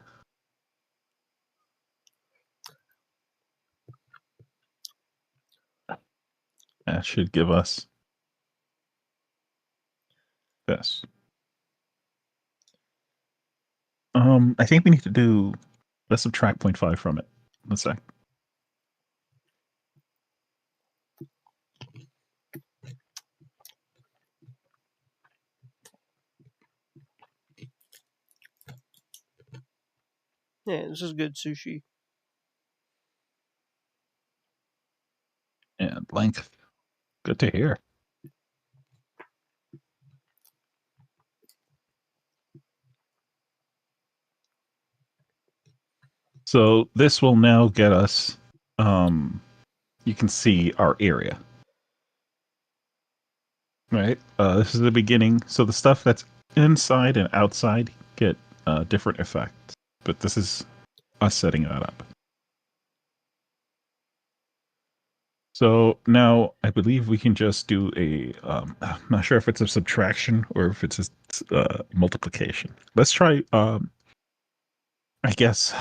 that should give us this. I think we need to do. Let's subtract 0.5 from it. Let's say. Yeah, this is good sushi. And length. Good to hear. So this will now get us you can see our area. Right. This is the beginning. So the stuff that's inside and outside get different effects. But this is us setting that up. So now I believe we can just do a. I'm not sure if it's a subtraction or if it's a multiplication. Let's try. I guess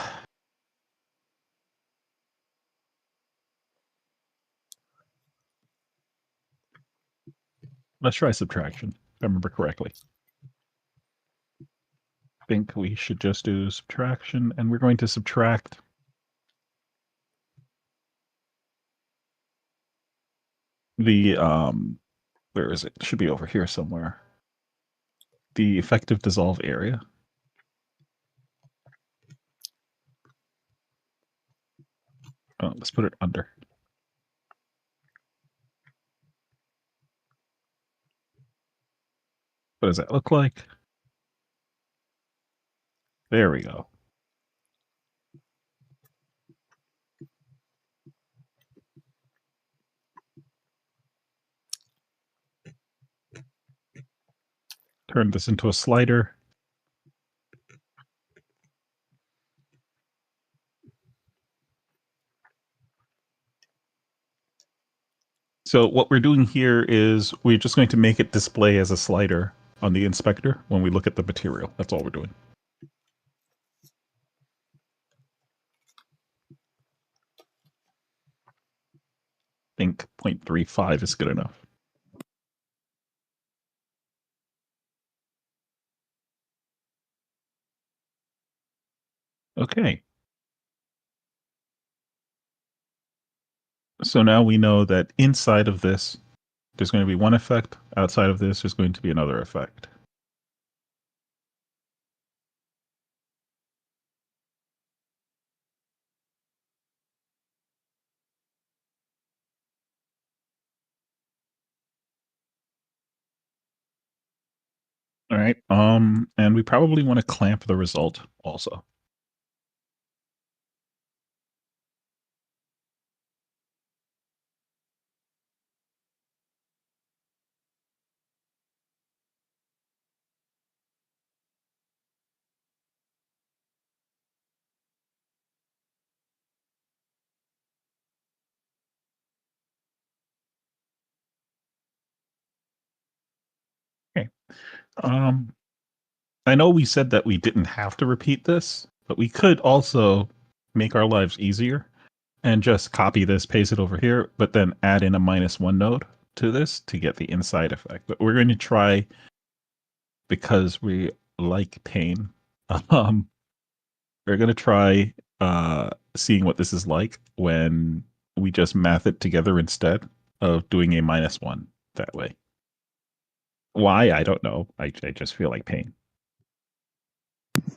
let's try subtraction. If I remember correctly. I think we should just do subtraction, and we're going to subtract the where is it? It should be over here somewhere. The effective dissolve area. Oh, let's put it under. What does that look like? There we go. Turn this into a slider. So what we're doing here is we're just going to make it display as a slider on the inspector when we look at the material. That's all we're doing. I think 0.35 is good enough. Okay. So now we know that inside of this, there's going to be one effect. Outside of this, there's going to be another effect. All right. And we probably want to clamp the result also. Okay. Um, I know we said that we didn't have to repeat this, but we could also make our lives easier and just copy this, paste it over here, but then add in a -1 node to this to get the inside effect. But we're going to try, because we like pain, um, we're going to try seeing what this is like when we just math it together instead of doing a -1 that way. Why? I don't know. I just feel like pain.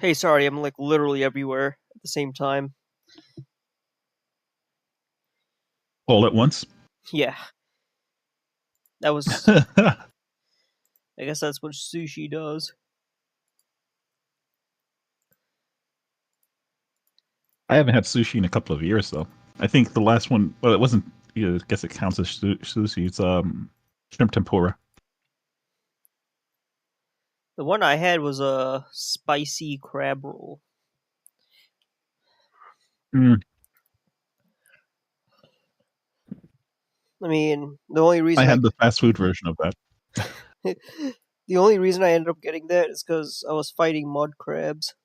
Hey, sorry, I'm like literally everywhere at the same time. All at once? Yeah, that was. I I guess that's what sushi does. haven't had sushi in a couple of years, though. I think the last one, well, it wasn't, I guess it counts as sushi. It's shrimp tempura. The one I had was a spicy crab roll. Mm, I mean, the only I reason had the fast food version of that. the only reason I ended up getting that is because I was fighting mud crabs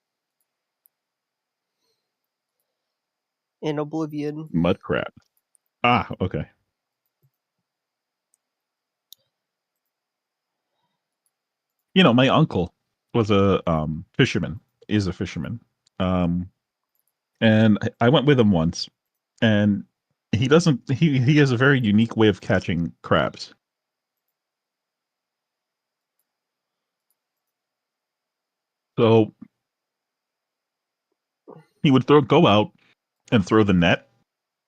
in Oblivion. Mud crab. Ah, okay. My uncle was a fisherman, is a fisherman. Um, and I went with him once, and he has a very unique way of catching crabs. So he would go out and throw the net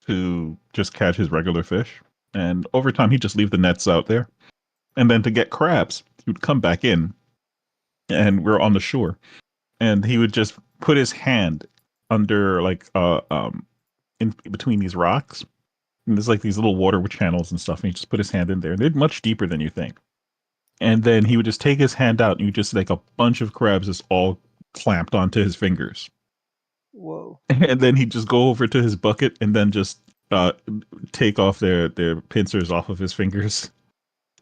to just catch his regular fish. And over time, he'd just leave the nets out there. And then to get crabs, he would come back in, and we're on the shore. And he would just put his hand under, like, in between these rocks, and there's like these little water channels and stuff, and he just put his hand in there, and they're much deeper than you think. And then he would just take his hand out, and you just like a bunch of crabs just all clamped onto his fingers. Whoa. And then he'd just go over to his bucket and then just uh, take off their pincers off of his fingers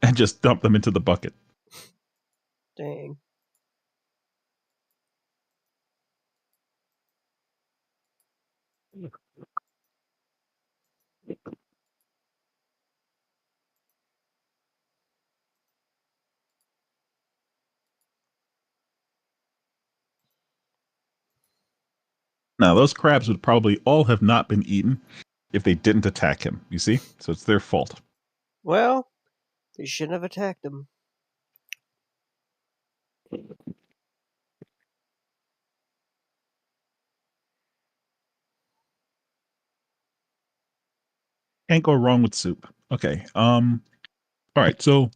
and just dump them into the bucket. Dang. Now, those crabs would probably all have not been eaten if they didn't attack him. You see? So it's their fault. Well, they shouldn't have attacked him. Can't go wrong with soup. Okay. All right. So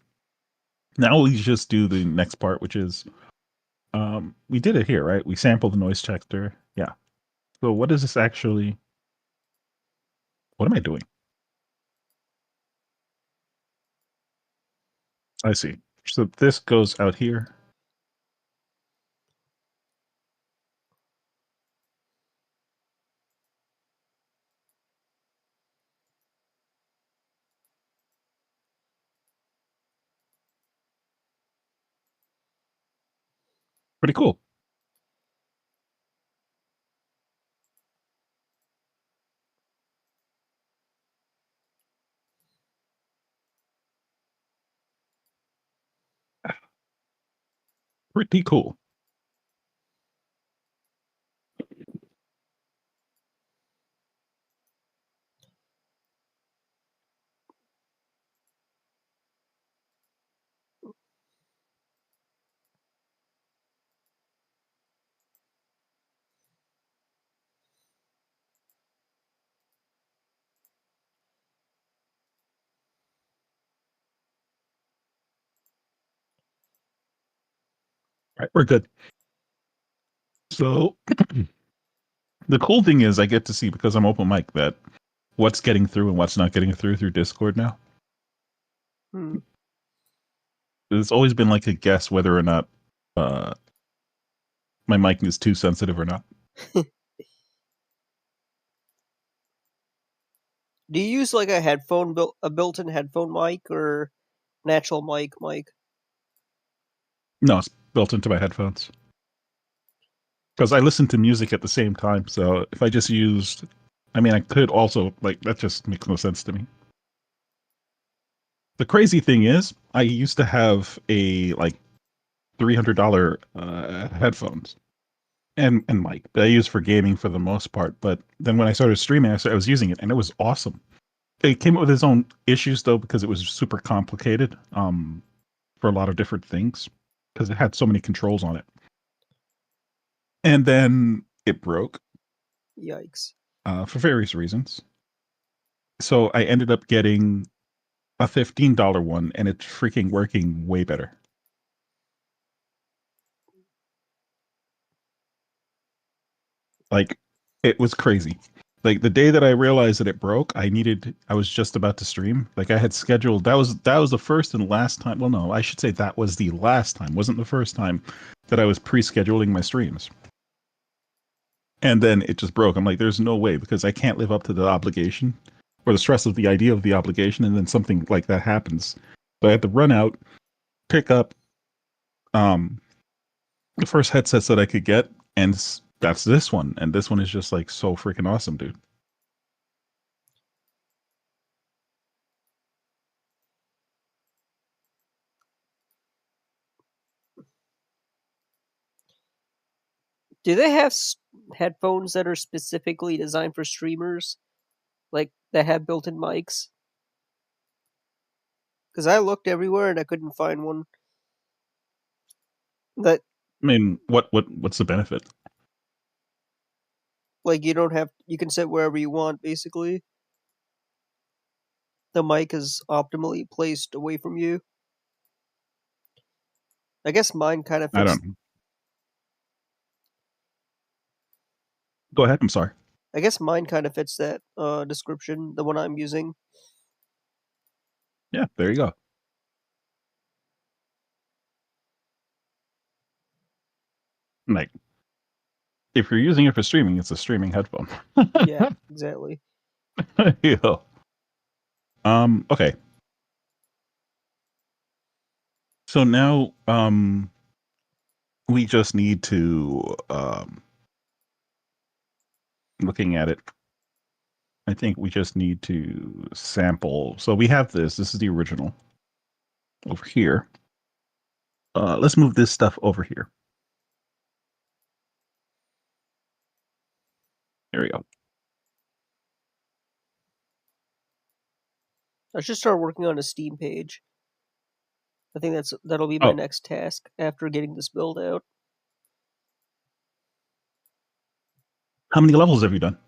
now we just do the next part, which is we did it here, right? We sampled the noise detector. Yeah. So what is this actually? What am I doing? I see. So this goes out here. Pretty cool. Pretty cool. All right, we're good. So the cool thing is I get to see because I'm open mic that what's getting through and what's not getting through Discord now. Hmm. It's always been like a guess whether or not uh, my mic is too sensitive or not. Do you use like a a built-in headphone mic, or natural mic? No, it's built into my headphones because I listen to music at the same time. So if I just used, I mean, I could also like that just makes no sense to me. The crazy thing is, I used to have a like $300 headphones and mic that I use for gaming for the most part. But then when I started streaming, I was using it, and it was awesome. It came up with its own issues though because it was super complicated for a lot of different things because it had so many controls on it. And then it broke Yikes. for various reasons. So I ended up getting a $15 one, and it's freaking working way better. Like it was crazy. Like the day that I realized that it broke, I was just about to stream. Like I had scheduled that was the first and last time. Well, no, I should say that was the last time. Wasn't the first time that I was pre-scheduling my streams. And then it just broke. I'm like, there's no way because I can't live up to the obligation or the stress of the idea of the obligation, and then something like that happens. So I had to run out, pick up um the first headsets that I could get, and that's this one. And this one is just like so freaking awesome, dude. Do they have headphones that are specifically designed for streamers, like that have built-in mics? Because I looked everywhere and I couldn't find one that, I mean, what's the benefit? like, you can sit wherever you want. Basically, the mic is optimally placed away from you. I guess mine kind of I fits. don't. Go ahead. I'm sorry. I guess mine kind of fits that description, the one I'm using. Yeah, there you go. Like, if you're using it for streaming, it's a streaming headphone. Yeah, exactly. Yeah. Okay. So now, we just need to, looking at it, I think we just need to sample. So we have this. This is the original over here. Let's move this stuff over here. There we go. I should start working on a Steam page. I think that'll be my Oh, next task after getting this build out. how many levels have you done?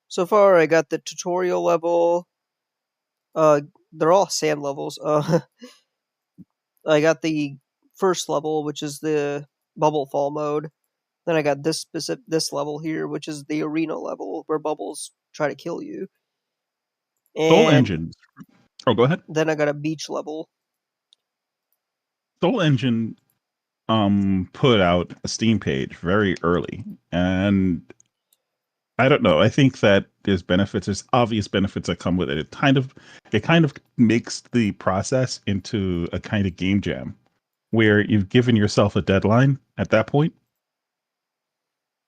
So far, I got the tutorial level. Uh, they're all sand levels. I got the first level, which is the bubble fall mode. Then I got this level here, which is the arena level where bubbles try to kill you. Soul And Engine. Oh, go ahead. then I got a beach level. Soul Engine put out a Steam page very early, and I don't know. I think that there's obvious benefits that come with it. It kind of makes the process into a kind of game jam where you've given yourself a deadline at that point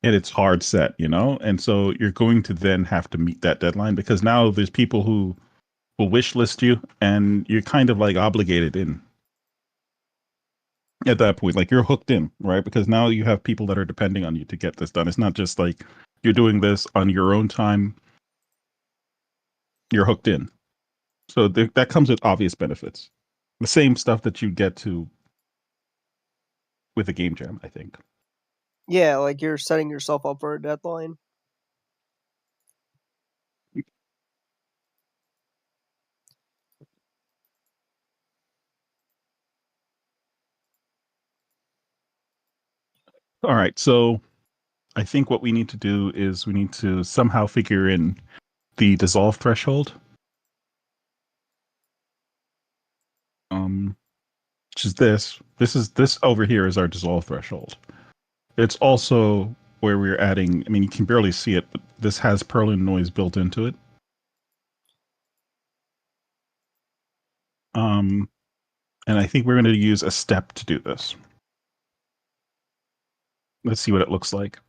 and it's hard set, and so you're going to then have to meet that deadline because now there's people who will wish list you and you're kind of like obligated in at that point. Like you're hooked in, right? Because now you have people that are depending on you to get this done. It's not just like you're doing this on your own time, you're hooked in. So that comes with obvious benefits. The same stuff that you get to with a game jam, I think. Yeah, like you're setting yourself up for a deadline. All right, so I think what we need to do is we need to somehow figure in the dissolve threshold. Um, which is this. This over here is our dissolve threshold. It's also where we're adding. I mean, you can barely see it, but this has Perlin noise built into it. Um, and I think we're going to use a step to do this. Let's see what it looks like.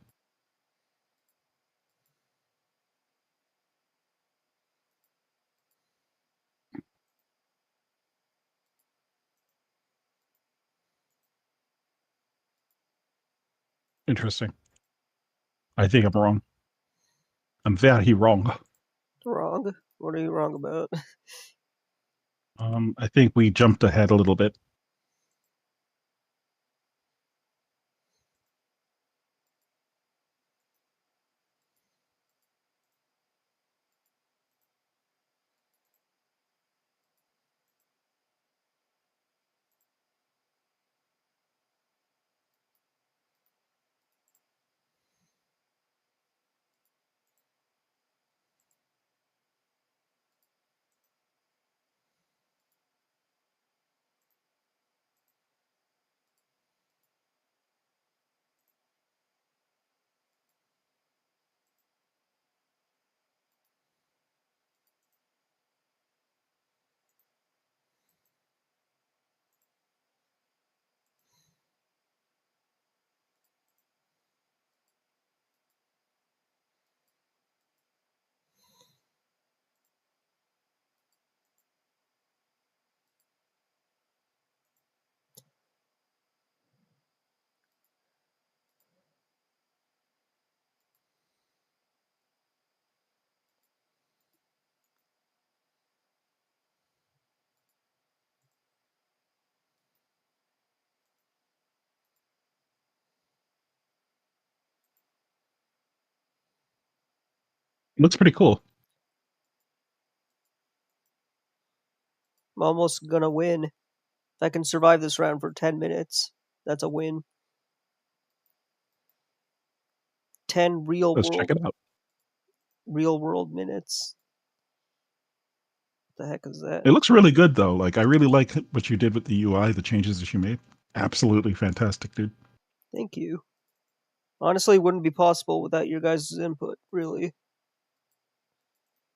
Interesting. I think I'm wrong. I'm very wrong. Wrong. What are you wrong about? I think we jumped ahead a little bit. Looks pretty cool. I'm almost gonna win. If I can survive this round for 10 minutes, that's a win. 10 real Let's check world. it out. real world minutes. What the heck is that? It looks really good though. Like I really like what you did with the UI, the changes that you made. Absolutely fantastic, dude. Thank you. Honestly, wouldn't be possible without your guys' input, really.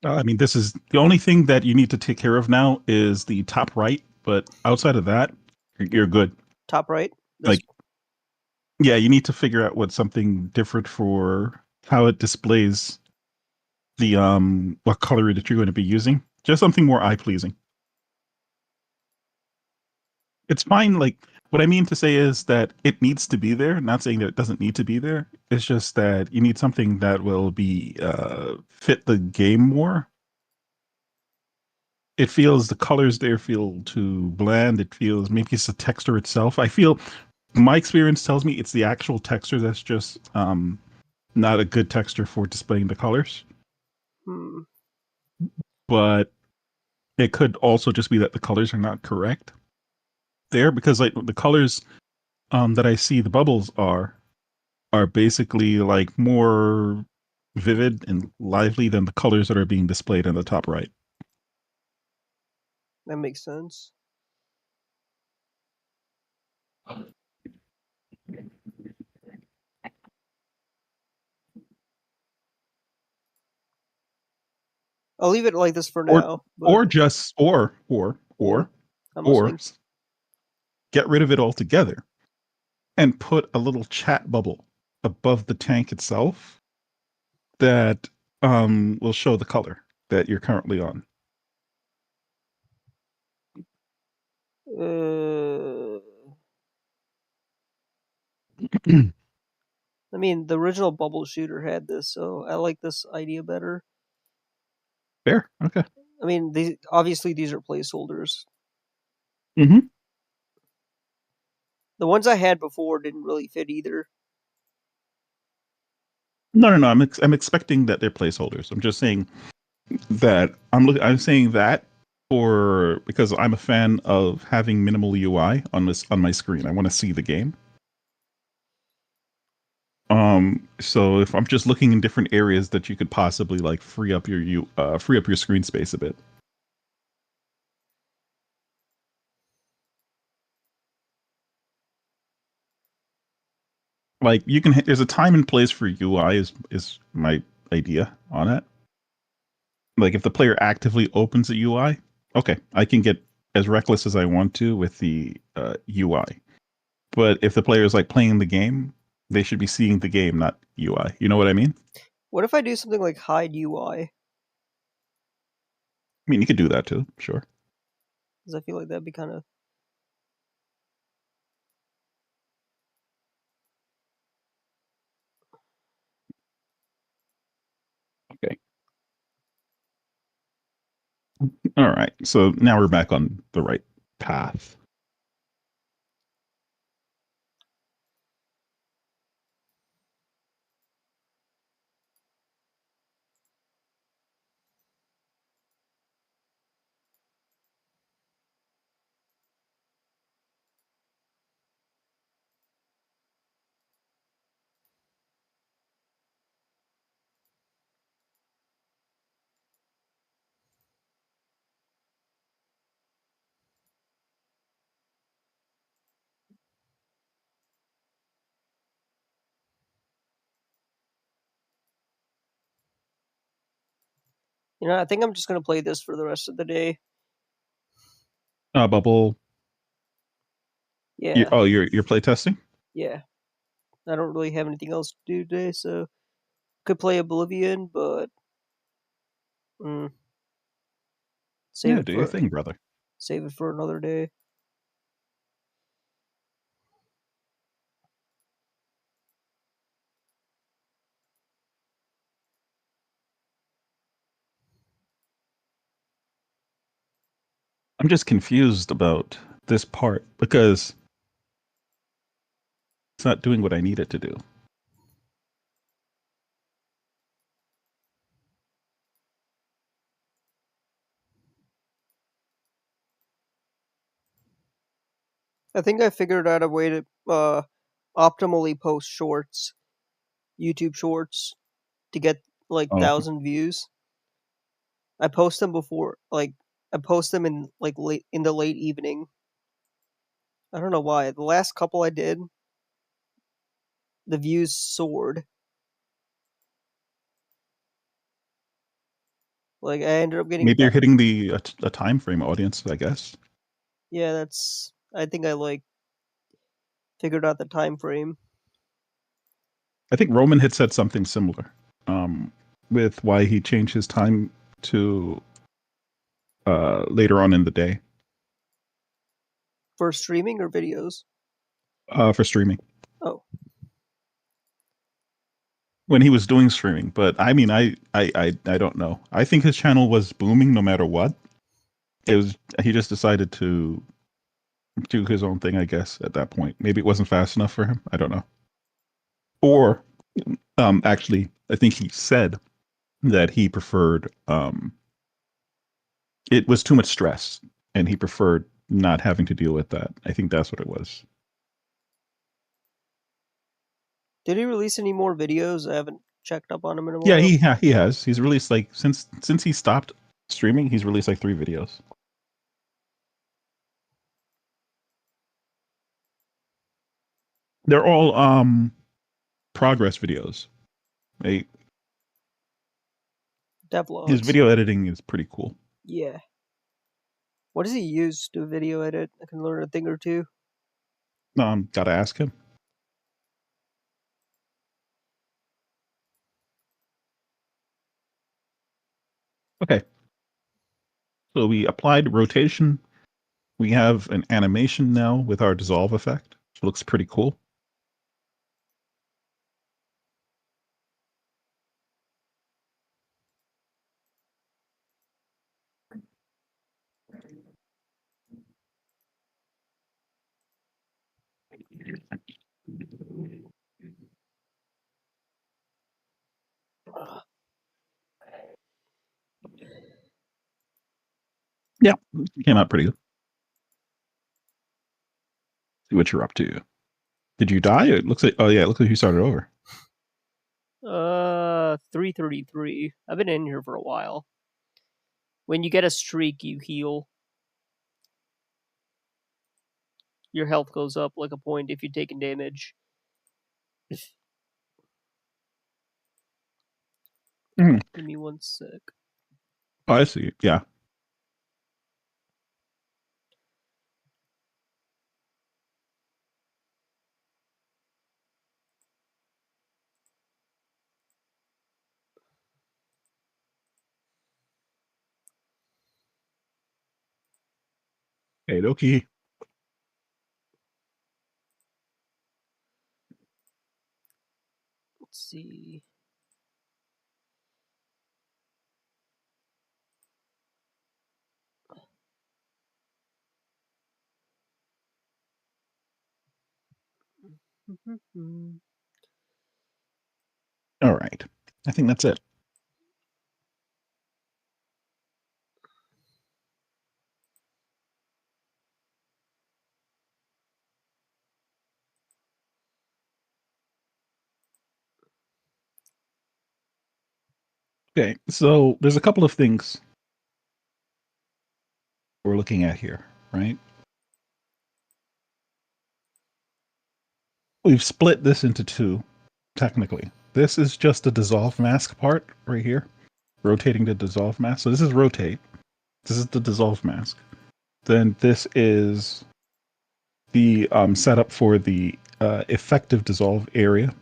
I mean, this is the only thing that you need to take care of now is the top right, but outside of that, you're good. Top right. This Like, yeah, you need to figure out what's something different for how it displays the what color that you're going to be using. Just something more eye pleasing. It's fine. Like what I mean to say is that it needs to be there. Not saying that it doesn't need to be there. It's just that you need something that will be fit the game more. It feels the colors there feel too bland. It feels maybe it's the texture itself. I feel my experience tells me it's the actual texture that's just not a good texture for displaying the colors. hmm. But it could also just be that the colors are not correct there because like the colors that I see the bubbles are basically like more vivid and lively than the colors that are being displayed in the top right. That makes sense. I'll leave it like this for Or now, but or just or I'm or listening. get rid of it altogether and put a little chat bubble above the tank itself that will show the color that you're currently on. Uh, I mean, the original bubble shooter had this, so I like this idea better. Fair. Okay. I mean, these are placeholders. Mm-hmm. The ones I had before didn't really fit either. No. I'm expecting that they're placeholders. I'm just saying that I'm saying that for because I'm a fan of having minimal UI on this on my screen. I want to see the game. So if I'm just looking in different areas that you could possibly like free up your screen space a bit. Like you can there's a time and place for UI is my idea on it. Like if the player actively opens a UI, okay, I can get as reckless as I want to with the UI. But if the player is like playing the game, they should be seeing the game, not UI. You know what I mean? What if I do something like hide UI? I mean, you could do that too, sure. Because I feel like that'd be kind of. Okay. All right. So now we're back on the right path. I think I'm just gonna play this for the rest of the day. Bubble. Yeah, You're playtesting? yeah. I don't really have anything else to do today, so could play Oblivion, but mm, save Yeah, it do your for thing, brother. another day. I'm just confused about this part because it's not doing what I need it to do. I think I figured out a way to optimally post shorts, YouTube shorts, to get like Oh, 1,000 views. I post them before, like I post them in like late in the late evening. I don't know why. The last couple I did, the views soared. Like I ended up getting maybe you're that. hitting the a time frame audience, I guess. Yeah, that's. I think I like figured out the time frame. I think Roman had said something similar, um, with why he changed his time to later on in the day For streaming or videos? for streaming Oh, when he was doing streaming. But I mean, I don't know. I think his channel was booming no matter what. It was he just decided to do his own thing, I guess. At that point, maybe it wasn't fast enough for him. I don't know. Or actually, I think he said that he preferred it was too much stress, and he preferred not having to deal with that. I think that's what it was. did he release any more videos? I haven't checked up on him in a Yeah, while. he has. He's released like since he stopped streaming, he's released like 3 videos. They're all progress videos. Right? His Devlogs. video editing is pretty cool. Yeah. What does he use to video edit? I can learn a thing or two. Gotta ask him. Okay, so we applied rotation. We have an animation now with our dissolve effect. It looks pretty cool. Yeah, came out pretty good. See what you're up to. Did you die? It looks like it looks like you started over. 333. I've been in here for a while. When you get a streak, you heal. Your health goes up like a point if you're taking damage. Mm. Give me one sec. Oh, I see. Yeah. Hey, Doki. Let's see. All right. I think that's it. Okay, so there's a couple of things we're looking at here, right? We've split this into two, technically. This is just the dissolve mask part right here, rotating the dissolve mask. So this is rotate. This is the dissolve mask. Then this is the setup for the effective dissolve area.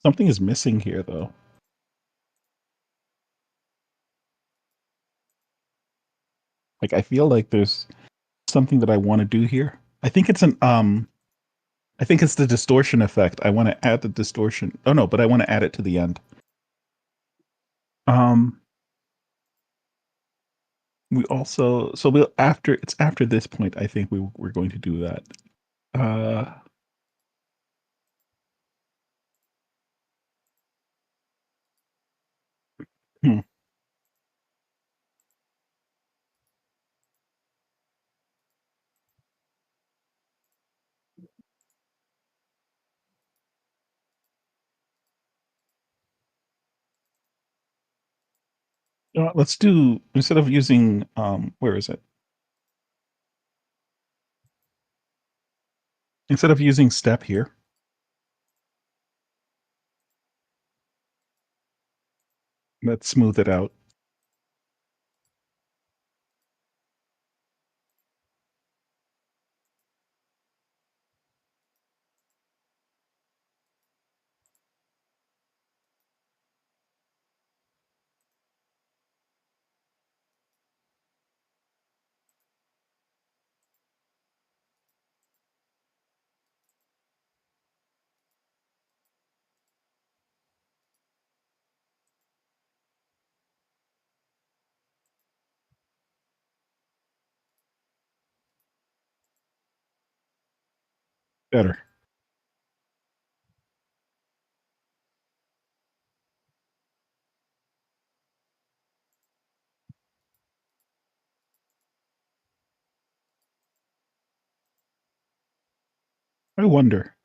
Something is missing here, though. Like I feel like there's something that I want to do here. I think it's the distortion effect. I want to add the distortion. Oh no, but I want to add it to the end. Um we also we'll after it's after this point I think we're going to do that. Uh Hmm. Let's do instead of using where is it? Instead of using step here, let's smooth it out. Better. I wonder.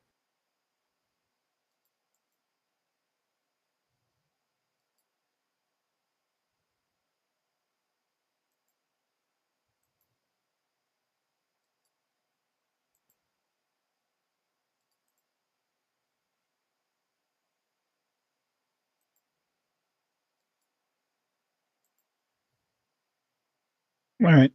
All right.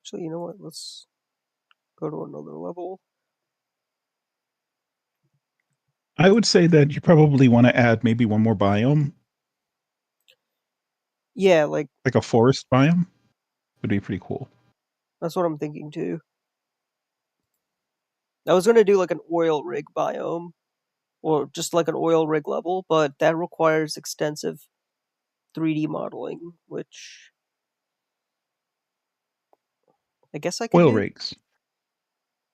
So you know what? Let's go to another level. I would say that you probably want to add maybe one more biome, Yeah, like like a forest biome, would be pretty cool. that's what I'm thinking too. I was gonna do like an oil rig biome or just like an oil rig level, but that requires extensive 3D modeling, which I guess I could Oil do. rigs.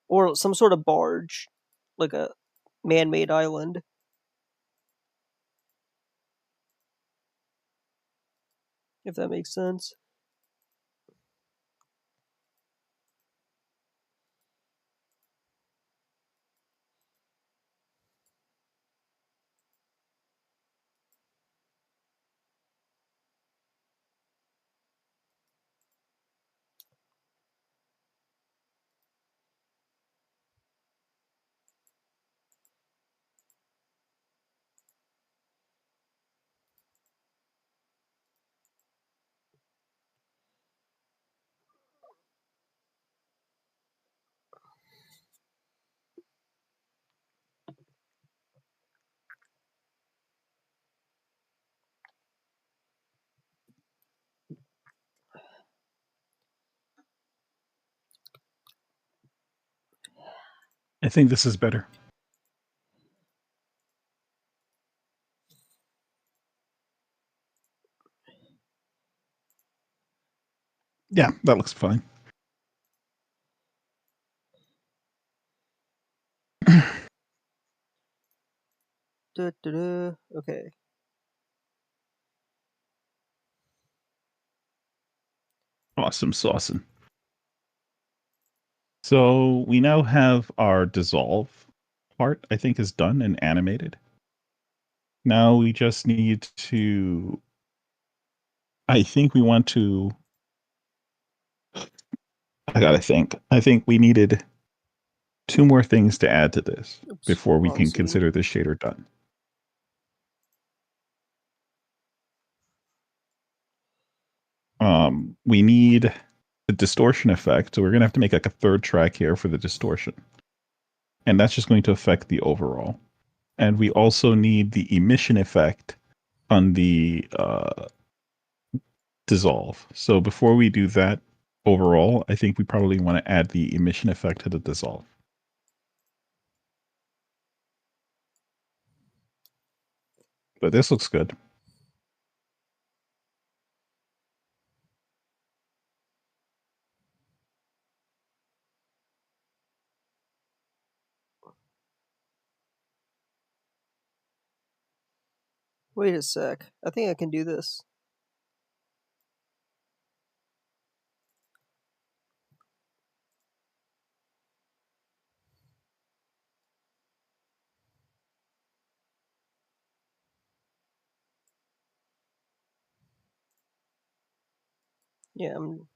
Or some sort of barge, like a man made island, if that makes sense. I think this is better. Yeah, that looks fine. Da-da-da. Okay. Awesome saucing. So we now have our dissolve part, I think, is done and animated. Now we just need to, I think we want to, I gotta think. I think we needed two more things to add to this Oops, before we wrong can scene. consider this shader done. We need a distortion effect, so we're gonna have to make like a third track here for the distortion, and that's just going to affect the overall. And we also need the emission effect on the dissolve. So before we do that overall, I think we probably want to add the emission effect to the dissolve. But this looks good. Wait a sec. I think I can do this. Yeah, I'm.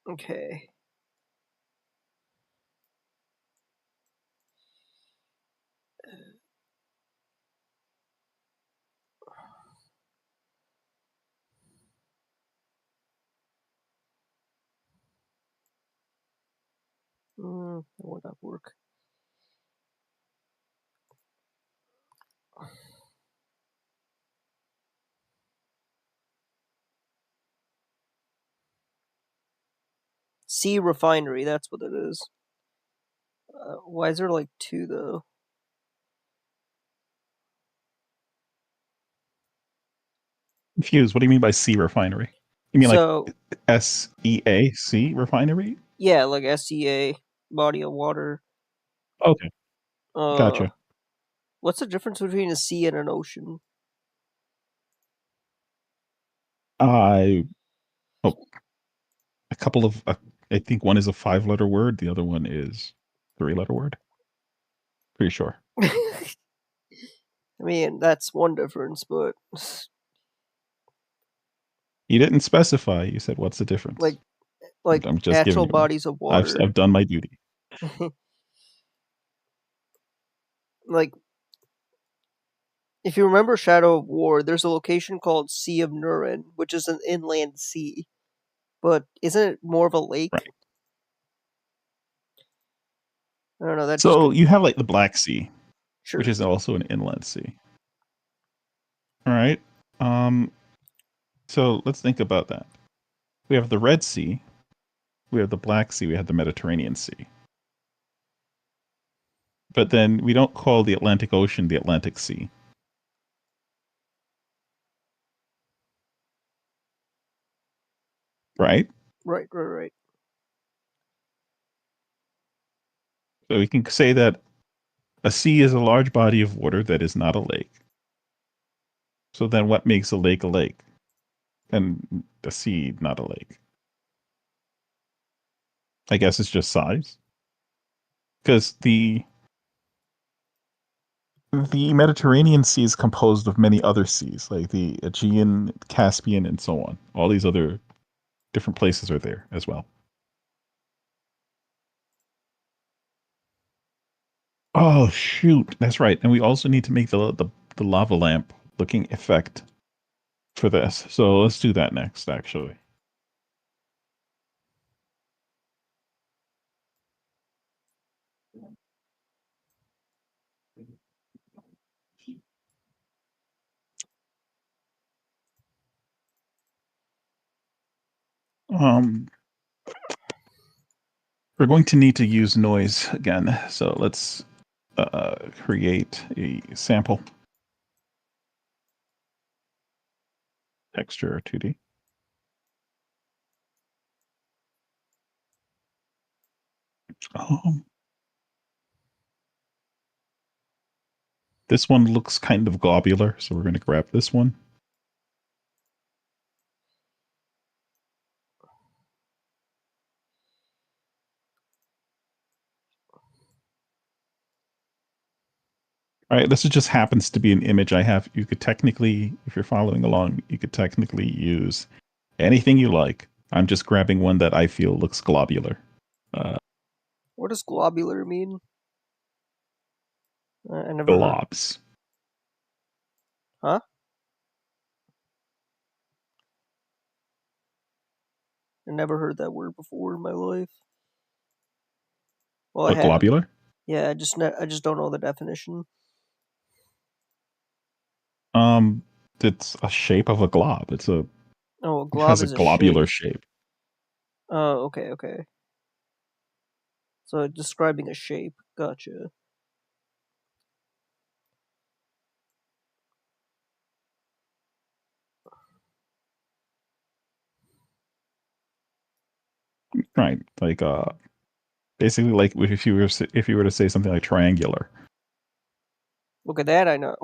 Okay. That would not work. Sea refinery, that's what it is. Why is there like two though? Confused. What do you mean by C refinery? You mean like So SEAC refinery? yeah, like SEA, body of water. Okay, Uh, gotcha. what's the difference between a sea and an ocean? I oh, a couple of I think one is a 5-letter word, the other one is 3-letter word. Pretty sure. I mean, that's one difference, but You didn't specify. You said what's the like difference? like I'm just giving natural you one. bodies of I've water. I've done my duty. Like if you remember Shadow of War, there's a location called Sea of Nurin, which is an inland sea. But isn't it more of a lake? Right. I don't know. That just So you have like the Black Sea, which sure. is also an inland sea. All right. Um. So let's think about that. We have the Red Sea, we have the Black Sea, we have the Mediterranean Sea. But then we don't call the Atlantic Ocean the Atlantic Sea, right? Right, right, right. So we can say that a sea is a large body of water that is not a lake. So then what makes a lake a lake? And a sea not a lake? I guess it's just size. Because the Mediterranean Sea is composed of many other seas, like the Aegean, Caspian, and so on. All these other different places are there as well. Oh shoot, that's right. And we also need to make the lava lamp looking effect for this. So let's do that next, actually. Um, we're going to need to use noise again. So let's create a sample texture 2D. Um, this one looks kind of globular, so we're going to grab this one. All right, this just happens to be an image I have. You could technically, if you're following along, you could technically use anything you like. I'm just grabbing one that I feel looks globular. What does globular mean? I never heard. Globs. Huh? I never heard that word before in my life. Well, I What, have. globular? Yeah, I just don't know the definition. Um, it's a shape of a glob. Oh, a It glob has a is a shape. globular shape. Oh, okay, okay. So describing a shape. Gotcha. Right. Like basically like if you were to say something like triangular. Look at that, I know.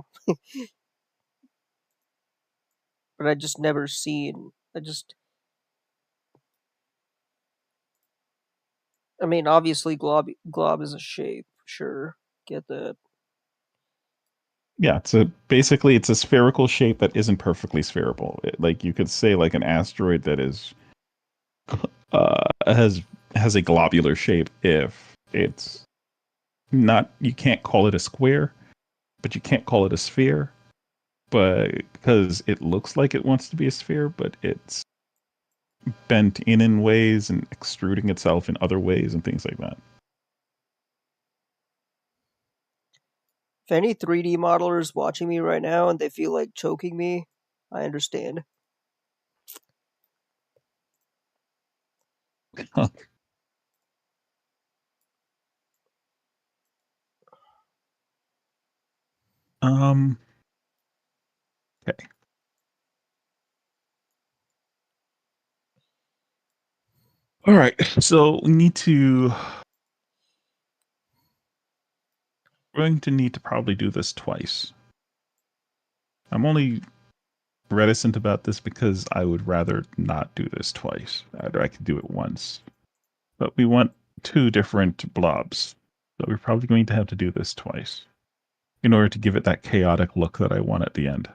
But I just never seen. I mean, obviously, glob is a shape. Sure, get that. Yeah, basically it's a spherical shape that isn't perfectly spherical. Like you could say like an asteroid that is uh has has a globular shape if it's not, you can't call it a square, but you can't call it a sphere, but because it looks like it wants to be a sphere, but it's bent in ways and extruding itself in other ways and things like that. If any 3D modeler is watching me right now and they feel like choking me, I understand. um okay. All right. So we're going to need to probably do this twice. I'm only reticent about this because I would rather not do this twice. I could do it once. But we want two different blobs. So we're probably going to have to do this twice in order to give it that chaotic look that I want at the end.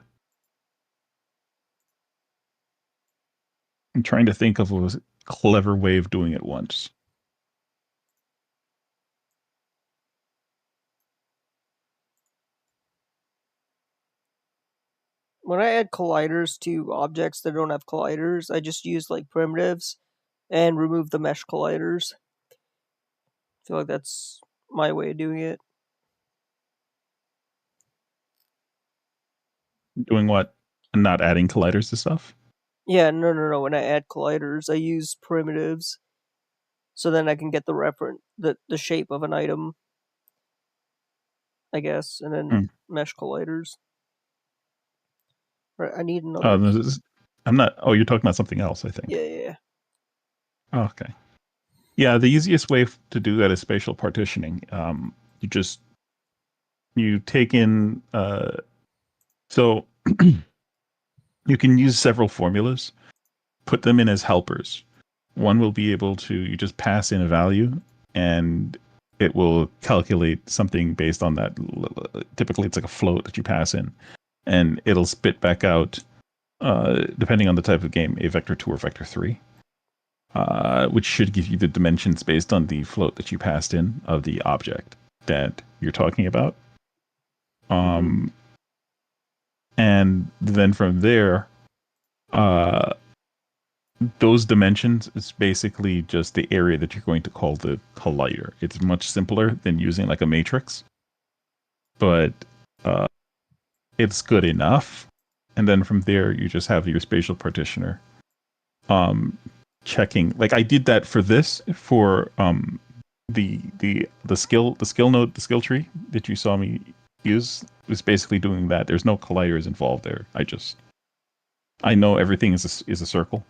I'm trying to think of a clever way of doing it once. When I add colliders to objects that don't have colliders, I just use like primitives and remove the mesh colliders. I feel like that's my way of doing it. Doing what? Not adding colliders to stuff? Yeah, no. When I add colliders, I use primitives, so then I can get the reference, the shape of an item, I guess, and then Hmm. mesh colliders. Right, I need Uh, another. this is- I'm not. Oh, you're talking about something else, I think. Yeah. Oh, okay. Yeah, the easiest way to do that is spatial partitioning. You just you take in so you can use several formulas, put them in as helpers. One will be able to, you just pass in a value and it will calculate something based on that. Typically, it's like a float that you pass in, and it'll spit back out, depending on the type of game, a vector 2 or vector 3, which should give you the dimensions based on the float that you passed in of the object that you're talking about. Hmm. Um, and then from there, uh, those dimensions is basically just the area that you're going to call the collider. It's much simpler than using like a matrix, but uh, it's good enough. And then from there, you just have your spatial partitioner um, checking. Like I did that for this for the skill tree that you saw me use is basically doing that. There's no colliders involved there. I know everything is a circle,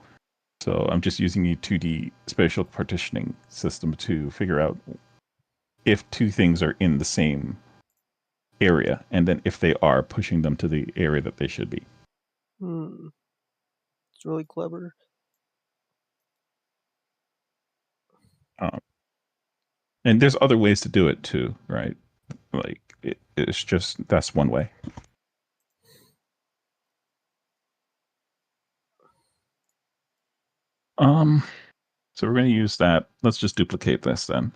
so I'm just using a 2D spatial partitioning system to figure out if two things are in the same area, and then if they are, pushing them to the area that they should be. Hmm. It's really clever. Um, and there's other ways to do it too, right? Like it's just that's one way. Um, so we're going to use that. Let's just duplicate this then,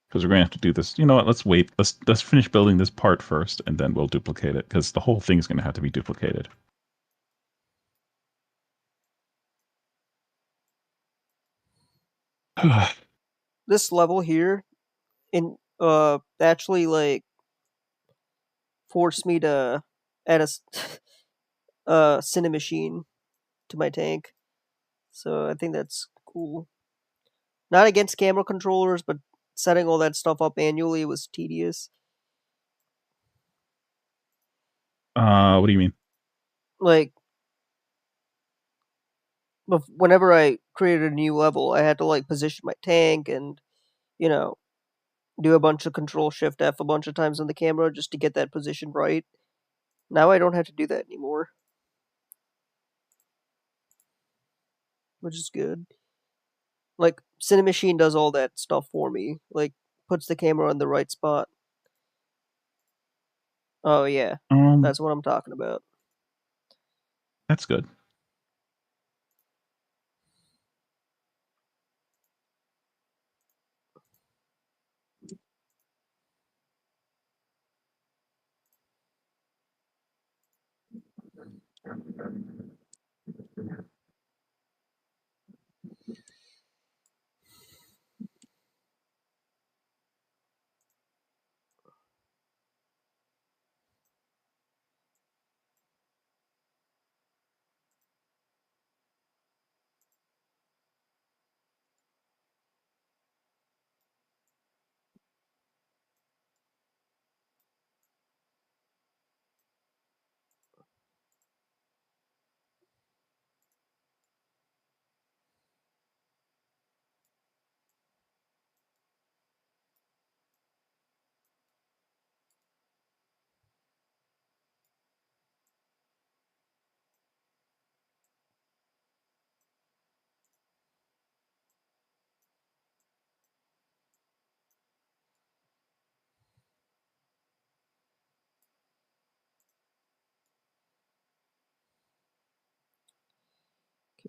because we're going to have to do this. You know what? Let's wait. Let's finish building this part first, and then we'll duplicate it because the whole thing's going to have to be duplicated. This level here in actually like forced me to add a cine machine to my tank. So I think that's cool. Not against camera controllers, but setting all that stuff up manually was tedious. What do you mean? Like whenever I created a new level, I had to like position my tank and you know do a bunch of Control Shift F a bunch of times on the camera just to get that position right. Now I don't have to do that anymore, which is good. Like Cinemachine does all that stuff for me. Like puts the camera in the right spot. Oh yeah, Um, that's what I'm talking about. that's good.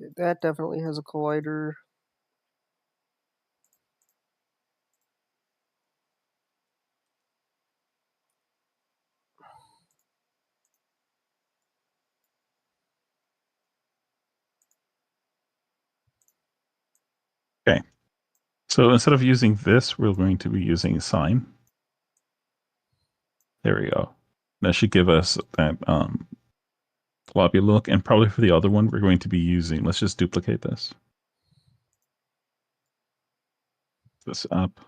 Okay, that definitely has a collider. Okay. So instead of using this, we're going to be using sine. There we go. That should give us that floppy look. And probably for the other one, we're going to be using, let's just duplicate this up.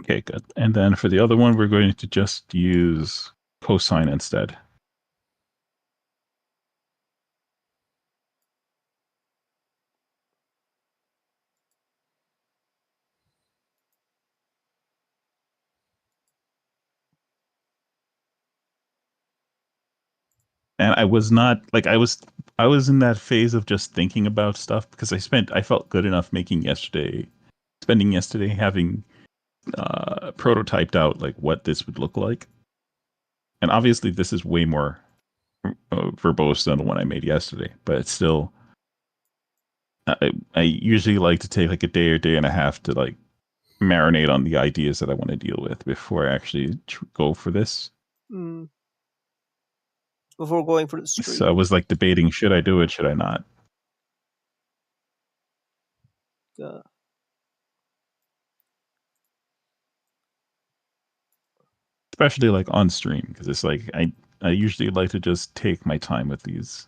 Okay, good. And then for the other one, we're going to just use cosine instead. And I was not like I was in that phase of just thinking about stuff because I felt good enough spending yesterday having prototyped out like what this would look like. And obviously this is way more verbose than the one I made yesterday, but it's still I usually like to take like a day or day and a half to like marinate on the ideas that I want to deal with before I actually go for this. Mm, before going for the So I stream. was like debating, should I do it, should I not? Uh, Especially like on stream because it's like I usually like to just take my time with these.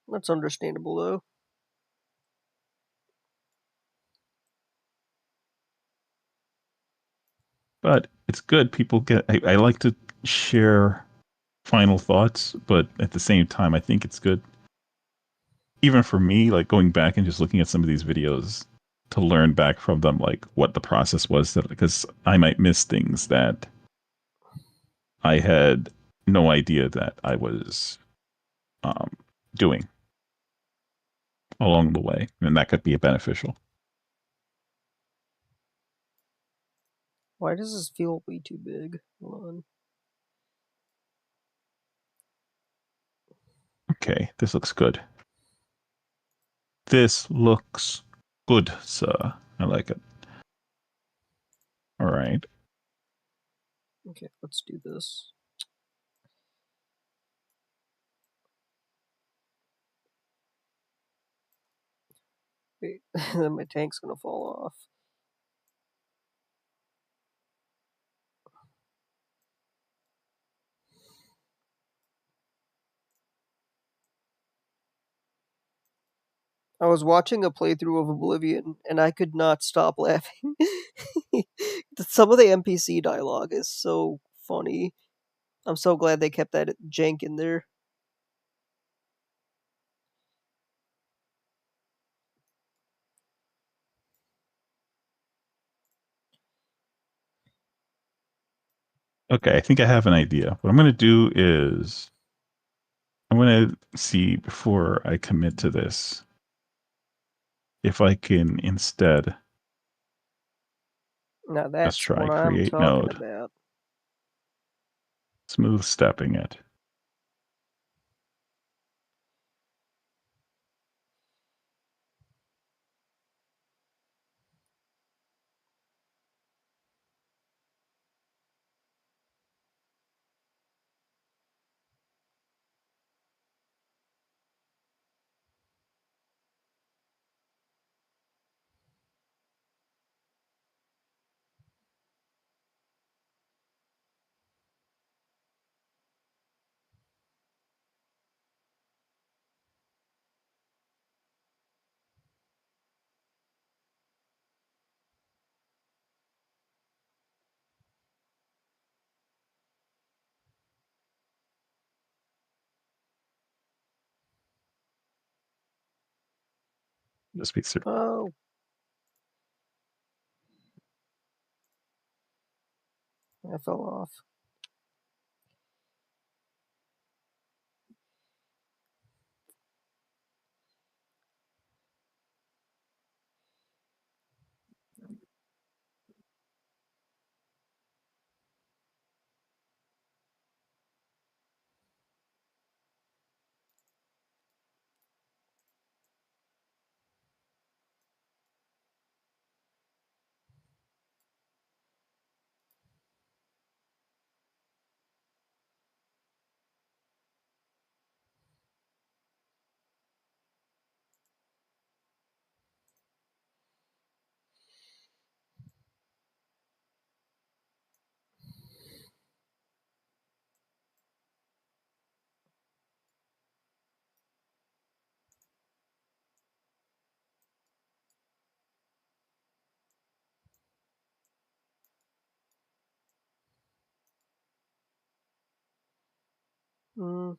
That's understandable though. But it's good. People get. I like to share final thoughts, but at the same time, I think it's good, even for me, like going back and just looking at some of these videos to learn back from them, like what the process was. That because I might miss things that I had no idea that I was um, doing along the way, and that could be beneficial. Why does this feel way too big? Hold on. Okay, this looks good. This looks good, sir. I like it. All right. Okay, let's do this. Wait, then my tank's gonna fall off. I was watching a playthrough of Oblivion and I could not stop laughing. Some of the NPC dialogue is so funny. I'm so glad they kept that jank in there. Okay, I think I have an idea. What I'm going to do is I'm going to see before I commit to this if I can instead Now just that's try what I'm create talking node, about. smooth stepping it. Just be certain. Oh, I fell off. Mm,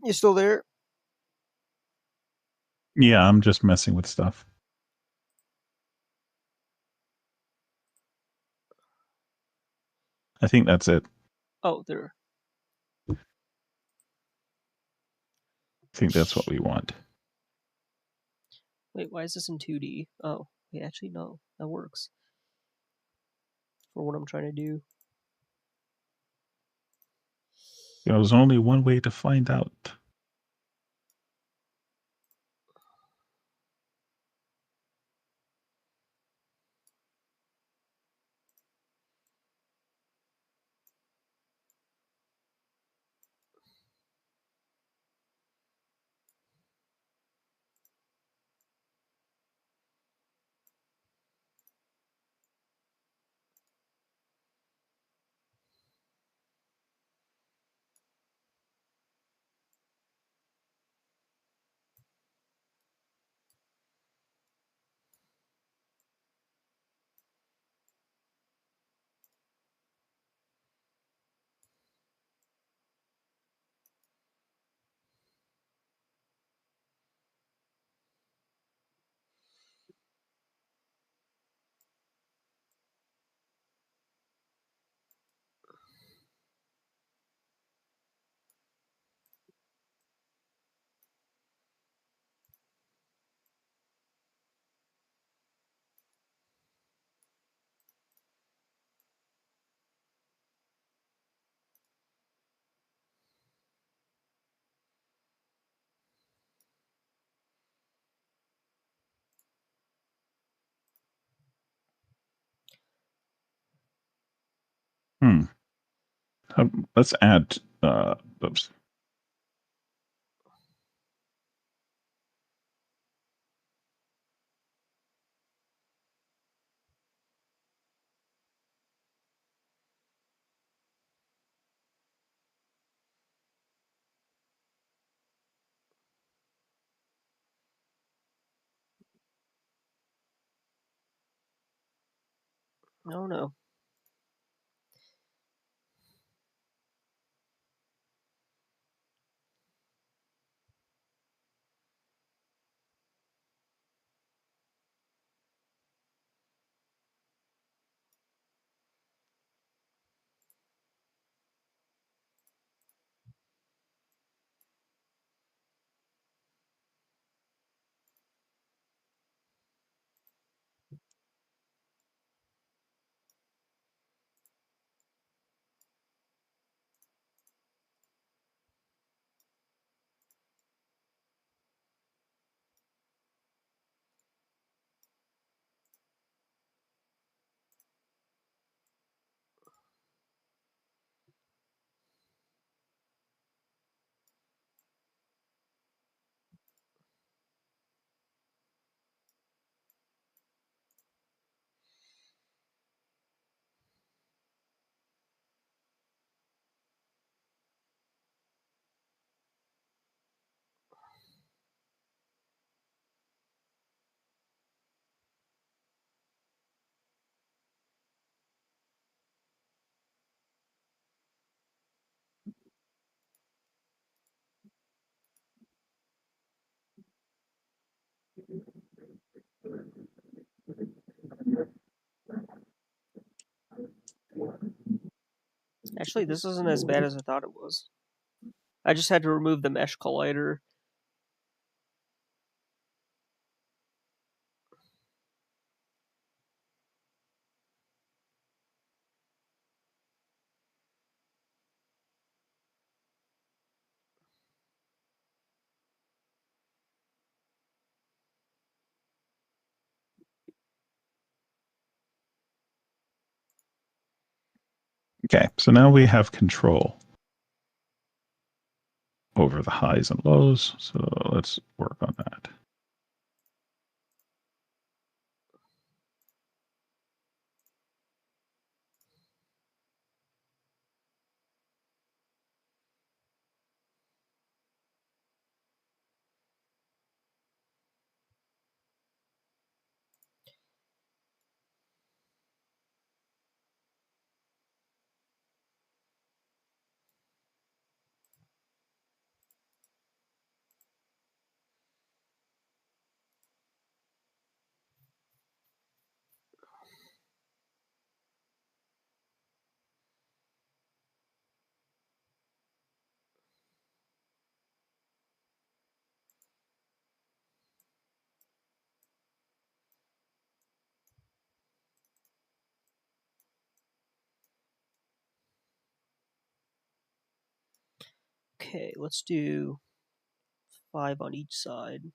you still there? Yeah, I'm just messing with stuff. I think that's it. Oh, there. I think that's what we want. Wait, why is this in 2D? Oh. Wait, actually, no. That works for what I'm trying to do. There's only one way to find out. Hmm. Let's add. Oops. No, no. Actually, this isn't as bad as I thought it was. I just had to remove the mesh collider. Okay, so now we have control over the highs and lows. So let's work on that. Okay, let's do 5 on each side.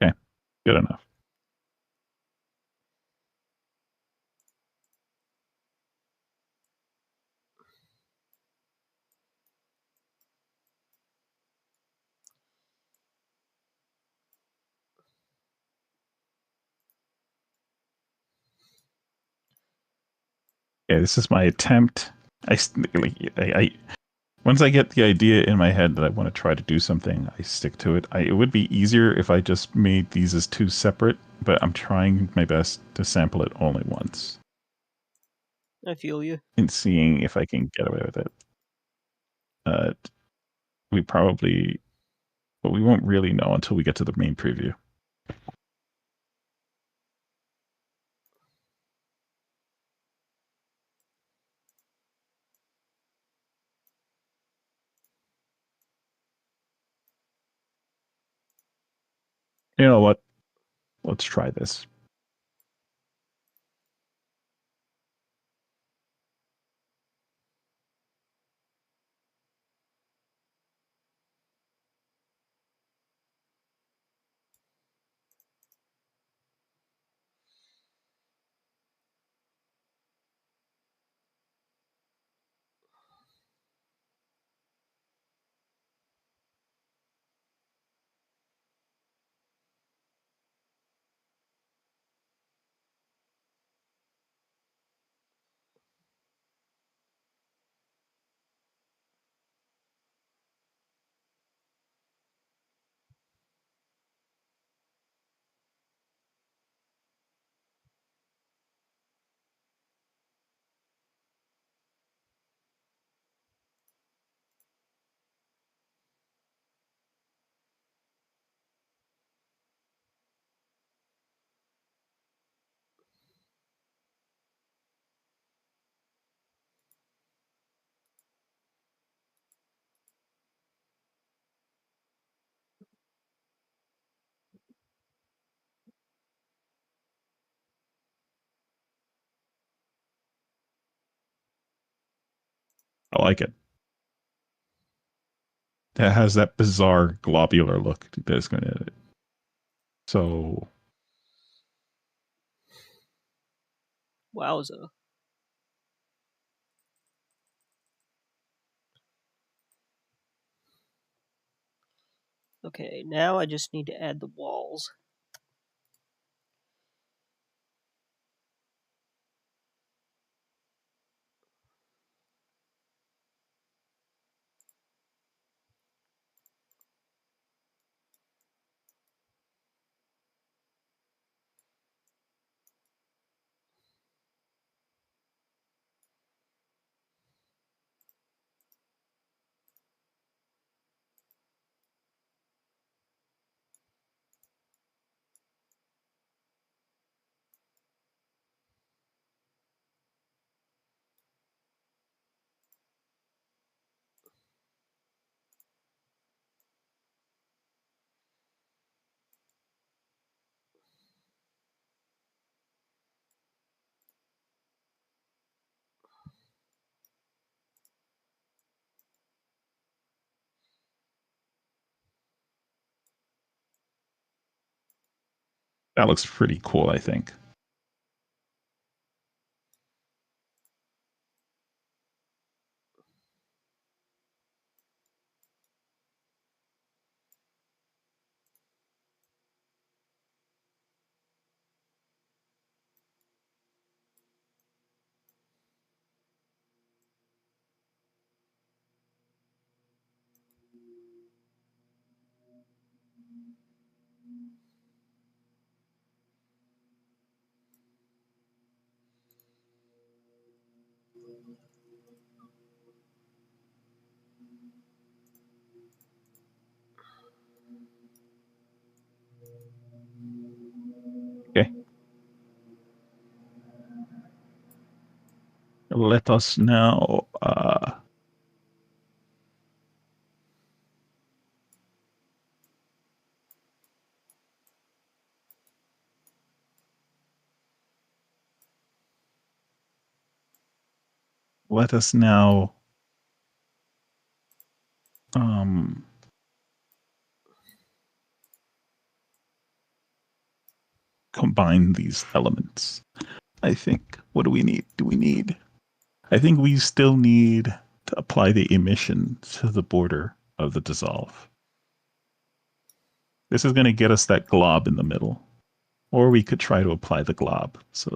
Okay, good enough. Yeah, this is my attempt. I once I get the idea in my head that I want to try to do something, I stick to it. It would be easier if I just made these as two separate, but I'm trying my best to sample it only once I feel you. and seeing if I can get away with it. Uh, we probably, but we won't really know until we get to the main preview. You know what? Let's try this. I like it. That has that bizarre globular look that's going to. So Wowza. Okay, now I just need to add the walls. that looks pretty cool, I think. Let us now let us now um combine these elements. I think. What do we need? I think we still need to apply the emission to the border of the dissolve. This is going to get us that glob in the middle. Or we could try to apply the glob. So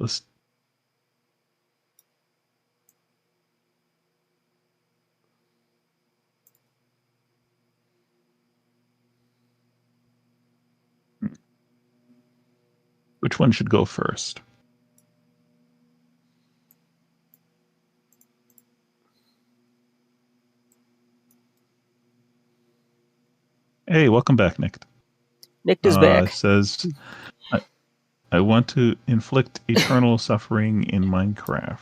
which one should go first? Hey, welcome back, Nick. Nick is back. Says, I, I want to inflict eternal suffering in Minecraft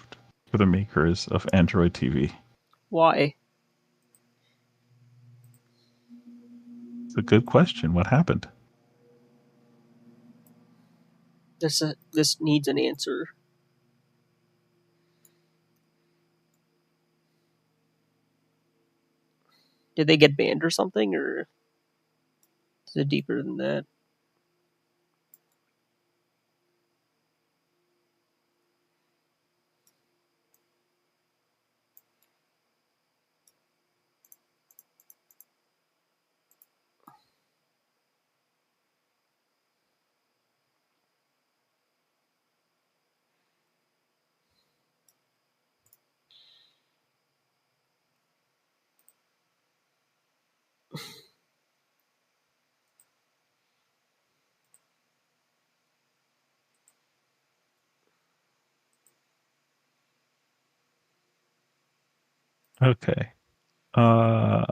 for the makers of Android TV. Why? It's a good question. What happened? This needs an answer. Did they get banned or something, or is it deeper than that? Okay. Uh,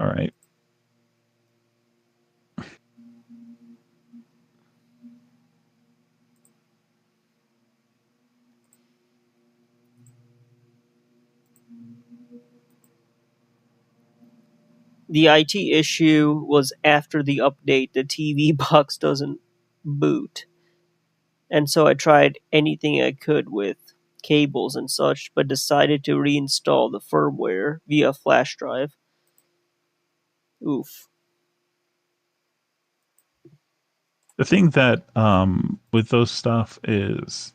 all right. The IT issue was after the update. The TV box doesn't boot, and so I tried anything I could with cables and such, but decided to reinstall the firmware via flash drive. Oof. The thing that with those stuff is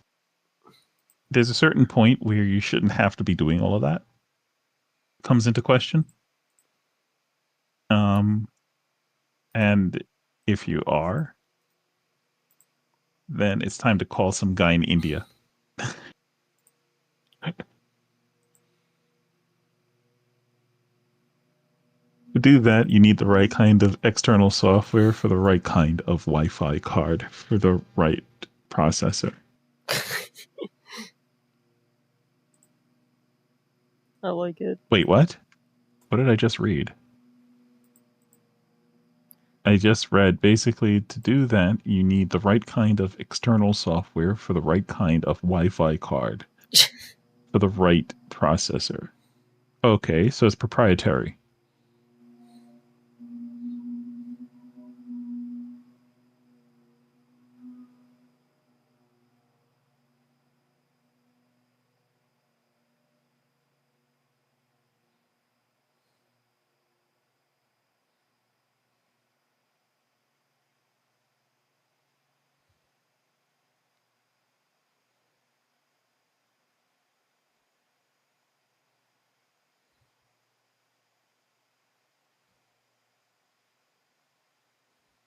there's a certain point where you shouldn't have to be doing all of that comes into question. Um, and if you are, then it's time to call some guy in India. To do that, you need the right kind of external software for the right kind of Wi-Fi card for the right processor. I like it. Wait, what? What did I just read? I just read basically to do that, you need the right kind of external software for the right kind of Wi-Fi card for the right processor. Okay, so it's proprietary.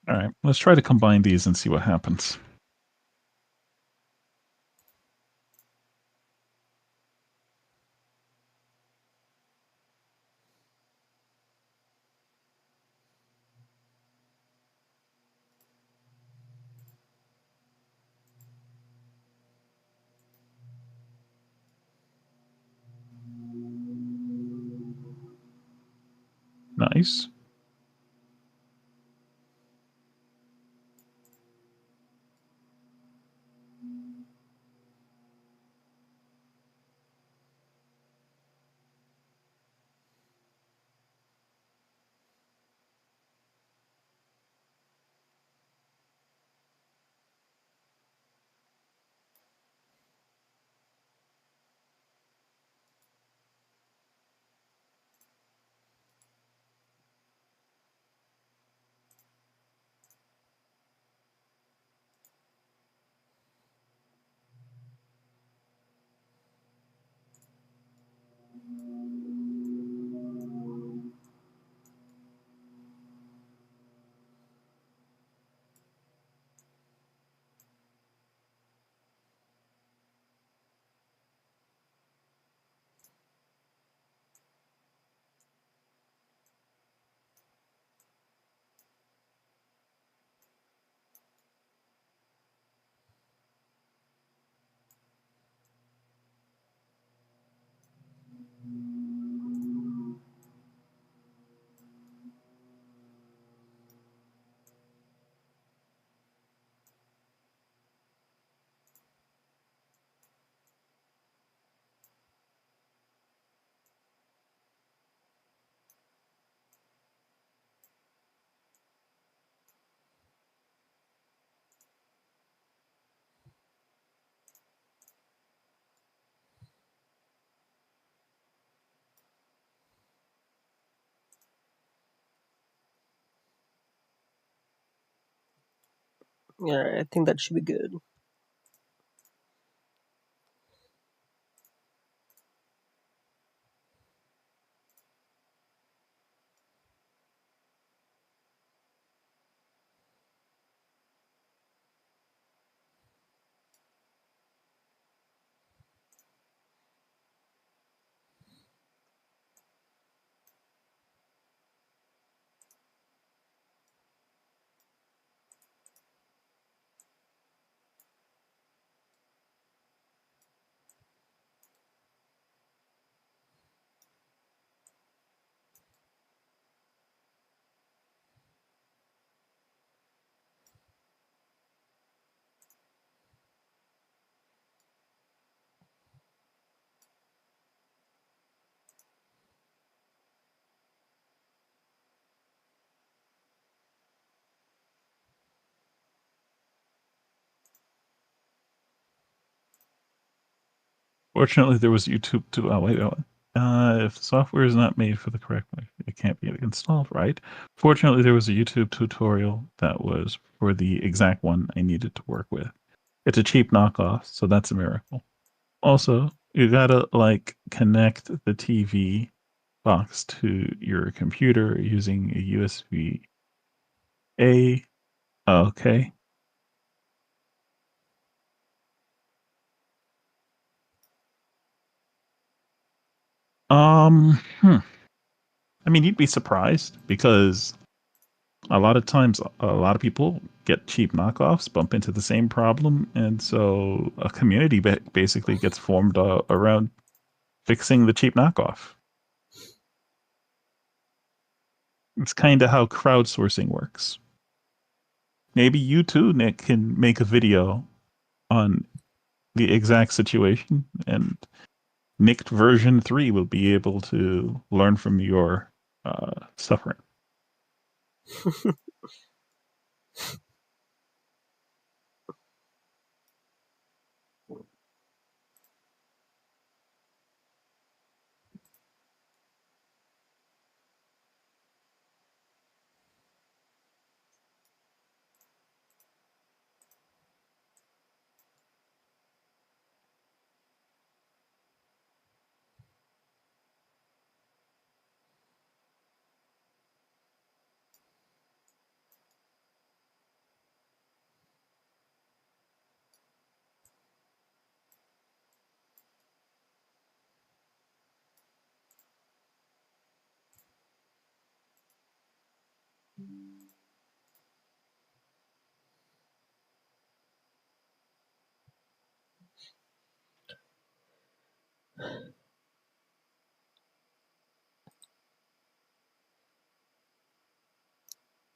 All right, let's try to combine these and see what happens. Nice. Yeah, I think that should be good. Fortunately, there was YouTube too. Oh, wait, wait. If the software is not made for the correct way, it can't be installed, right? Fortunately, there was a YouTube tutorial that was for the exact one I needed to work with. It's a cheap knockoff, so that's a miracle. Also, you gotta like connect the TV box to your computer using a USB A. Okay. Hmm. I mean, you'd be surprised because a lot of times, a lot of people get cheap knockoffs, bump into the same problem, and so a community basically gets formed around fixing the cheap knockoff. It's kind of how crowdsourcing works. Maybe you too, Nick, can make a video on the exact situation, and Nicked version 3 will be able to learn from your suffering.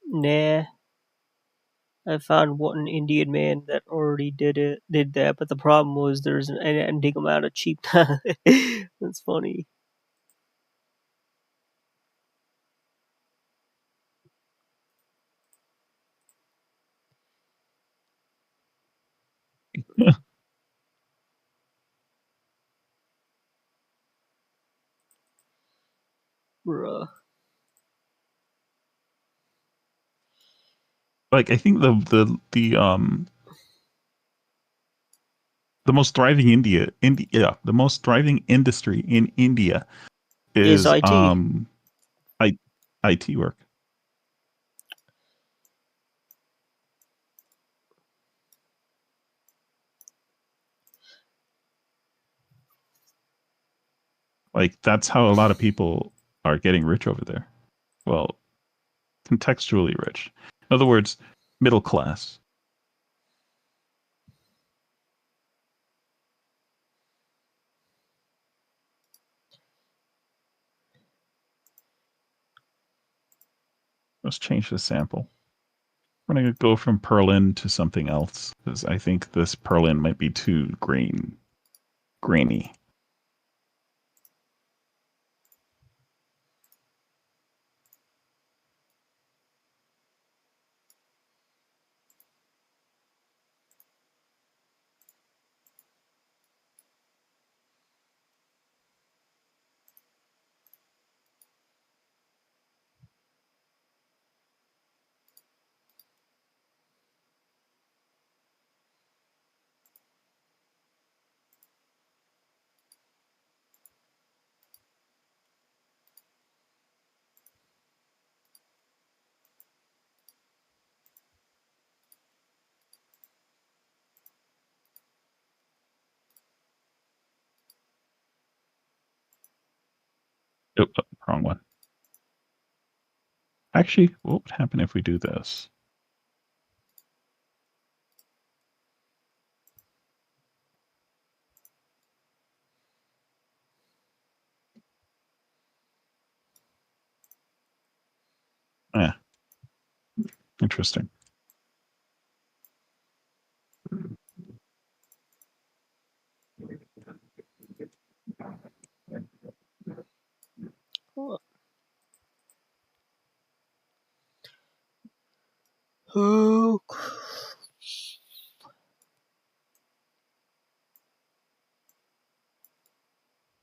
Nah, I found one Indian man that already did that, but the problem was there's an ending amount of cheap. That's funny, bruh. Like I think the most thriving the most thriving industry in India Is is IT. I, IT work. Like that's how a lot of people are getting rich over there. Well, contextually rich. In other words, middle class. Let's change the sample. We're gonna go from Perlin to something else because I think this Perlin might be too grainy. Oop, wrong one. Actually, what would happen if we do this? Yeah, interesting. Oh,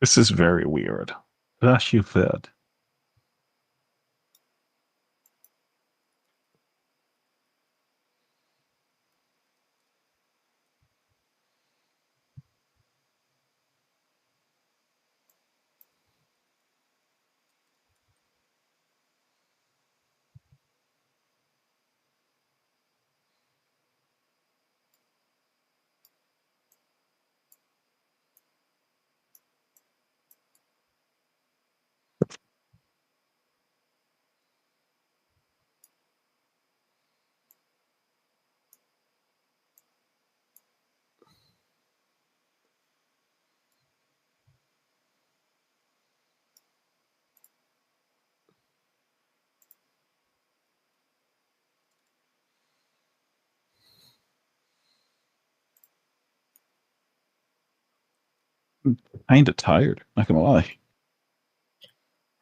This is very weird. Thus you fed. Kinda tired, not gonna lie.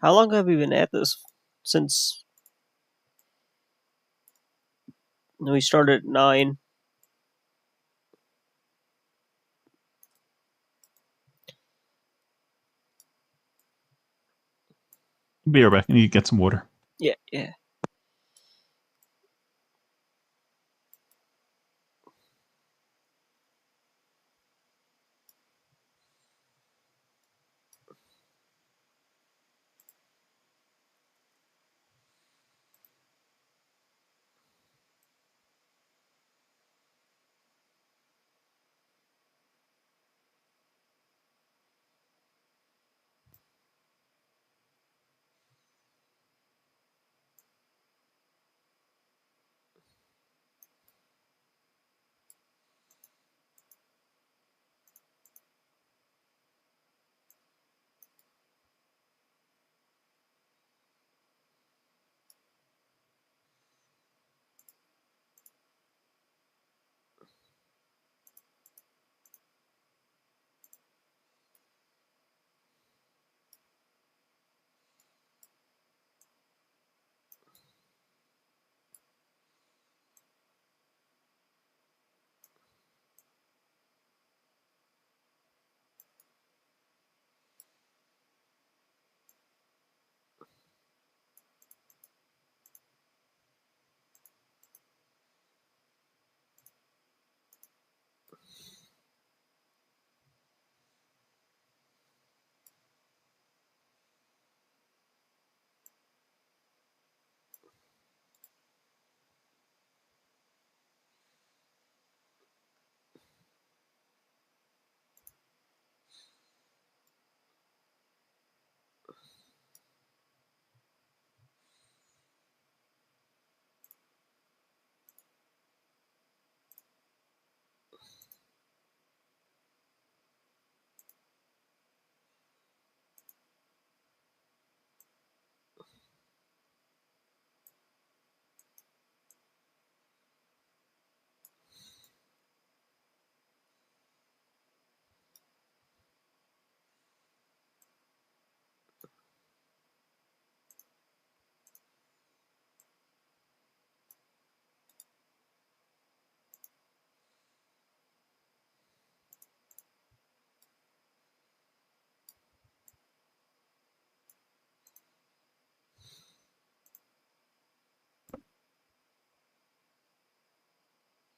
how long have we been at this? Since we started at 9. Be right back. I need to get some water. Yeah, yeah.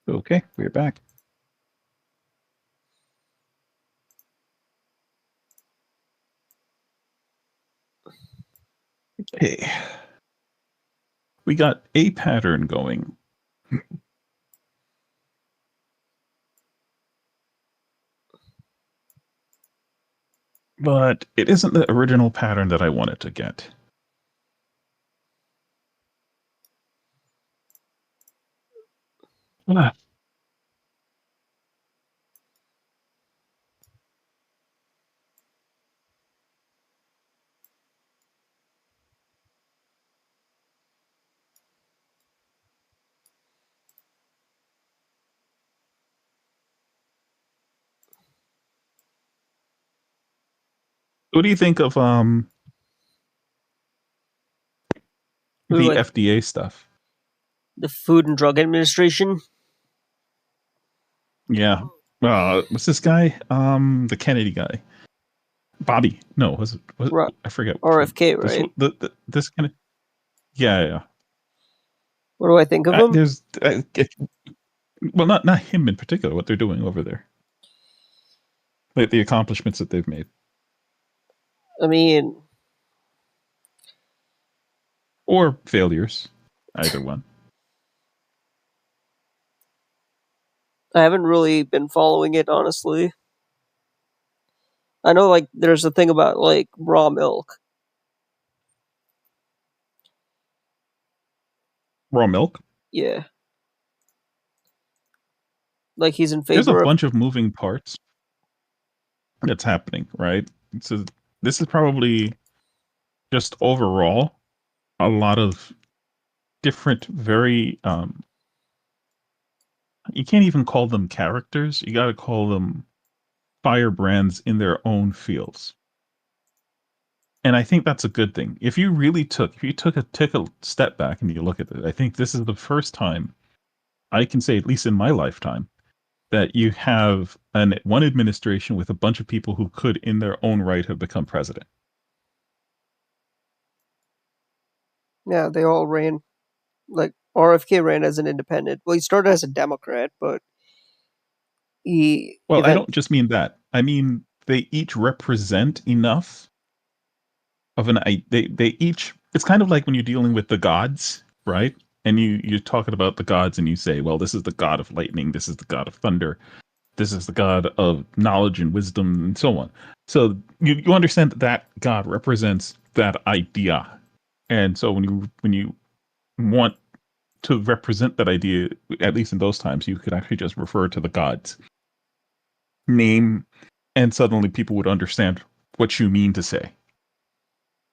Okay, we're back. Okay. We got a pattern going. but it isn't the original pattern that I wanted to get. Ah, what do you think of Ooh, the like FDA stuff? the Food and Drug Administration, Yeah. What's this guy? The Kennedy guy. Bobby. No, was it Ru- I forget which one. RFK, This right? one this kind of yeah, yeah. What do I think of him? There's well, not him in particular. What they're doing over there, like the accomplishments that they've made, I mean, or failures, either one. I haven't really been following it honestly. I know like there's a thing about like raw milk. Raw milk. Yeah, like he's in There's a favor of. bunch of moving parts that's happening, right? So this is probably just overall a lot of different, very you can't even call them characters. You got to call them firebrands in their own fields. And I think that's a good thing. If you took a step back and you look at it, I think this is the first time I can say, at least in my lifetime, that you have one administration with a bunch of people who could, in their own right, have become president. Yeah, they all ran. Like RFK ran as an independent. Well, he started as a Democrat, but he Well, I event. don't just mean that. I mean they each represent enough of they each. It's kind of like when you're dealing with the gods, right? And you're talking about the gods, and you say, well, this is the god of lightning, this is the god of thunder, this is the god of knowledge and wisdom and so on. So you understand that that god represents that idea. And so when you want to represent that idea, at least in those times, you could actually just refer to the god's name, and suddenly people would understand what you mean to say.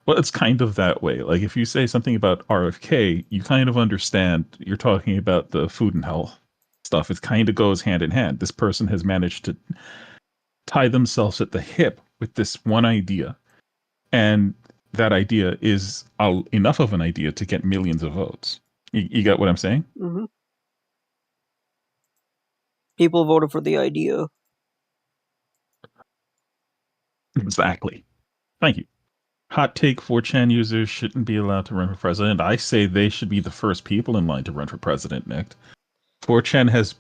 Well, it's kind of that way. Like if you say something about RFK, you kind of understand you're talking about the food and health stuff. It kind of goes hand in hand. This person has managed to tie themselves at the hip with this one idea, and that idea is enough of an idea to get millions of votes. You got what I'm saying? Mhm. People voted for the idea. Exactly. Thank you. Hot take: 4chan users shouldn't be allowed to run for president. I say they should be the first people in line to run for president, Nick. 4chan has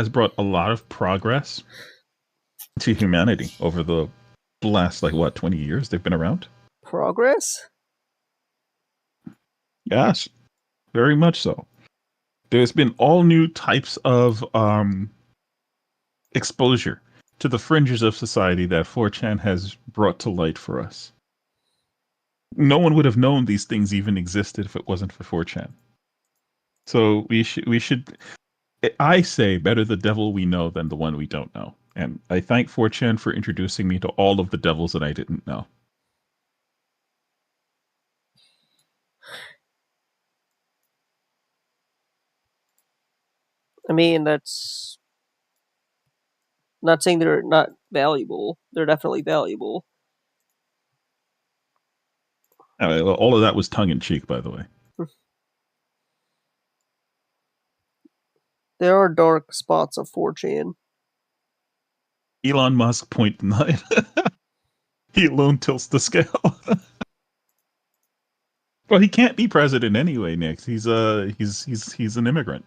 brought a lot of progress to humanity over the last, like, what, 20 years they've been around. Progress? Yes, very much so. There's been all new types of exposure to the fringes of society that 4chan has brought to light for us. No one would have known these things even existed if it wasn't for 4chan. So we should I say better the devil we know than the one we don't know. And I thank 4chan for introducing me to all of the devils that I didn't know. I mean, that's not saying they're not valuable. They're definitely valuable. All of that was tongue in cheek, by the way. There are dark spots of 4chan. Elon Musk 0.9. He alone tilts the scale. Well, he can't be president anyway, Nick. He's an immigrant.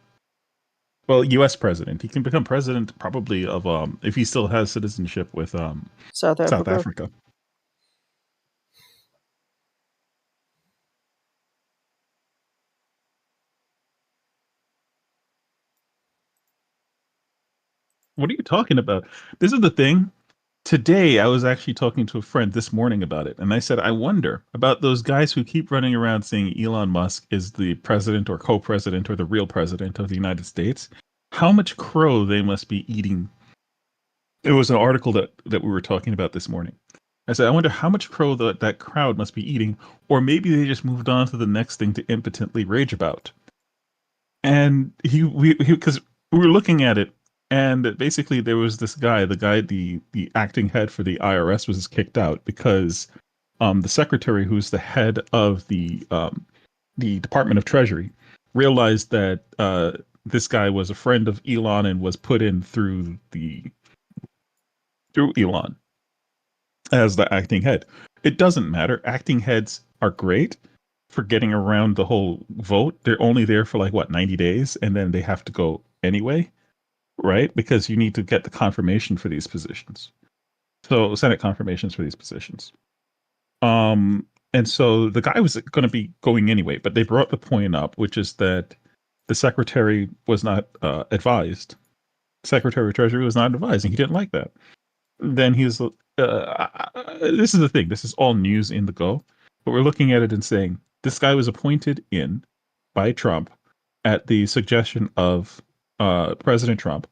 Well, U.S. president. He can become president probably of if he still has citizenship with South South Africa. Africa. What are you talking about? This is the thing. Today, I was actually talking to a friend this morning about it, and I said, I wonder about those guys who keep running around saying Elon Musk is the president or co-president or the real president of the United States. How much crow they must be eating. It was an article that we were talking about this morning. I said, I wonder how much crow that crowd must be eating, or maybe they just moved on to the next thing to impotently rage about. And because we were looking at it, and basically there was this guy, the acting head for the IRS was kicked out because the secretary, who's the head of the Department of Treasury, realized that this guy was a friend of Elon and was put in through Elon as the acting head. It doesn't matter. Acting heads are great for getting around the whole vote. They're only there for like what 90 days and then they have to go anyway, right? Because you need to get the confirmation for these positions. So Senate confirmations for these positions. And so the guy was going to be going anyway, but they brought the point up, which is that the secretary was not advised. Secretary of Treasury was not advised, and he didn't like that. Then he's this is the thing. This is all news in the go, but we're looking at it and saying this guy was appointed in by Trump at the suggestion of President Trump,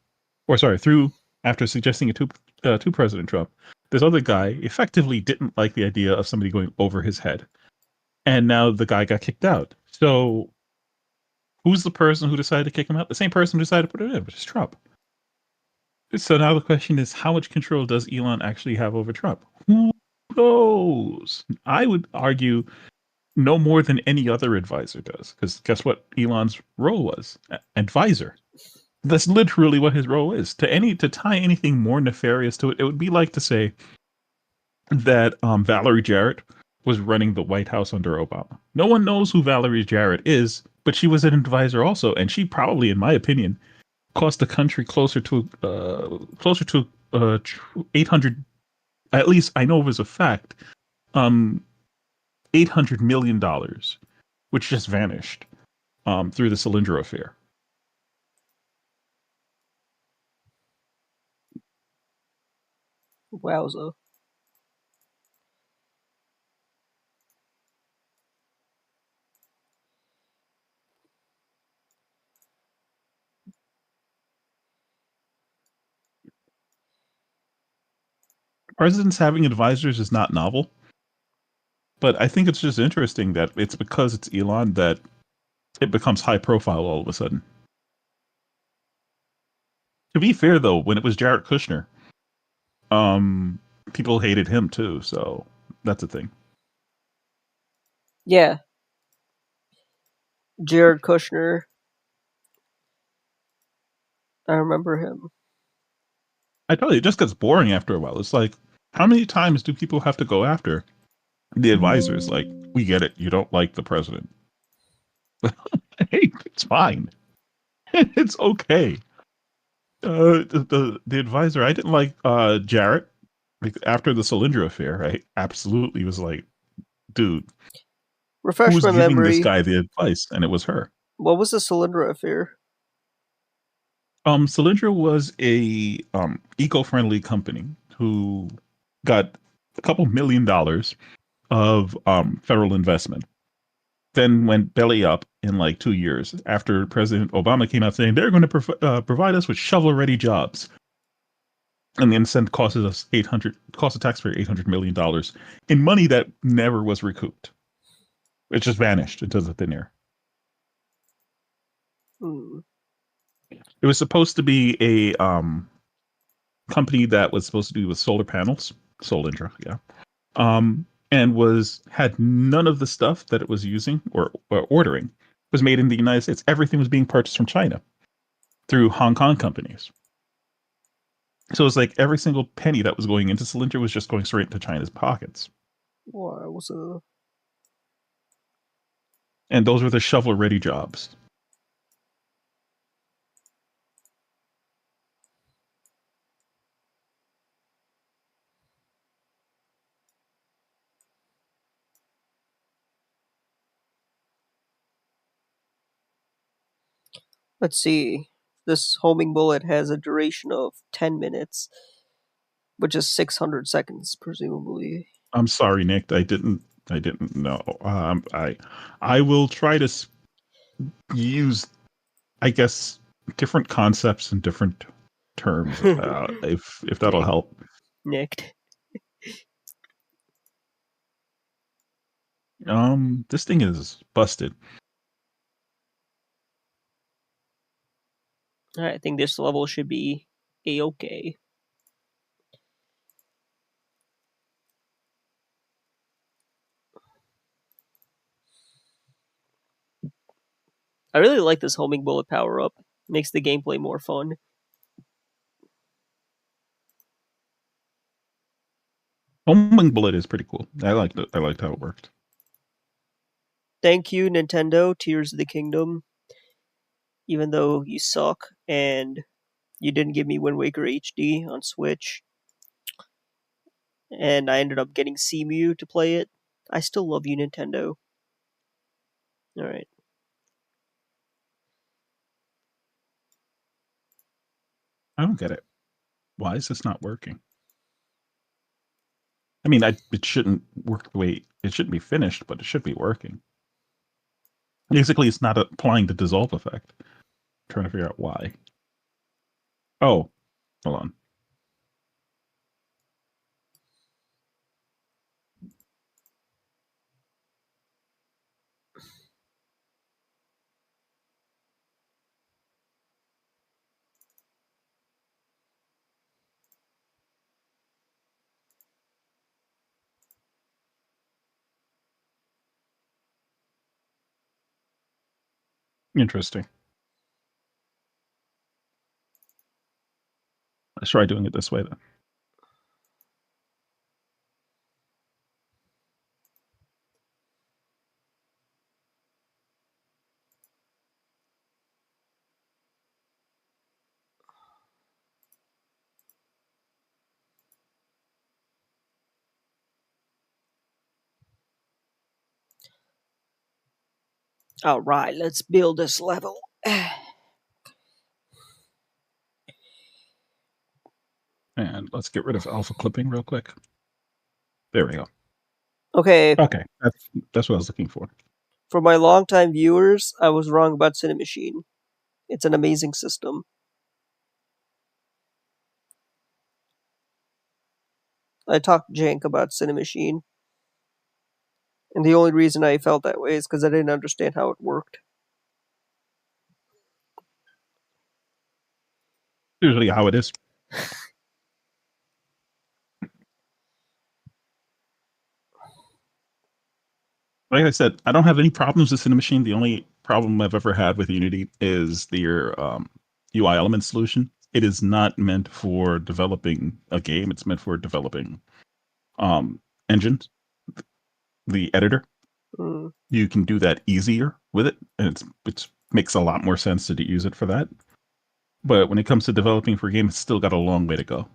or sorry, through after suggesting it to President Trump. This other guy effectively didn't like the idea of somebody going over his head, and now the guy got kicked out. So who's the person who decided to kick him out? The same person who decided to put it in, which is Trump. So now the question is, how much control does Elon actually have over Trump? Who knows? I would argue no more than any other advisor does, because guess what Elon's role was? Advisor. That's literally what his role is. To tie anything more nefarious to it, it would be like to say that Valerie Jarrett was running the White House under Obama. No one knows who Valerie Jarrett is, but she was an advisor also, and she probably, in my opinion, cost the country closer to 800. At least I know it was a fact. Um, $800 million, which just vanished through the Solyndra affair. Wowza. Presidents having advisors is not novel, but I think it's just interesting that it's because it's Elon that it becomes high profile all of a sudden. To be fair, though, when it was Jared Kushner, um, people hated him too, so that's a thing. Yeah, Jared Kushner. I remember him. I tell you, it just gets boring after a while. It's like, how many times do people have to go after the advisors? Like, we get it. You don't like the president. Hey, it's fine. It's okay. The advisor, I didn't like Jarrett after the Solyndra affair. I absolutely was like, dude, Refresh who's my giving this memory. guy the advice? And it was her. What was the Solyndra affair? Solyndra was a eco-friendly company who got a couple $1 million of federal investment, then went belly up in like 2 years after President Obama came out saying they're going to provide us with shovel-ready jobs, and the incentive cost the taxpayer $800 million in money that never was recouped. It just vanished into the thin air. Hmm. It was supposed to be a company that was supposed to do with solar panels, Solindra, yeah, and had none of the stuff that it was using or ordering was made in the United States. Everything was being purchased from China through Hong Kong companies. So it was like every single penny that was going into Solindra was just going straight into China's pockets. Wowza. And those were the shovel ready jobs. Let's see. This homing bullet has a duration of 10 minutes. which is 600 seconds, presumably. I'm sorry, Nick. I didn't know. I will try to use, I guess, different concepts and different terms, if that'll Nick, help. nicked. This thing is busted. I think this level should be a-okay. I really like this homing bullet power up. Makes the gameplay more fun. Homing bullet is pretty cool. I liked it. I liked how it worked. Thank you, Nintendo, Tears of the Kingdom. Even though you suck and you didn't give me Wind Waker HD on Switch, and I ended up getting Cemu to play it, I still love you, Nintendo. Alright. I don't get it. Why is this not working? It shouldn't work the way it shouldn't be finished, but it should be working. Basically, it's not applying the dissolve effect. I'm trying to figure out why. Oh, hold on. Interesting. Let's try doing it this way then. Alright, let's build this level. And let's get rid of alpha clipping real quick. There we go. Okay, Okay, that's what I was looking for. for my longtime viewers, I was wrong about Cinemachine. It's an amazing system. I talked jank about Cinemachine, and the only reason I felt that way is because I didn't understand how it worked. Usually how it is. Like I said, I don't have any problems with Cinemachine. The only problem I've ever had with Unity is their UI element solution. It is not meant for developing a game. It's meant for developing engines, the editor. Mm. You can do that easier with it, and it makes a lot more sense to use it for that. But when it comes to developing for a game, it's still got a long way to go.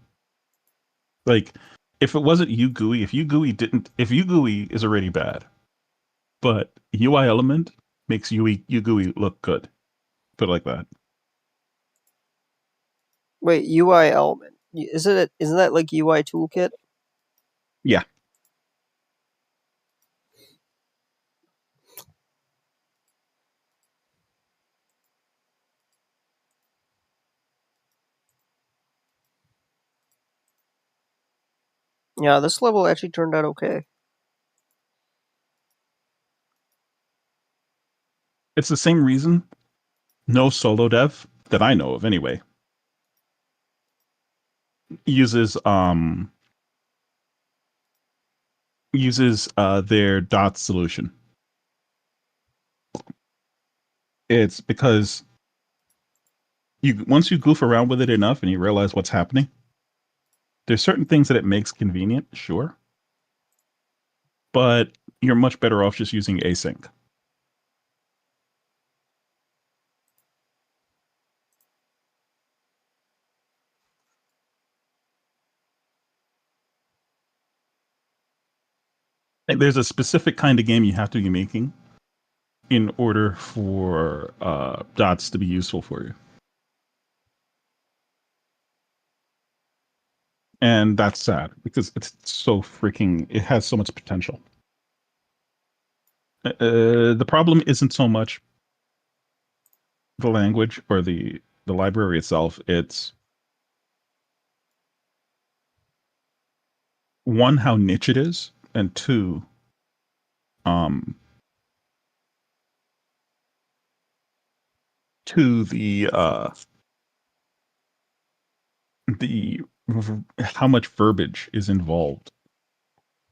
Like, if it wasn't UGUI, if UGUI is already bad, but UI element makes UGUI look good. Put it like that. Wait, UI element. Isn't that like UI toolkit? Yeah. Yeah, this level actually turned out okay. It's the same reason no solo dev that I know of anyway uses their dot solution. It's because you once you goof around with it enough and you realize what's happening, there's certain things that it makes convenient, sure, but you're much better off just using async. Like, there's a specific kind of game you have to be making in order for dots to be useful for you. and that's sad because it's so freaking. It has so much potential. The problem isn't so much the language or the library itself. It's one how niche it is, and two, um, to the how much verbiage is involved.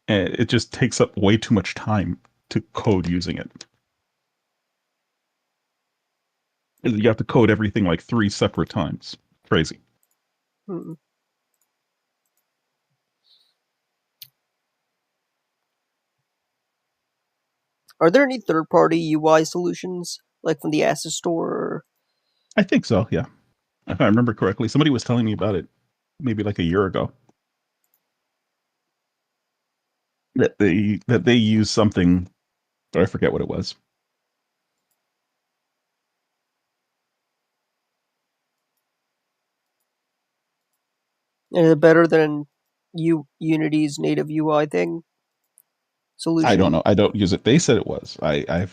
And it just takes up way too much time to code using it. You have to code everything like three separate times. Crazy. Hmm. Are there any third-party UI solutions, like from the Asset Store? I think so. Yeah, if I remember correctly, somebody was telling me about it maybe like a year ago that they use something, but I forget what it was. Is it better than Unity's native UI thing I don't solution? know. I don't use it. They said it was. I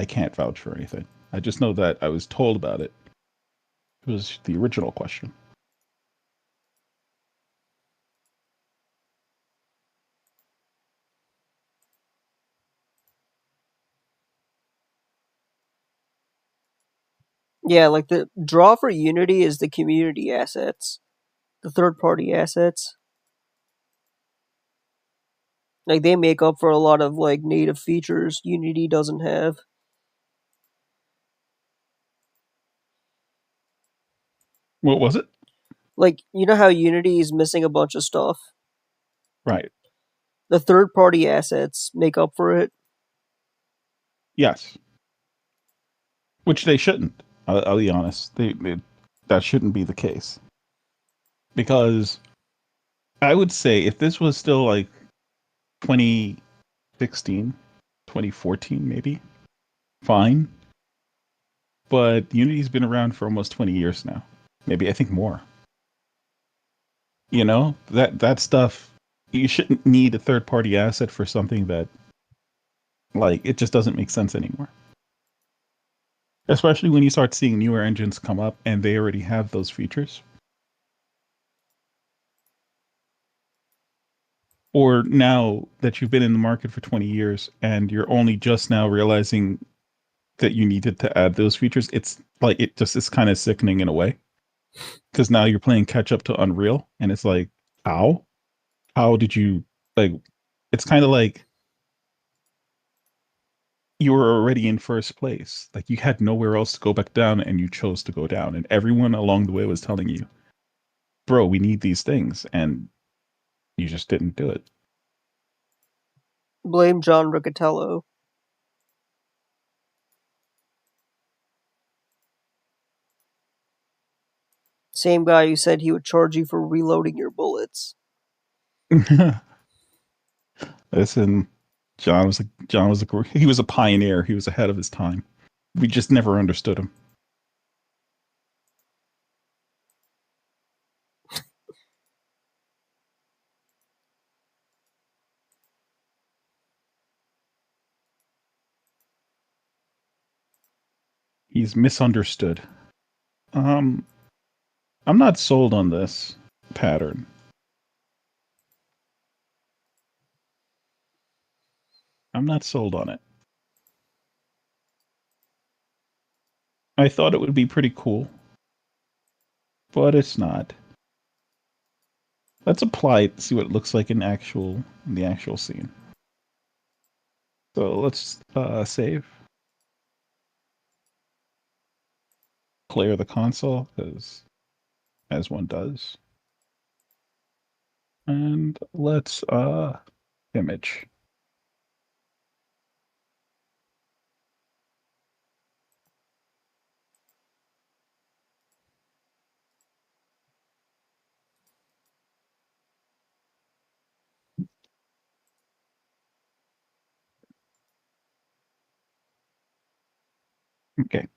can't vouch for anything. I just know that I was told about it. It was the original question. Yeah, like the draw for Unity is the community assets, the third-party assets. Like they make up for a lot of like native features Unity doesn't have. What was it? Like you know how Unity is missing a bunch of stuff. Right. The third-party assets make up for it. Yes. Which they shouldn't. I'll be honest. That shouldn't be the case because I would say if this was still like 2016, 2014, maybe fine. But Unity's been around for almost 20 years now. Maybe I think more. You know that stuff. You shouldn't need a third party asset for something that like it just doesn't make sense anymore. Especially when you start seeing newer engines come up and they already have those features. Or now that you've been in the market for 20 years and you're only just now realizing that you needed to add those features, it's like it just is kind of sickening in a way. Because now you're playing catch up to Unreal and it's like, how? How did you like it's kind of like you were already in first place. Like you had nowhere else to go back down and you chose to go down. And everyone along the way was telling you, bro, we need these things. And you just didn't do it. Blame John Riccatello. Same guy who said he would charge you for reloading your bullets. Listen, he was a pioneer. He was ahead of his time. We just never understood him. He's misunderstood. Um, I'm not sold on this pattern. I'm not sold on it. I thought it would be pretty cool, but it's not. Let's apply it, see what it looks like in the actual scene. So let's save, clear the console as one does, and let's image. Okay,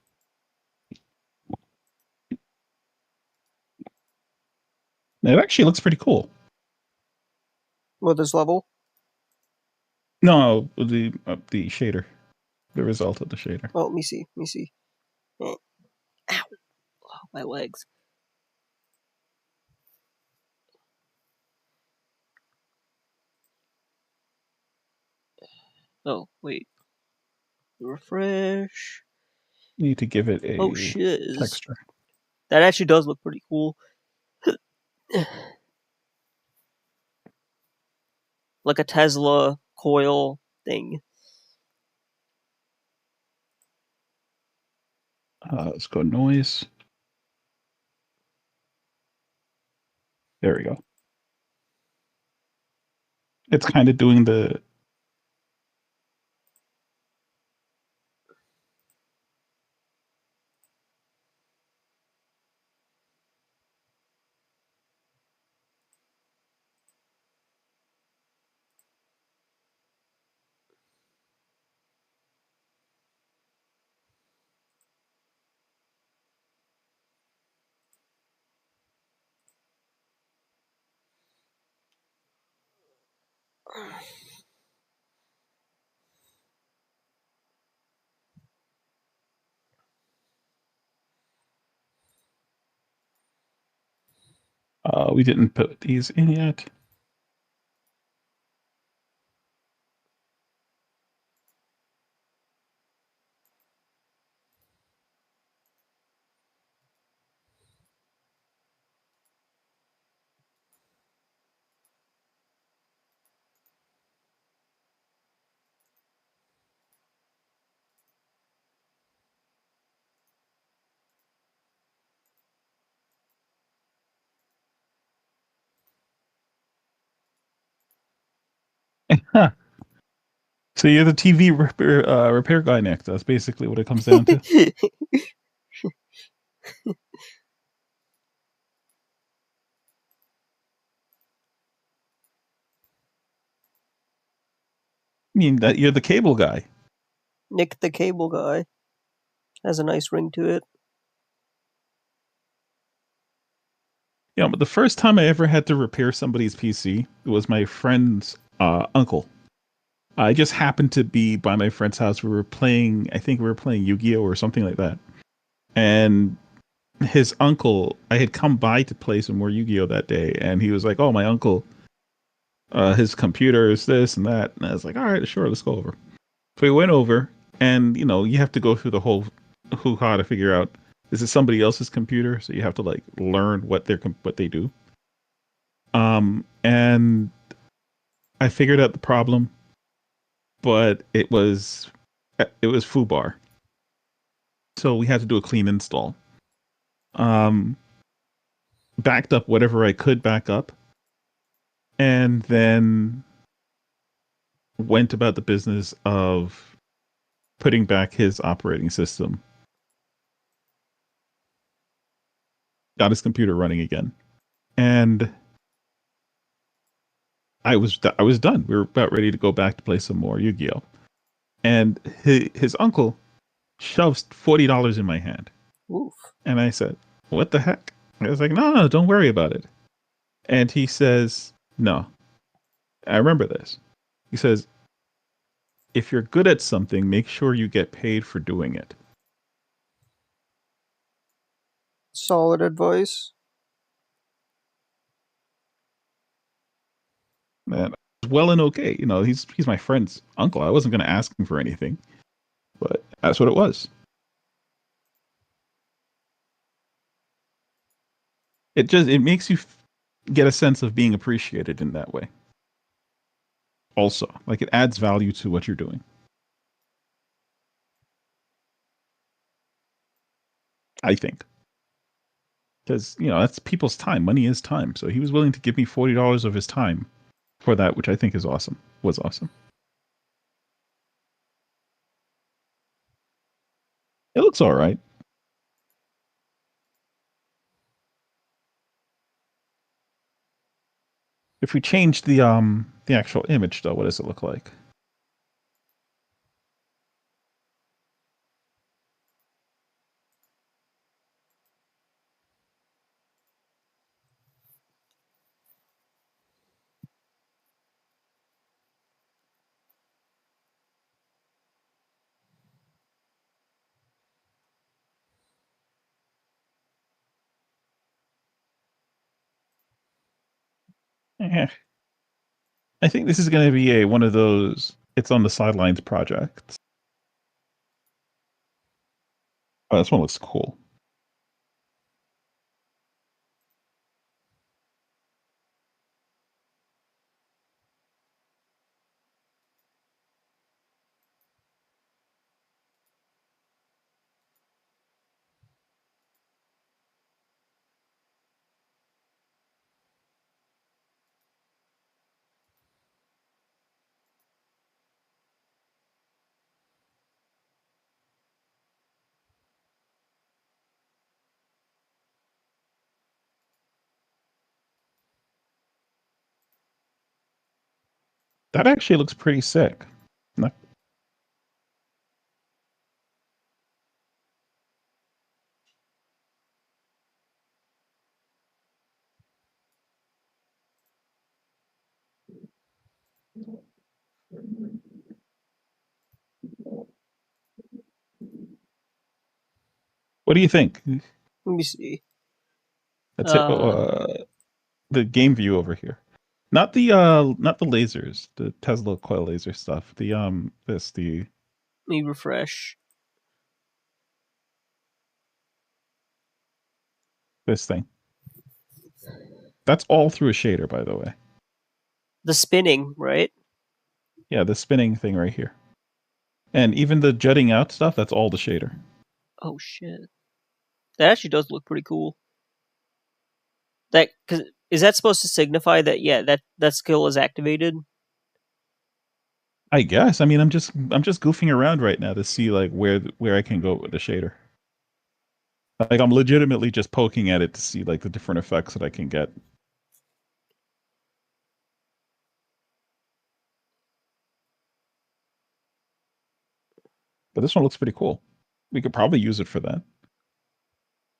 it actually looks pretty cool. With this level? No, the shader, the result of the shader. Oh, let me see. Let me see. Ow! Oh, my legs. Oh, wait. Refresh. You need to give it Oh, a shiz. texture. That actually does look pretty cool. Like a Tesla coil thing. Let's go noise. There we go. It's kind of doing the. We didn't put these in yet. Huh. So you're the TV repair guy, Nick. That's basically what it comes down to. I mean that you're the cable guy. Nick the Cable Guy. Has a nice ring to it. Yeah, but the first time I ever had to repair somebody's PC, it was my friend's uncle. I just happened to be by my friend's house. We were playing, I think we were playing Yu-Gi-Oh or something like that. And his uncle, I had come by to play some more Yu-Gi-Oh that day, and he was like, "Oh, my uncle, his computer is this and that." And I was like, "All right, sure, let's go over." So we went over, and you have to go through the whole hoo-ha to figure out this is somebody else's computer, so you have to like learn what they do. And I figured out the problem, but it was foobar, so we had to do a clean install. Um, Backed up whatever I could back up, and then went about the business of putting back his operating system. Got his computer running again, and I was done. We were about ready to go back to play some more Yu-Gi-Oh, and his uncle shoves $40 in my hand, Oof. and I said, "What the heck?" I was like, "No, no, don't worry about it." And he says, "No, I remember this." He says, "If you're good at something, make sure you get paid for doing it." Solid advice. And well and okay, he's my friend's uncle. I wasn't going to ask him for anything, but that's what it was. It makes you get a sense of being appreciated in that way. Also, like it adds value to what you're doing. I think because that's people's time. Money is time, so he was willing to give me $40 of his time for that, which I think is awesome. Was awesome. It looks all right. If we change the actual image, though, what does it look like? Eh. I think this is going to be one of those it's on the sidelines projects. Oh, this one looks cool. That actually looks pretty sick. Not- What do you think? Let me see. That's it. Uh, The game view over here. Not the lasers, the Tesla coil laser stuff. The Let me refresh. this thing. That's all through a shader, by the way. The spinning, right? Yeah, the spinning thing right here. And even the jutting out stuff, that's all the shader. Oh shit. That actually does look pretty cool. That cause is that supposed to signify that that skill is activated? I guess. I mean, I'm just goofing around right now to see like where I can go with the shader. Like I'm legitimately just poking at it to see like the different effects that I can get. But this one looks pretty cool. We could probably use it for that.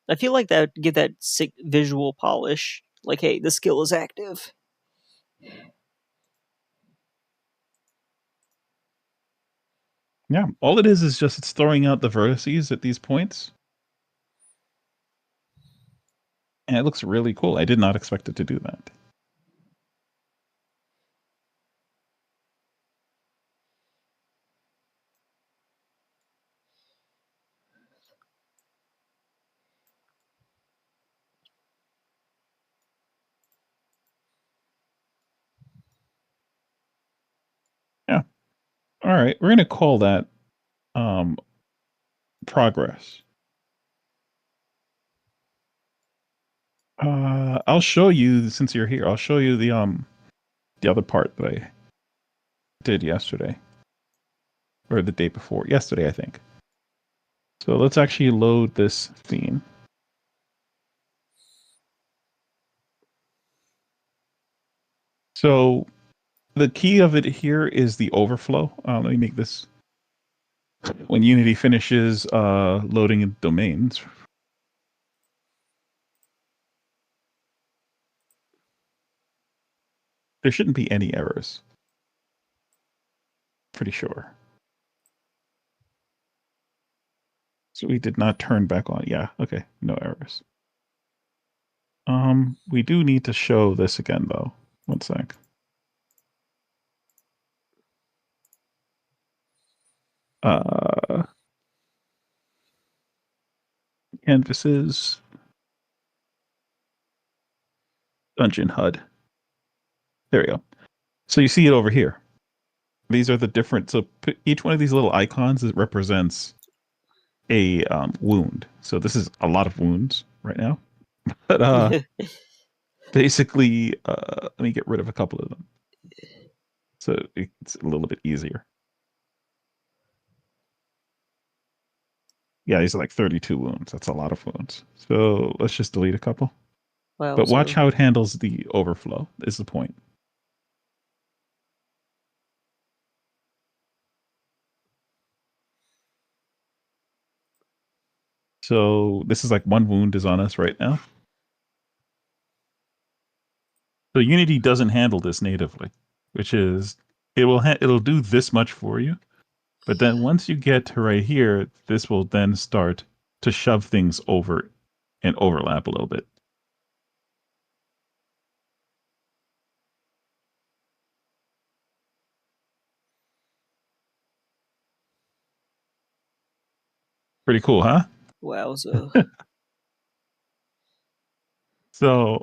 I feel like that would give that sick visual polish. Like, hey, the skill is active. Yeah, all it is just it's throwing out the vertices at these points, and it looks really cool. I did not expect it to do that. Yeah. All right, we're gonna call that um progress. I'll show you since you're here. I'll show you the other part that I did yesterday or the day before. Yesterday, I think. So let's actually load this scene. So the key of it here is the overflow. Let me make this when Unity finishes loading in domains. There shouldn't be any errors. Pretty sure. So we did not turn back on. Yeah, okay, no errors. We do need to show this again though. One sec. Uh, Canvases, Dungeon HUD. There we go. So you see it over here. These are the different. So each one of these little icons it represents a wound. So this is a lot of wounds right now. But basically, let me get rid of a couple of them. So it's a little bit easier. Yeah, these are like 32 wounds. That's a lot of wounds. So let's just delete a couple. But watch Wowzer. how it handles the overflow, is the point. So this is like one wound is on us right now. So Unity doesn't handle this natively, which is it'll do this much for you. But then once you get to right here, this will then start to shove things over and overlap a little bit. Pretty cool, huh? Wowza. So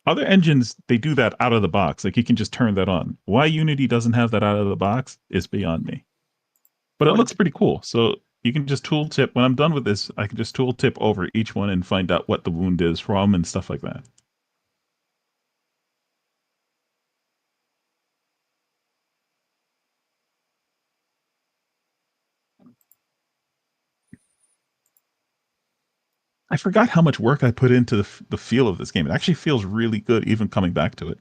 other engines, they do that out of the box. Like you can just turn that on. Why Unity doesn't have that out of the box is beyond me. But it What a looks pretty cool. So you can just tooltip. When I'm done with this, I can just tooltip over each one and find out what the wound is from and stuff like that. I forgot how much work I put into the feel of this game. It actually feels really good, even coming back to it.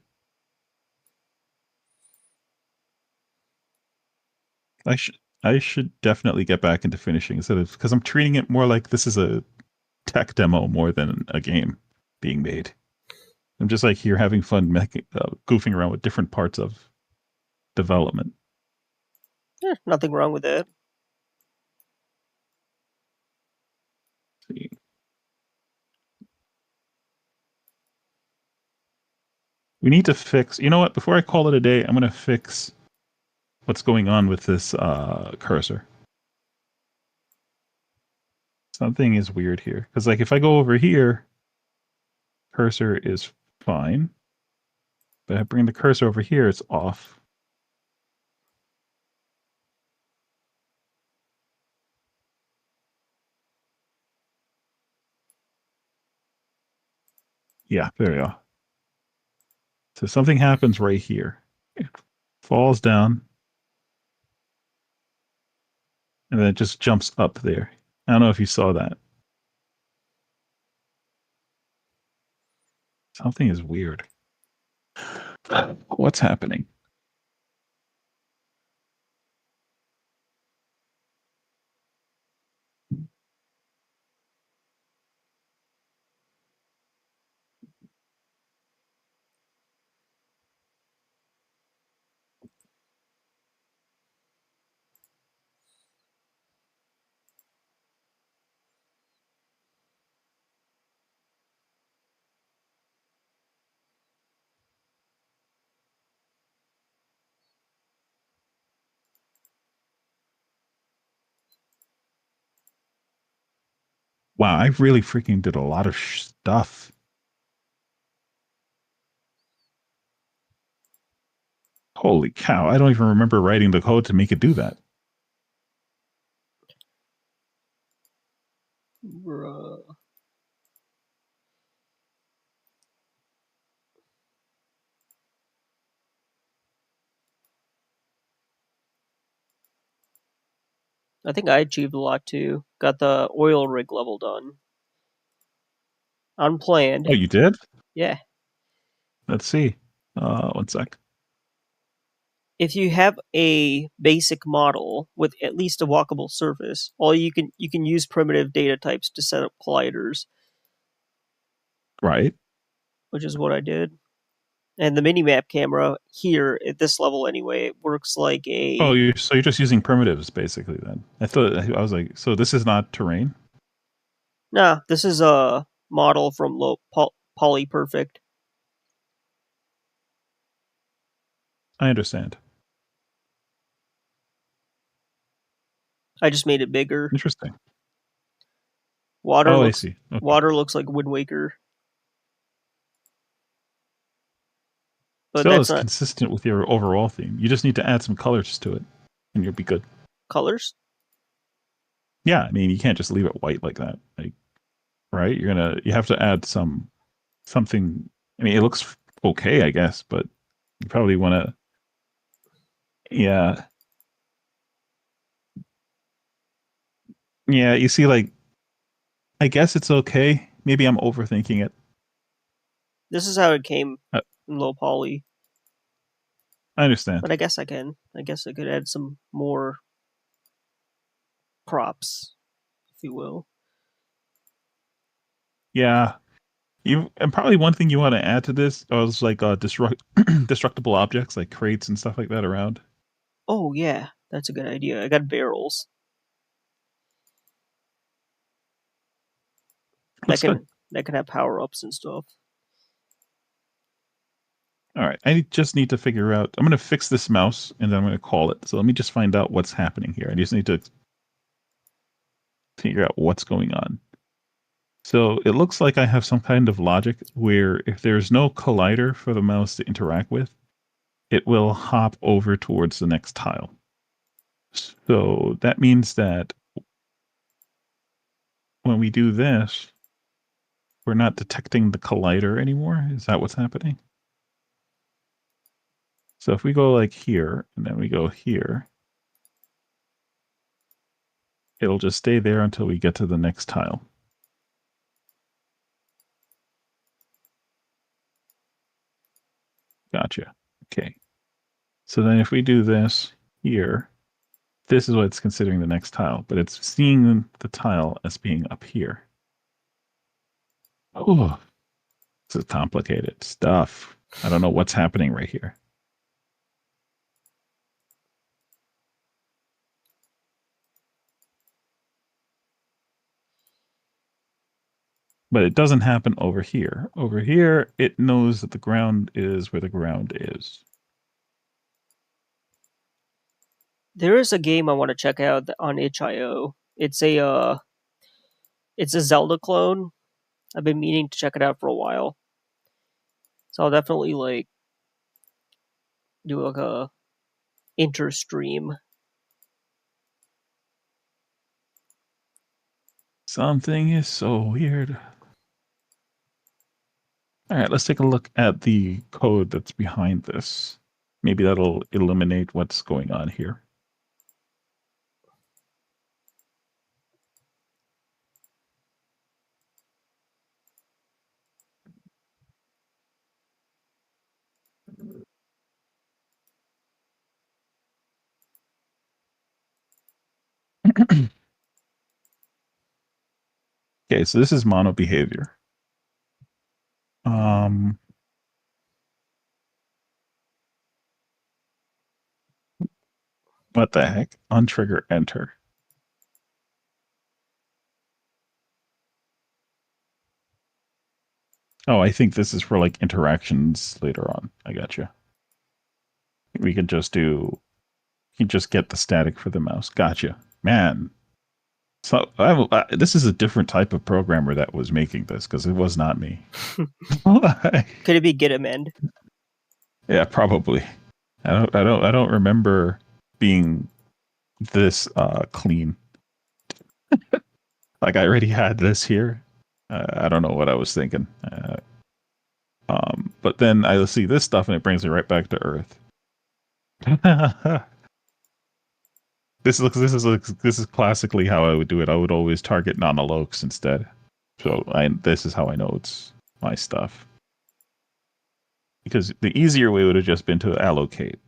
I should definitely get back into finishing instead of because I'm treating it more like this is a tech demo more than a game being made. I'm just like here having fun goofing around with different parts of development. nothing wrong with that. See. We need to fix. You know what? Before I call it a day, I'm going to fix what's going on with this cursor. Something is weird here because, like, if I go over here, cursor is fine, but I bring the cursor over here, it's off. Yeah, there we go. So something happens right here. It falls down, and then it just jumps up there. I don't know if you saw that. Something is weird. What's happening? Wow, I really freaking did a lot of stuff. Holy cow, I don't even remember writing the code to make it do that. Bruh. I think I achieved a lot too. Got the oil rig level done. Unplanned. Oh, you did? Yeah. Let's see. One sec. If you have a basic model with at least a walkable surface, all you can use primitive data types to set up colliders, Right. which is what I did. And the minimap camera here at this level anyway, it works like Oh, a you're just using primitives basically then. I was like, so this is not terrain? nah. This is a model from PolyPerfect. I understand. I just made it bigger. Interesting. Water Oh, I looks see. Okay. water looks like Wind Waker, but Still that's is not consistent with your overall theme. You just need to add some colors to it, and you'll be good. colors. Yeah, I mean, you can't just leave it white like that. Like, right? You have to add something. I mean, it looks okay, I guess, but you probably want to. Yeah, yeah. You see, like, I guess it's okay. Maybe I'm overthinking it. This is how it came Uh, in low poly. I understand. But I guess I can. I guess I could add some more props, if you will. Yeah, you and probably one thing you want to add to this is like destructible objects like crates and stuff like that around. Oh yeah, that's a good idea. I got barrels that Looks good. can have power ups and stuff. All right, I just need to figure out. I'm going to fix this mouse and then I'm going to call it. So let me just find out what's happening here. I just need to. figure out what's going on. So it looks like I have some kind of logic where if there's no collider for the mouse to interact with, it will hop over towards the next tile. So that means that when we do this, we're not detecting the collider anymore. Is that what's happening? So if we go like here, and then we go here, it'll just stay there until we get to the next tile. Gotcha. Okay. So then if we do this here, this is what it's considering the next tile, but it's seeing the tile as being up here. Oh, this is complicated stuff. I don't know what's happening right here. But it doesn't happen over here. Over here, it knows that the ground is where the ground is. There is a game I want to check out on itch.io. It's a Zelda clone. I've been meaning to check it out for a while. So I'll definitely like do like a interstream. Something is so weird. All right, let's take a look at the code that's behind this. Maybe that'll eliminate what's going on here. Okay, so this is mono behavior. What the heck? Untrigger enter. Oh, I think this is for like interactions later on. I gotcha. We could just do, you can just get the static for the mouse. Gotcha. Man. So this is a different type of programmer that was making this because it was not me. Could it be git amend? Yeah, probably. I don't remember being this clean. Like I already had this here. I don't know what I was thinking. But then I see this stuff and it brings me right back to Earth. This is classically how I would do it. I would always target non-allocs instead. So this is how I know it's my stuff. Because the easier way would have just been to allocate.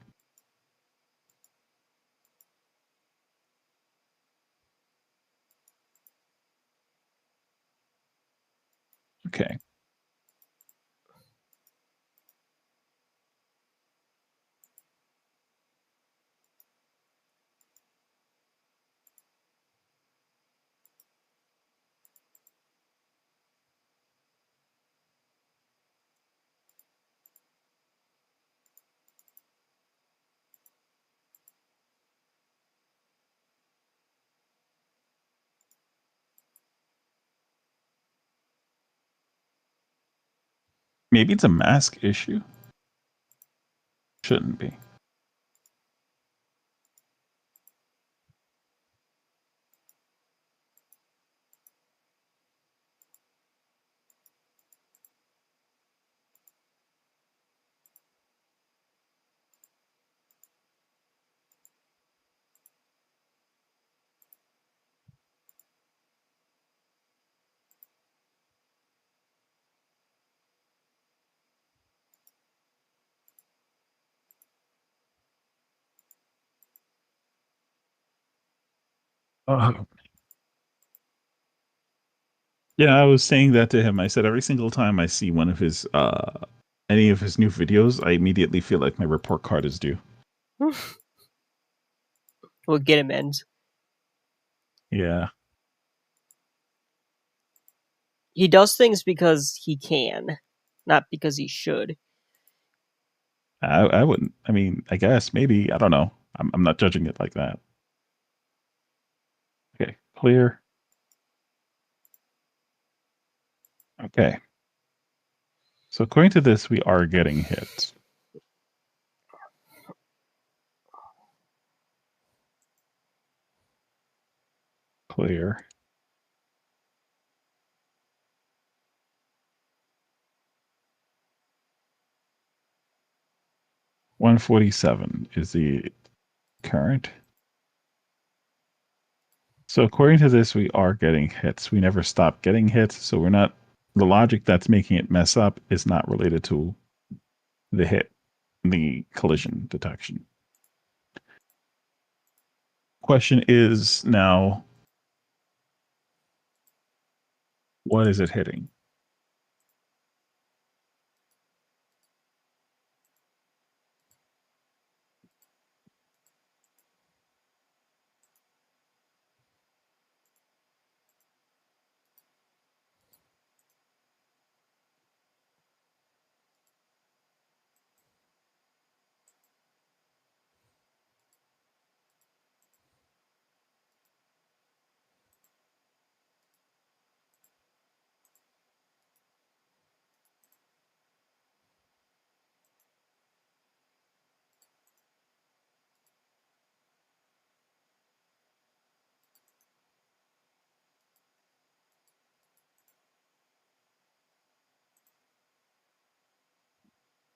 Okay. Maybe it's a mask issue. Shouldn't be. Oh. Yeah, I was saying that to him. I said every single time I see one of his any of his new videos, I immediately feel like my report card is due. Well, git amend. Yeah. He does things because he can, not because he should. I wouldn't. I mean, I guess maybe. I don't know. I'm not judging it like that. Okay, clear. Okay. So according to this, we are getting hit. Clear. $147 is the current. So according to this, we are getting hits. We never stop getting hits. So we're not, the logic that's making it mess up is not related to the hit, the collision detection. Question is now, what is it hitting?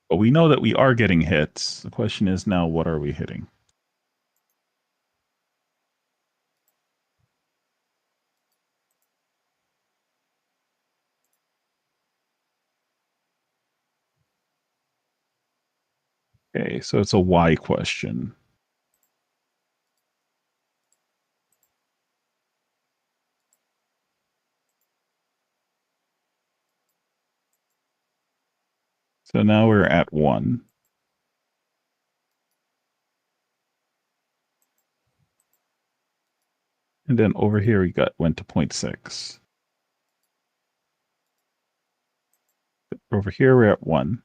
But we know that we are getting hits. The question is now, what are we hitting? Okay, so it's a why question. So now we're at 1. And then over here we went to 0.6. Over here we're at 1.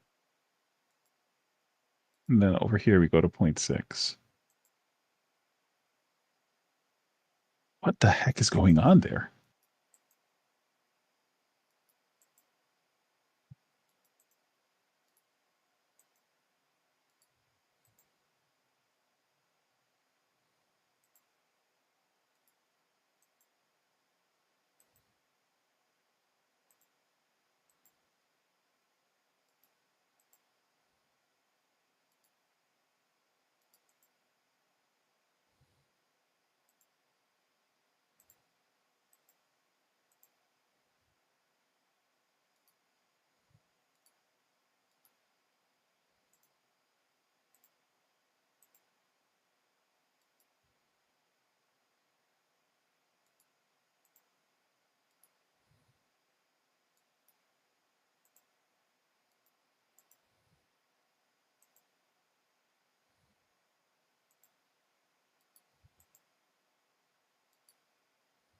And then over here we go to 0.6. What the heck is going on there?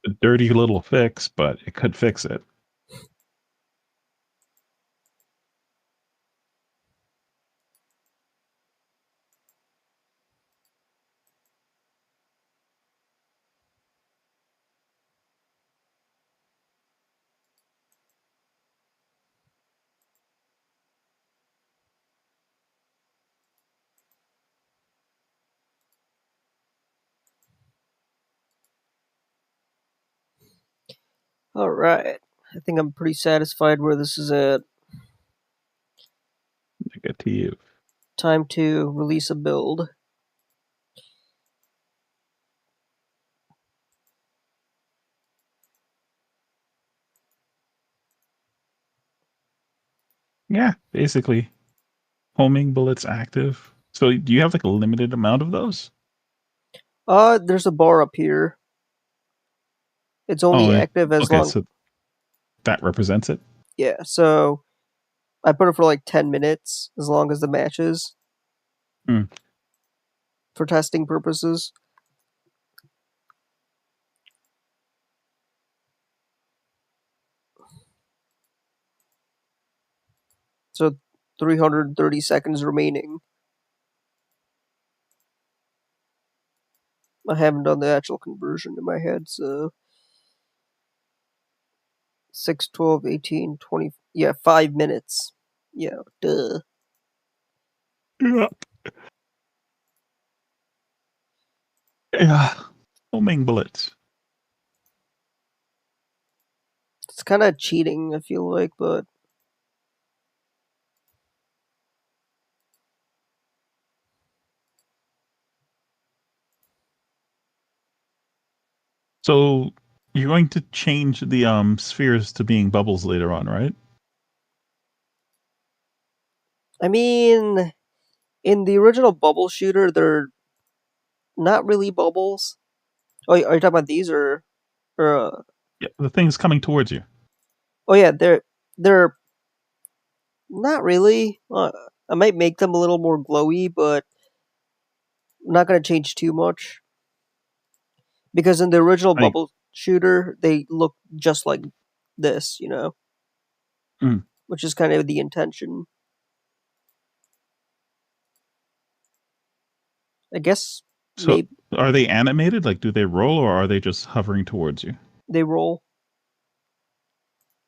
A dirty little fix, but it could fix it. All right. I think I'm pretty satisfied where this is at. Negative. Time to release a build. Yeah, basically. Homing bullets active. So do you have like a limited amount of those? There's a bar up here. It's only Oh, active as okay. long. So that represents it. Yeah, so I put it for like 10 minutes, as long as the matches. Hmm. For testing purposes. So 330 seconds remaining. I haven't done the actual conversion in my head, so 6, 12, 18, 20. Yeah, 5 minutes. Yeah, duh. Yeah. Yeah. Homing bullets. It's kind of cheating, I feel like, but So you're going to change the spheres to being bubbles later on, right? I mean, in the original bubble shooter, they're not really bubbles. Oh, are you talking about these or? Yeah, the thing's coming towards you. Oh yeah, they're not really. I might make them a little more glowy, but I'm not gonna change too much because in the original Like, bubble shooter, they look just like this, mm. which is kind of the intention. I guess So maybe are they animated? Like, do they roll or are they just hovering towards you? they roll.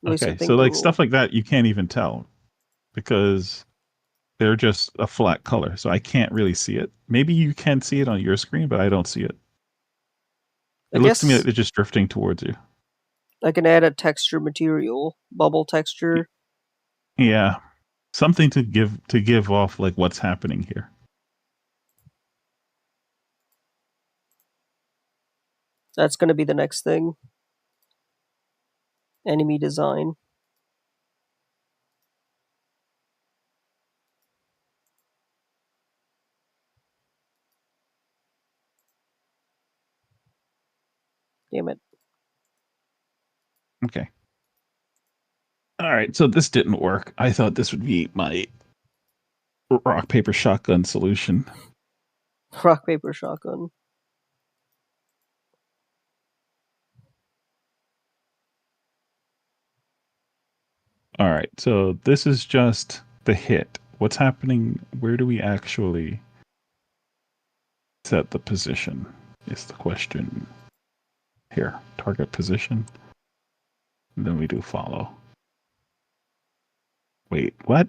At least I Okay, so think they like roll. stuff like that, you can't even tell because they're just a flat color. So I can't really see it. Maybe you can see it on your screen, but I don't see it. I It looks to me like guess they're just drifting towards you. I can add a texture material, bubble texture. Yeah, something to give off like what's happening here. That's gonna be the next thing. Enemy design. Damn it. Okay. All right, so this didn't work. I thought this would be my rock paper shotgun solution. Rock paper shotgun. All right, so this is just the hit. What's happening? Where do we actually set the position? Is the question. Here, target position. And then we do follow. Wait, what?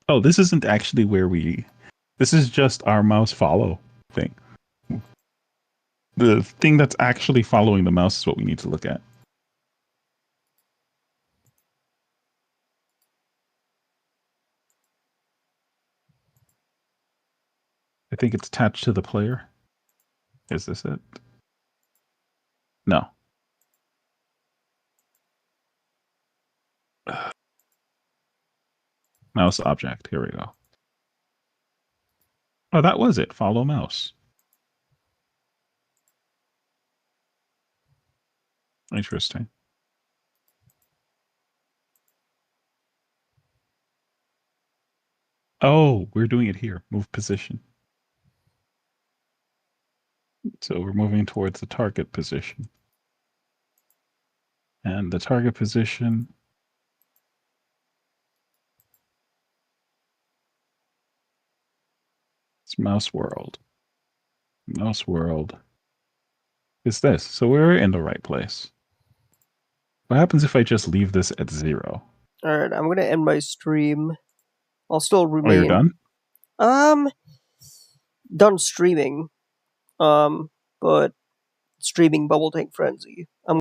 Oh, this isn't actually where we. This is just our mouse follow thing. The thing that's actually following the mouse is what we need to look at. I think it's attached to the player. Is this it? No. Mouse object. Here we go. Oh, that was it. Follow mouse. Interesting. Oh, we're doing it here. Move position. So we're moving towards the target position. And the target position. It's mouse world. Mouse world is this. So we're in the right place. What happens if I just leave this at 0? Alright, I'm gonna end my stream. I'll still Oh, you're remain done? um done streaming. But streaming Bubble Tank Frenzy.